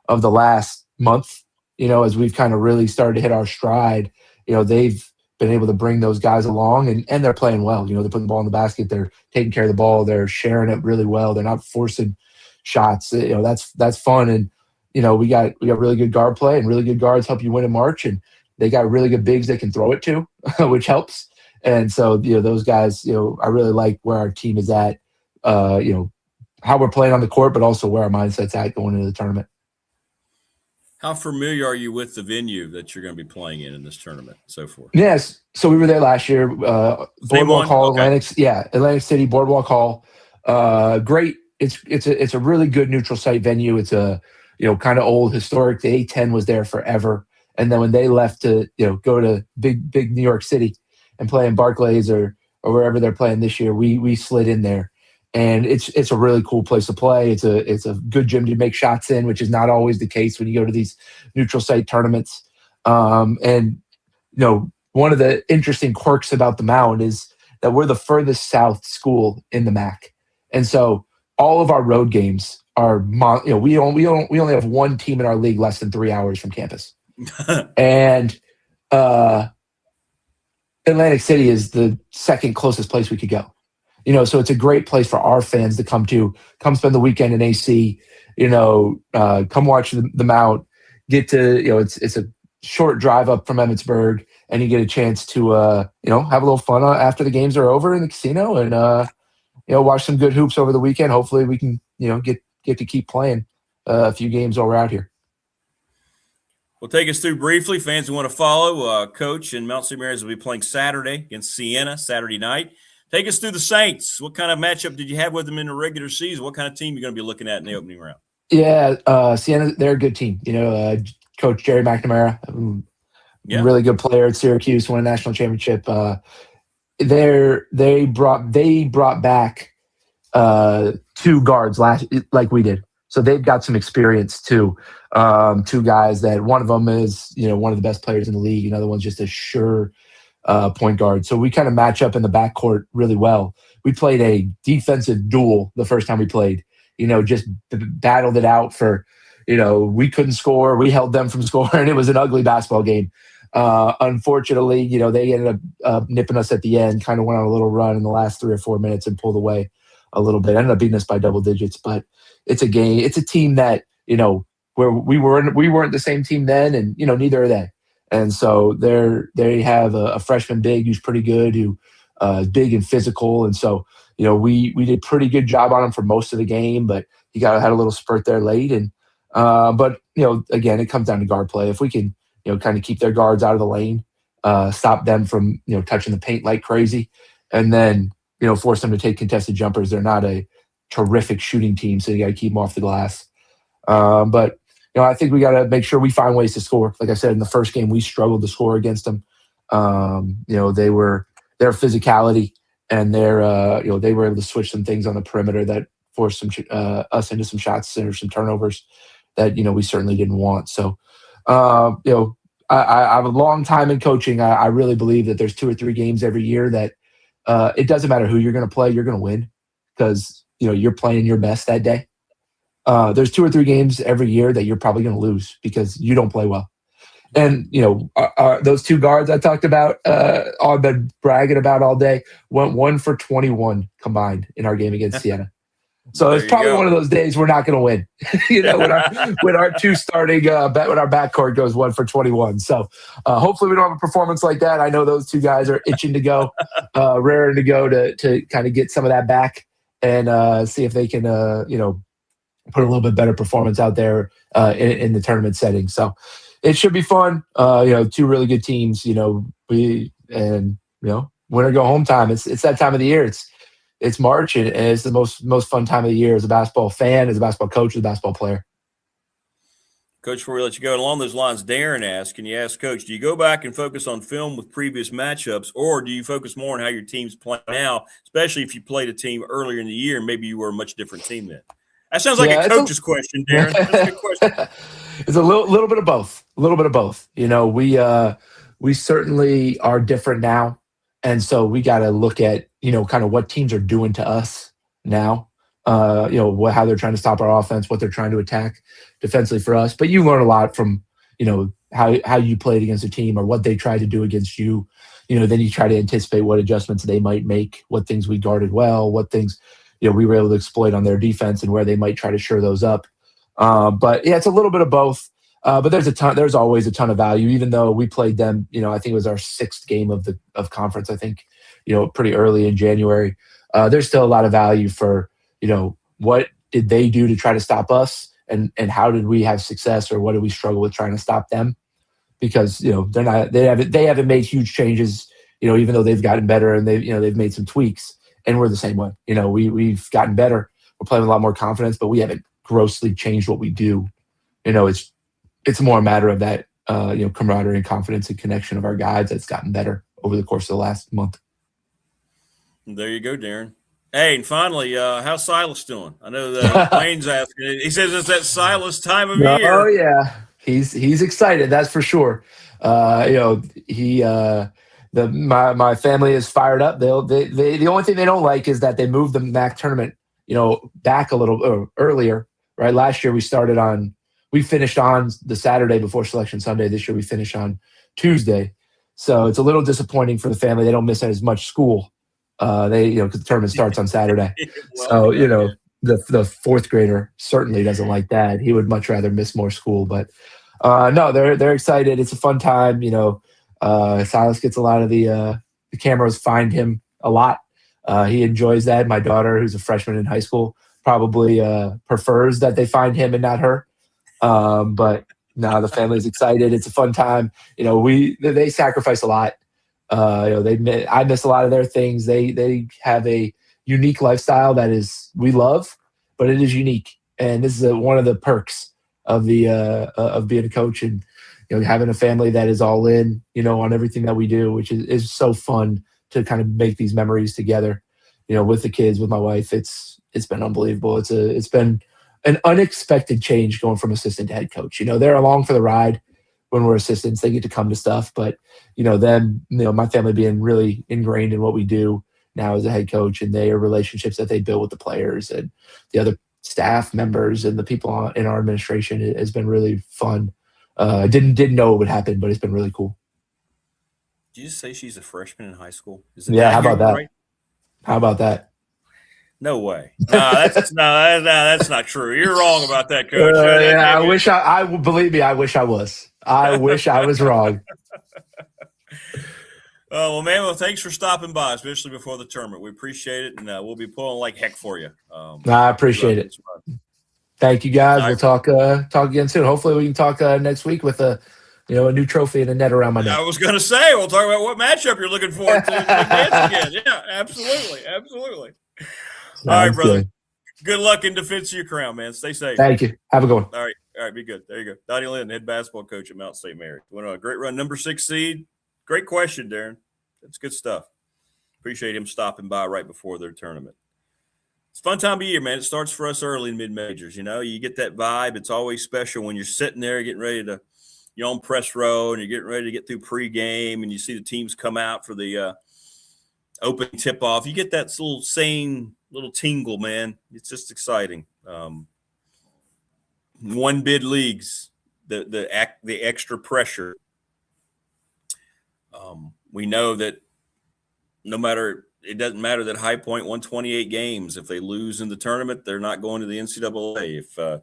of the last month, as we've kind of really started to hit our stride. They've been able to bring those guys along and they're playing well. They're putting the ball in the basket. They're taking care of the ball. They're sharing it really well. They're not forcing shots. That's fun. And, we got really good guard play, and really good guards help you win in March. And they got really good bigs they can throw it to, which helps. And so, those guys, I really like where our team is at, how we're playing on the court, but also where our mindset's at going into the tournament. How familiar are you with the venue that you're going to be playing in this tournament and so forth? Yes. So we were there last year, Boardwalk Hall, okay. Atlantic City, Boardwalk Hall. Great. It's a really good neutral site venue. It's a, kind of old historic. The A-10 was there forever. And then when they left to, go to big New York City and play in Barclays or wherever they're playing this year, we slid in there. And it's a really cool place to play. It's a good gym to make shots in, which is not always the case when you go to these neutral site tournaments. And one of the interesting quirks about the Mound is that we're the furthest south school in the MAAC, and so all of our road games are we only have one team in our league less than 3 hours from campus, and Atlantic City is the second closest place we could go. So it's a great place for our fans to come spend the weekend in AC, come watch the Mount, get to, it's a short drive up from Emmitsburg, and you get a chance to, have a little fun after the games are over in the casino and, watch some good hoops over the weekend. Hopefully we can, get to keep playing a few games while we're out here. Well, take us through briefly. Fans who want to follow, Coach and Mount St. Mary's will be playing Saturday against Siena, Saturday night. Take us through the Saints. What kind of matchup did you have with them in the regular season? What kind of team are you going to be looking at in the opening round? Yeah, Siena, they're a good team. Coach Jerry McNamara, really good player at Syracuse, won a national championship. They brought back two guards like we did. So they've got some experience too. Two guys that one of them is, one of the best players in the league. Another one's just a sure point guard. So we kind of match up in the backcourt really well. We played a defensive duel the first time we played, just battled it out for, we couldn't score. We held them from scoring. It was an ugly basketball game. Unfortunately, they ended up nipping us at the end, kind of went on a little run in the last 3 or 4 minutes and pulled away a little bit. Ended up beating us by double digits, but it's a game. It's a team that, where we weren't the same team then, and, neither are they. And so they have a freshman big who's pretty good, who is big and physical. And so, we did a pretty good job on him for most of the game, but he had a little spurt there late. And but again, it comes down to guard play. If we can, kind of keep their guards out of the lane, stop them from touching the paint like crazy, and then force them to take contested jumpers. They're not a terrific shooting team, so you got to keep them off the glass. But I think we got to make sure we find ways to score. Like I said, in the first game, we struggled to score against them. Their physicality and they were able to switch some things on the perimeter that forced us into some shots or some turnovers that we certainly didn't want. So I have a long time in coaching. I really believe that there's 2 or 3 games every year that it doesn't matter who you're going to play, you're going to win because you're playing your best that day. There's 2 or 3 games every year that you're probably going to lose because you don't play well. And, those 2 guards I talked about, I've been bragging about all day, went 1 for 21 combined in our game against Siena. So it's probably go. one of those days we're not going to win. When our two starting when our backcourt goes 1 for 21. So hopefully we don't have a performance like that. I know those two guys are itching to go, raring to go to kind of get some of that back and see if they can put a little bit better performance out there in the tournament setting. So it should be fun. Two really good teams. Winner go home time. It's that time of the year. It's March, and it's the most fun time of the year as a basketball fan, as a basketball coach, as a basketball player. Coach, before we let you go, along those lines, Darren asked, can you ask Coach, do you go back and focus on film with previous matchups, or do you focus more on how your team's playing now, especially if you played a team earlier in the year and maybe you were a much different team then? That sounds like a coach's question, Darren. That's a good question. It's a little bit of both. A little bit of both. We certainly are different now. And so we got to look at, kind of what teams are doing to us now, how they're trying to stop our offense, what they're trying to attack defensively for us. But you learn a lot from, how you played against a team or what they tried to do against you. Then you try to anticipate what adjustments they might make, what things we guarded well, what things, we were able to exploit on their defense and where they might try to shore those up. But yeah, it's a little bit of both. But there's always a ton of value, even though we played them, I think it was our 6th game of conference, I think, pretty early in January. There's still a lot of value for, what did they do to try to stop us and how did we have success or what did we struggle with trying to stop them? Because, they haven't made huge changes, even though they've gotten better and they've made some tweaks and we're the same way. We've gotten better. We're playing with a lot more confidence, but we haven't grossly changed what we do. It's more a matter of that, camaraderie and confidence and connection of our guys that's gotten better over the course of the last month. There you go, Darren. Hey, and finally, how's Silas doing? I know that Wayne's asking. He says it's that Silas time of year. Oh yeah, he's excited. That's for sure. My family is fired up. The only thing they don't like is that they moved the MAAC tournament, back a little earlier. Right, last year we finished on the Saturday before Selection Sunday. This year we finished on Tuesday. So it's a little disappointing for the family. They don't miss as much school. Because the tournament starts on Saturday. So, the 4th grader certainly doesn't like that. He would much rather miss more school. But no, they're excited. It's a fun time. Silas gets a lot of the cameras find him a lot. He enjoys that. My daughter, who's a freshman in high school, probably prefers that they find him and not her. But no, the family's excited. It's a fun time. They sacrifice a lot. I miss a lot of their things. They have a unique lifestyle that we love, but it is unique. And this is one of the perks of of being a coach and, having a family that is all in, on everything that we do, which is so fun to kind of make these memories together, with the kids, with my wife. It's been unbelievable. It's been an unexpected change going from assistant to head coach. They're along for the ride. When we're assistants, they get to come to stuff, but my family being really ingrained in what we do now as a head coach, and their relationships that they build with the players and the other staff members and the people in our administration, it has been really fun. Didn't know it would happen, but it's been really cool. Did you just say she's a freshman in high school? Yeah, how about that? Right? How about that? No way. That's not true. You're wrong about that, Coach. I wish I believe me. I wish I was. I wish I was wrong. Well, man, thanks for stopping by, especially before the tournament. We appreciate it, and we'll be pulling like heck for you. I appreciate it. Thank you, guys. We'll talk again soon. Hopefully, we can talk next week with a new trophy and a net around my neck. I was going to say, we'll talk about what matchup you're looking forward to. Again. Yeah, absolutely. All right, brother. Good luck in defense of your crown, man. Stay safe. Thank you. Have a good one. All right, be good. There you go. Donny Lind, head basketball coach at Mount St. Mary. Went on a great run, number 6 seed. Great question, Darren. That's good stuff. Appreciate him stopping by right before their tournament. It's a fun time of year, man. It starts for us early in mid-majors. You get that vibe. It's always special when you're sitting there getting ready to – you're on press row and you're getting ready to get through pregame and you see the teams come out for the opening tip-off. You get that little sane little tingle, man. It's just exciting. One bid leagues, the extra pressure. We know that no matter it doesn't matter that High Point won 28 games. If they lose in the tournament, they're not going to the NCAA. If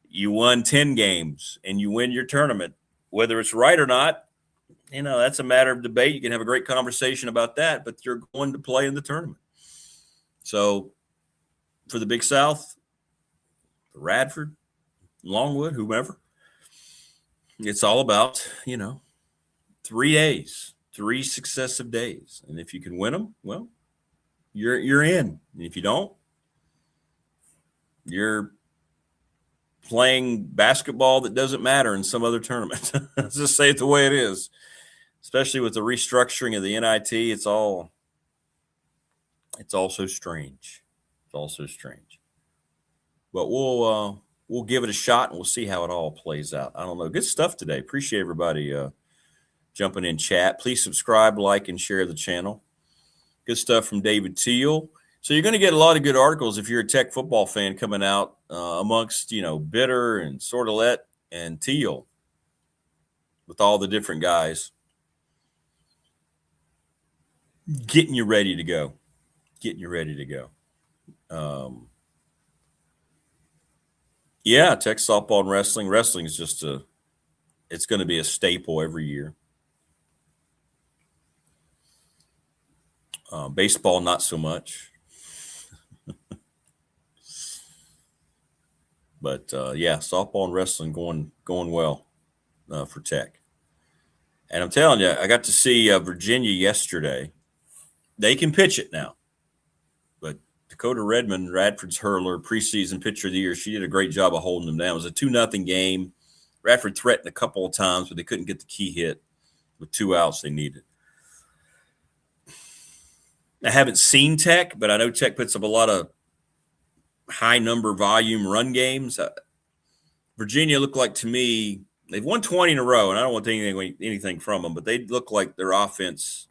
you won 10 games and you win your tournament, whether it's right or not, that's a matter of debate. You can have a great conversation about that, but you're going to play in the tournament. So for the Big South, Radford, Longwood, whomever, it's all about, 3 days, 3 successive days. And if you can win them, well, you're in. And if you don't, you're playing basketball that doesn't matter in some other tournament. Let's just say it the way it is. Especially with the restructuring of the NIT, it's all so strange. It's all so strange. But we'll give it a shot and we'll see how it all plays out. I don't know. Good stuff today. Appreciate everybody jumping in chat. Please subscribe, like, and share the channel. Good stuff from David Teel. So you're going to get a lot of good articles if you're a Tech football fan coming out amongst, Bitter and Sordelett and Teel with all the different guys getting you ready to go. Yeah, Tech softball and wrestling. Wrestling is just it's going to be a staple every year. Baseball, not so much. But yeah, softball and wrestling going well for Tech. And I'm telling you, I got to see Virginia yesterday. They can pitch it now. But Dakota Redmond, Radford's hurler, preseason pitcher of the year, she did a great job of holding them down. It was a 2-0 game. Radford threatened a couple of times, but they couldn't get the key hit with 2 outs they needed. I haven't seen Tech, but I know Tech puts up a lot of high number volume run games. Virginia looked like, to me, they've won 20 in a row, and I don't want anything from them, but they look like their offense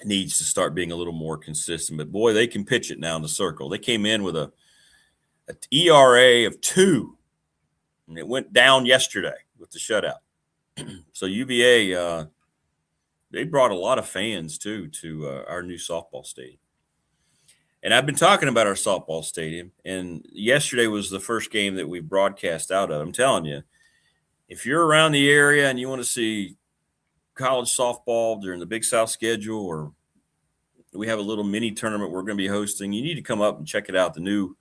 needs to start being a little more consistent. But boy, they can pitch it now in the circle. They came in with a ERA of 2, and it went down yesterday with the shutout. So UVA, they brought a lot of fans too to our new softball stadium. And I've been talking about our softball stadium, and yesterday was the first game that we broadcast out of. I'm telling you, if you're around the area and you want to see college softball during the Big South schedule, or we have a little mini tournament we're going to be hosting, you need to come up and check it out. The new,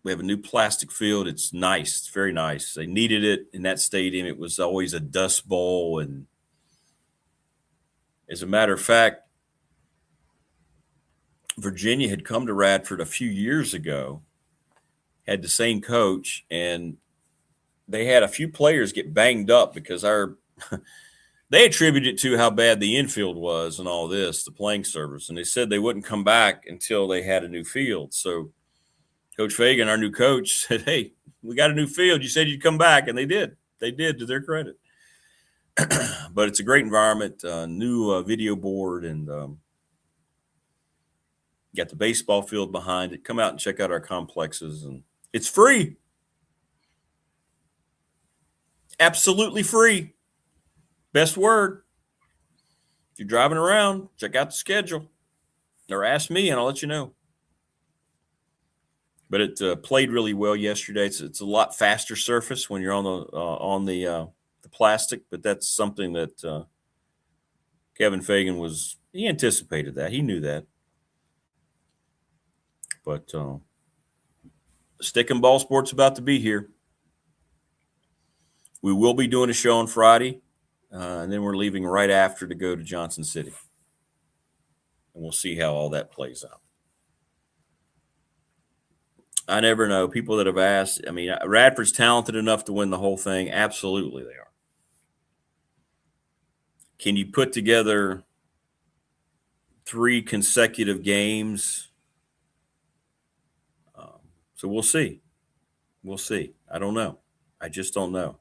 we have a new plastic field. It's nice. It's very nice. They needed it in that stadium. It was always a dust bowl. And as a matter of fact, Virginia had come to Radford a few years ago, had the same coach, and they had a few players get banged up because they attributed it to how bad the infield was and all this, the playing surface. And they said they wouldn't come back until they had a new field. So Coach Fagan, our new coach, said, hey, we got a new field. You said you'd come back. And they did. They did, to their credit. But it's a great environment, new video board, and got the baseball field behind it. Come out and check out our complexes. And it's free. Absolutely free. Best word. If you're driving around, check out the schedule or ask me and I'll let you know. But it played really well yesterday. It's a lot faster surface when you're on the plastic, but that's something that Kevin Fagan he anticipated that. He knew that. But Stick and Ball Sport's about to be here. We will be doing a show on Friday, and then we're leaving right after to go to Johnson City. And we'll see how all that plays out. I never know. People that have asked, I mean, Radford's talented enough to win the whole thing. Absolutely they are. Can you put together 3 consecutive games? So we'll see. We'll see. I don't know. I just don't know.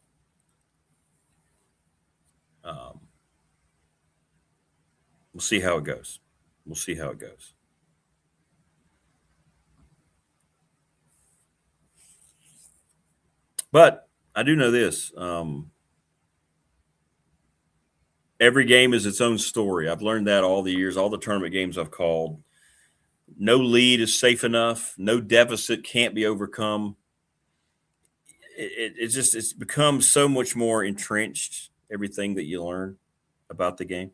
We'll see how it goes. We'll see how it goes. But I do know this. Every game is its own story. I've learned that all the years, all the tournament games I've called. No lead is safe enough. No deficit can't be overcome. It's become so much more entrenched, everything that you learn about the game.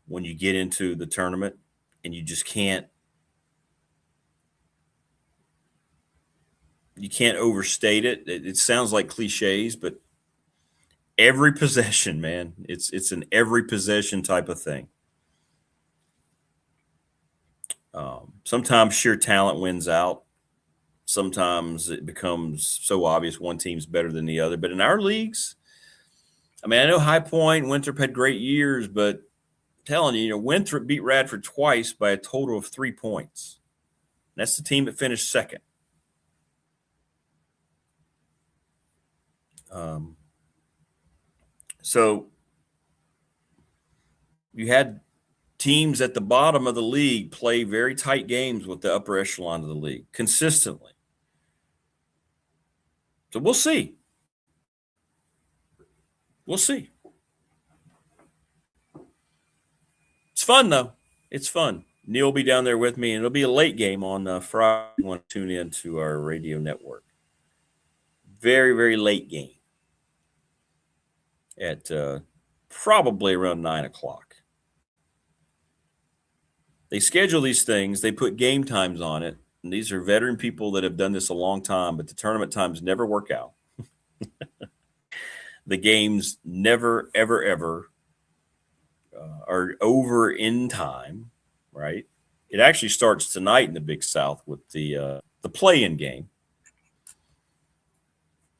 When you get into the tournament and you just can't overstate it. It sounds like cliches, but every possession, man, it's an every possession type of thing. Sometimes sheer talent wins out. Sometimes it becomes so obvious one team's better than the other. But in our leagues, I mean, I know High Point, Winthrop had great years, but I'm telling you, Winthrop beat Radford twice by a total of 3 points. That's the team that finished second. So you had teams at the bottom of the league play very tight games with the upper echelon of the league consistently. So we'll see. We'll see. It's fun, though. It's fun. Neil will be down there with me, and it'll be a late game on Friday. You want to tune in to our radio network. Very, very late game at probably around 9 o'clock. They schedule these things. They put game times on it. And these are veteran people that have done this a long time, but the tournament times never work out. The games never, ever, ever are over in time, right? It actually starts tonight in the Big South with the play-in game.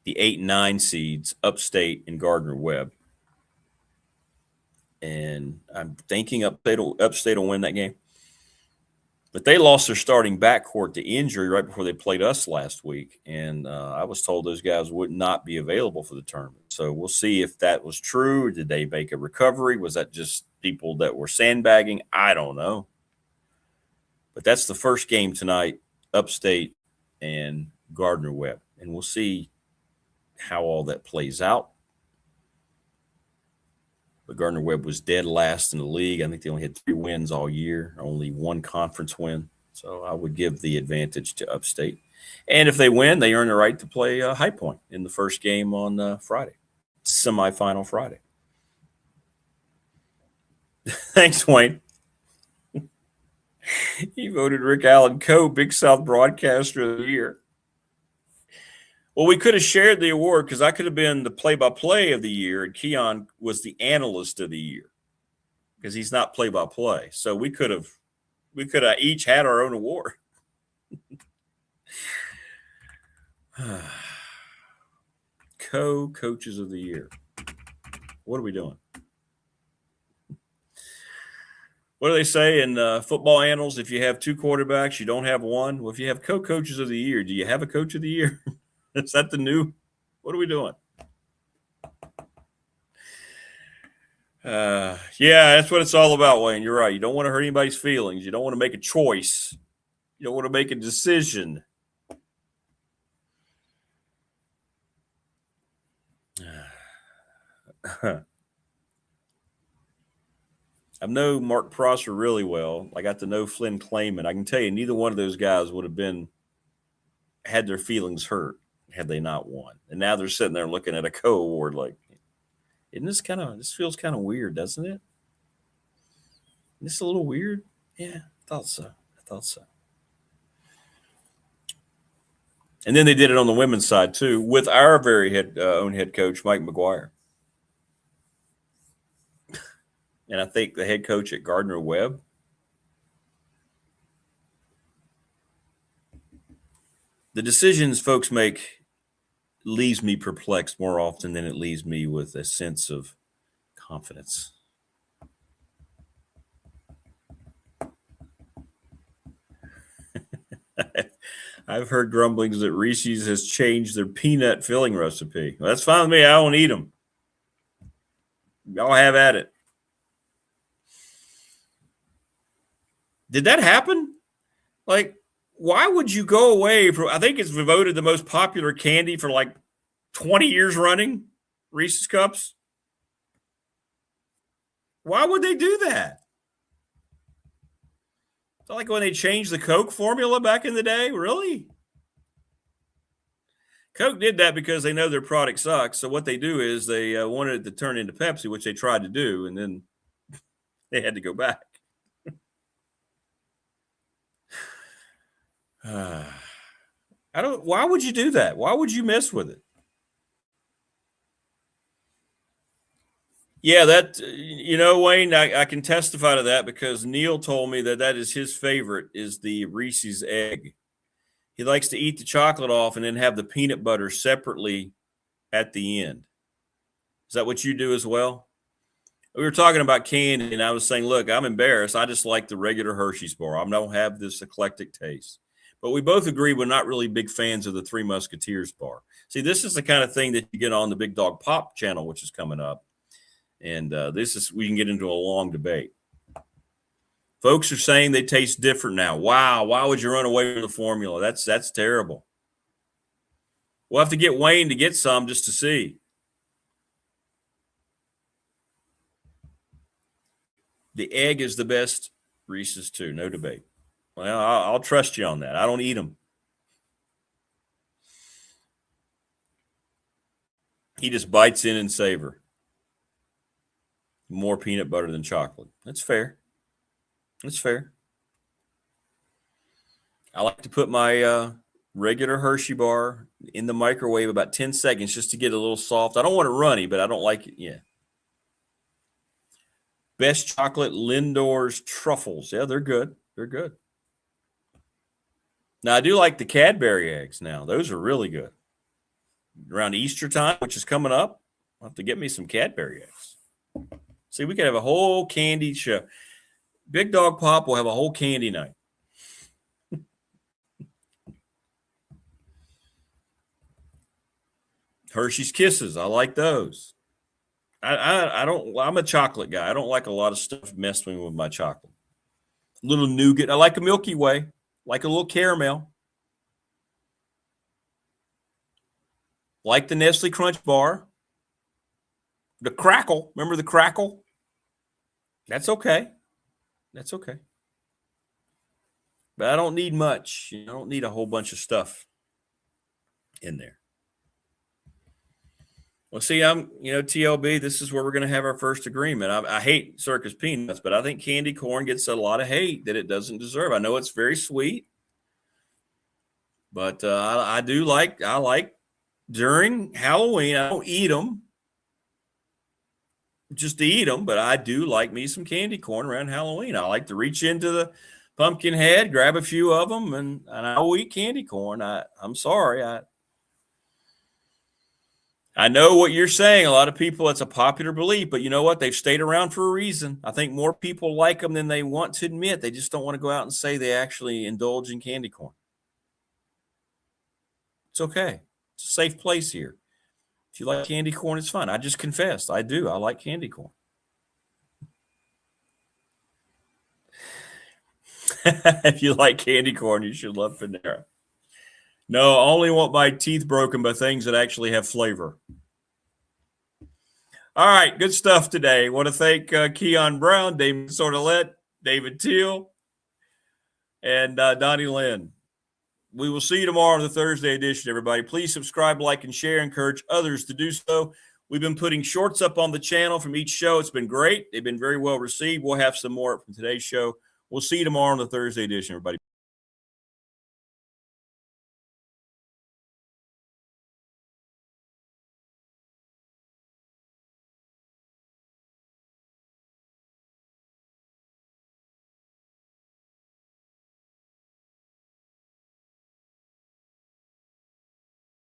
The 8 and 9 seeds, Upstate and Gardner-Webb. And I'm thinking Upstate will win that game. But they lost their starting backcourt to injury right before they played us last week. And I was told those guys would not be available for the tournament. So we'll see if that was true. Or did they make a recovery? Was that just people that were sandbagging? I don't know. But that's the first game tonight, Upstate and Gardner-Webb. And we'll see how all that plays out. But Gardner-Webb was dead last in the league. I think they only had 3 wins all year, only 1 conference win. So I would give the advantage to Upstate. And if they win, they earn the right to play High Point in the first game on Friday, semifinal Friday. Thanks, Wayne. He voted Rick Allen Coe Big South Broadcaster of the Year. Well, we could have shared the award because I could have been the play-by-play of the year, and Kion was the analyst of the year because he's not play-by-play. So we could have each had our own award. Co-coaches of the year. What are we doing? What do they say in football annals? If you have 2 quarterbacks, you don't have one. Well, if you have co-coaches of the year, do you have a coach of the year? Is that the new? What are we doing? Yeah, that's what it's all about, Wayne. You're right. You don't want to hurt anybody's feelings. You don't want to make a choice. You don't want to make a decision. I know Mark Prosser really well. I got to know Flynn Clayman. I can tell you neither one of those guys would have had their feelings hurt had they not won. And now they're sitting there looking at a co-award like, this feels kind of weird, doesn't it? This a little weird? Yeah, I thought so. And then they did it on the women's side too, with our very own head coach, Mike McGuire. And I think the head coach at Gardner-Webb. The decisions folks make leaves me perplexed more often than it leaves me with a sense of confidence. I've heard grumblings that Reese's has changed their peanut filling recipe. Well, that's fine with me. I don't eat them. Y'all have at it. Did that happen? Like, why would you go away from, I think it's voted the most popular candy for like 20 years running, Reese's Cups. Why would they do that? It's like when they changed the Coke formula back in the day. Really? Coke did that because they know their product sucks. So what they do is they wanted it to turn into Pepsi, which they tried to do, and then they had to go back. Why would you do that? Why would you mess with it? Yeah, Wayne, I can testify to that because Neil told me that is his favorite, is the Reese's egg. He likes to eat the chocolate off and then have the peanut butter separately at the end. Is that what you do as well? We were talking about candy, and I was saying, look, I'm embarrassed. I just like the regular Hershey's bar. I don't have this eclectic taste. But we both agree we're not really big fans of the Three Musketeers bar. See, this is the kind of thing that you get on the Big Dog Pop channel, which is coming up. And we can get into a long debate. Folks are saying they taste different now. Wow, why would you run away from the formula? That's terrible. We'll have to get Wayne to get some just to see. The egg is the best Reese's too, no debate. Well, I'll trust you on that. I don't eat them. He just bites in and savor. More peanut butter than chocolate. That's fair. That's fair. I like to put my regular Hershey bar in the microwave about 10 seconds just to get a little soft. I don't want it runny, but I don't like it. Yeah. Best chocolate, Lindor's truffles. Yeah, they're good. They're good. Now, I do like the Cadbury eggs now. Those are really good. Around Easter time, which is coming up, I'll have to get me some Cadbury eggs. See, we could have a whole candy show. Big Dog Pop will have a whole candy night. Hershey's Kisses. I like those. I'm a chocolate guy. I don't like a lot of stuff messing with my chocolate. A little nougat. I like a Milky Way. Like a little caramel. Like the Nestle Crunch Bar. The Crackle. Remember the Crackle? That's okay. That's okay. But I don't need much. I don't need a whole bunch of stuff in there. Well, see, TLB, this is where we're going to have our first agreement. I hate circus peanuts, but I think candy corn gets a lot of hate that it doesn't deserve. I know it's very sweet, but I like during Halloween, I don't eat them just to eat them, but I do like me some candy corn around Halloween. I like to reach into the pumpkin head, grab a few of them, and I'll eat candy corn. I'm sorry. I know what you're saying. A lot of people, it's a popular belief, but you know what? They've stayed around for a reason. I think more people like them than they want to admit. They just don't want to go out and say they actually indulge in candy corn. It's okay. It's a safe place here. If you like candy corn, it's fine. I just confessed. I do. I like candy corn. If you like candy corn, you should love Panera. No, I only want my teeth broken by things that actually have flavor. All right, good stuff today. I want to thank Kion Brown, Damien Sordelett, David Teel, and Donny Lind. We will see you tomorrow on the Thursday edition, everybody. Please subscribe, like, and share. Encourage others to do so. We've been putting shorts up on the channel from each show. It's been great. They've been very well received. We'll have some more from today's show. We'll see you tomorrow on the Thursday edition, everybody.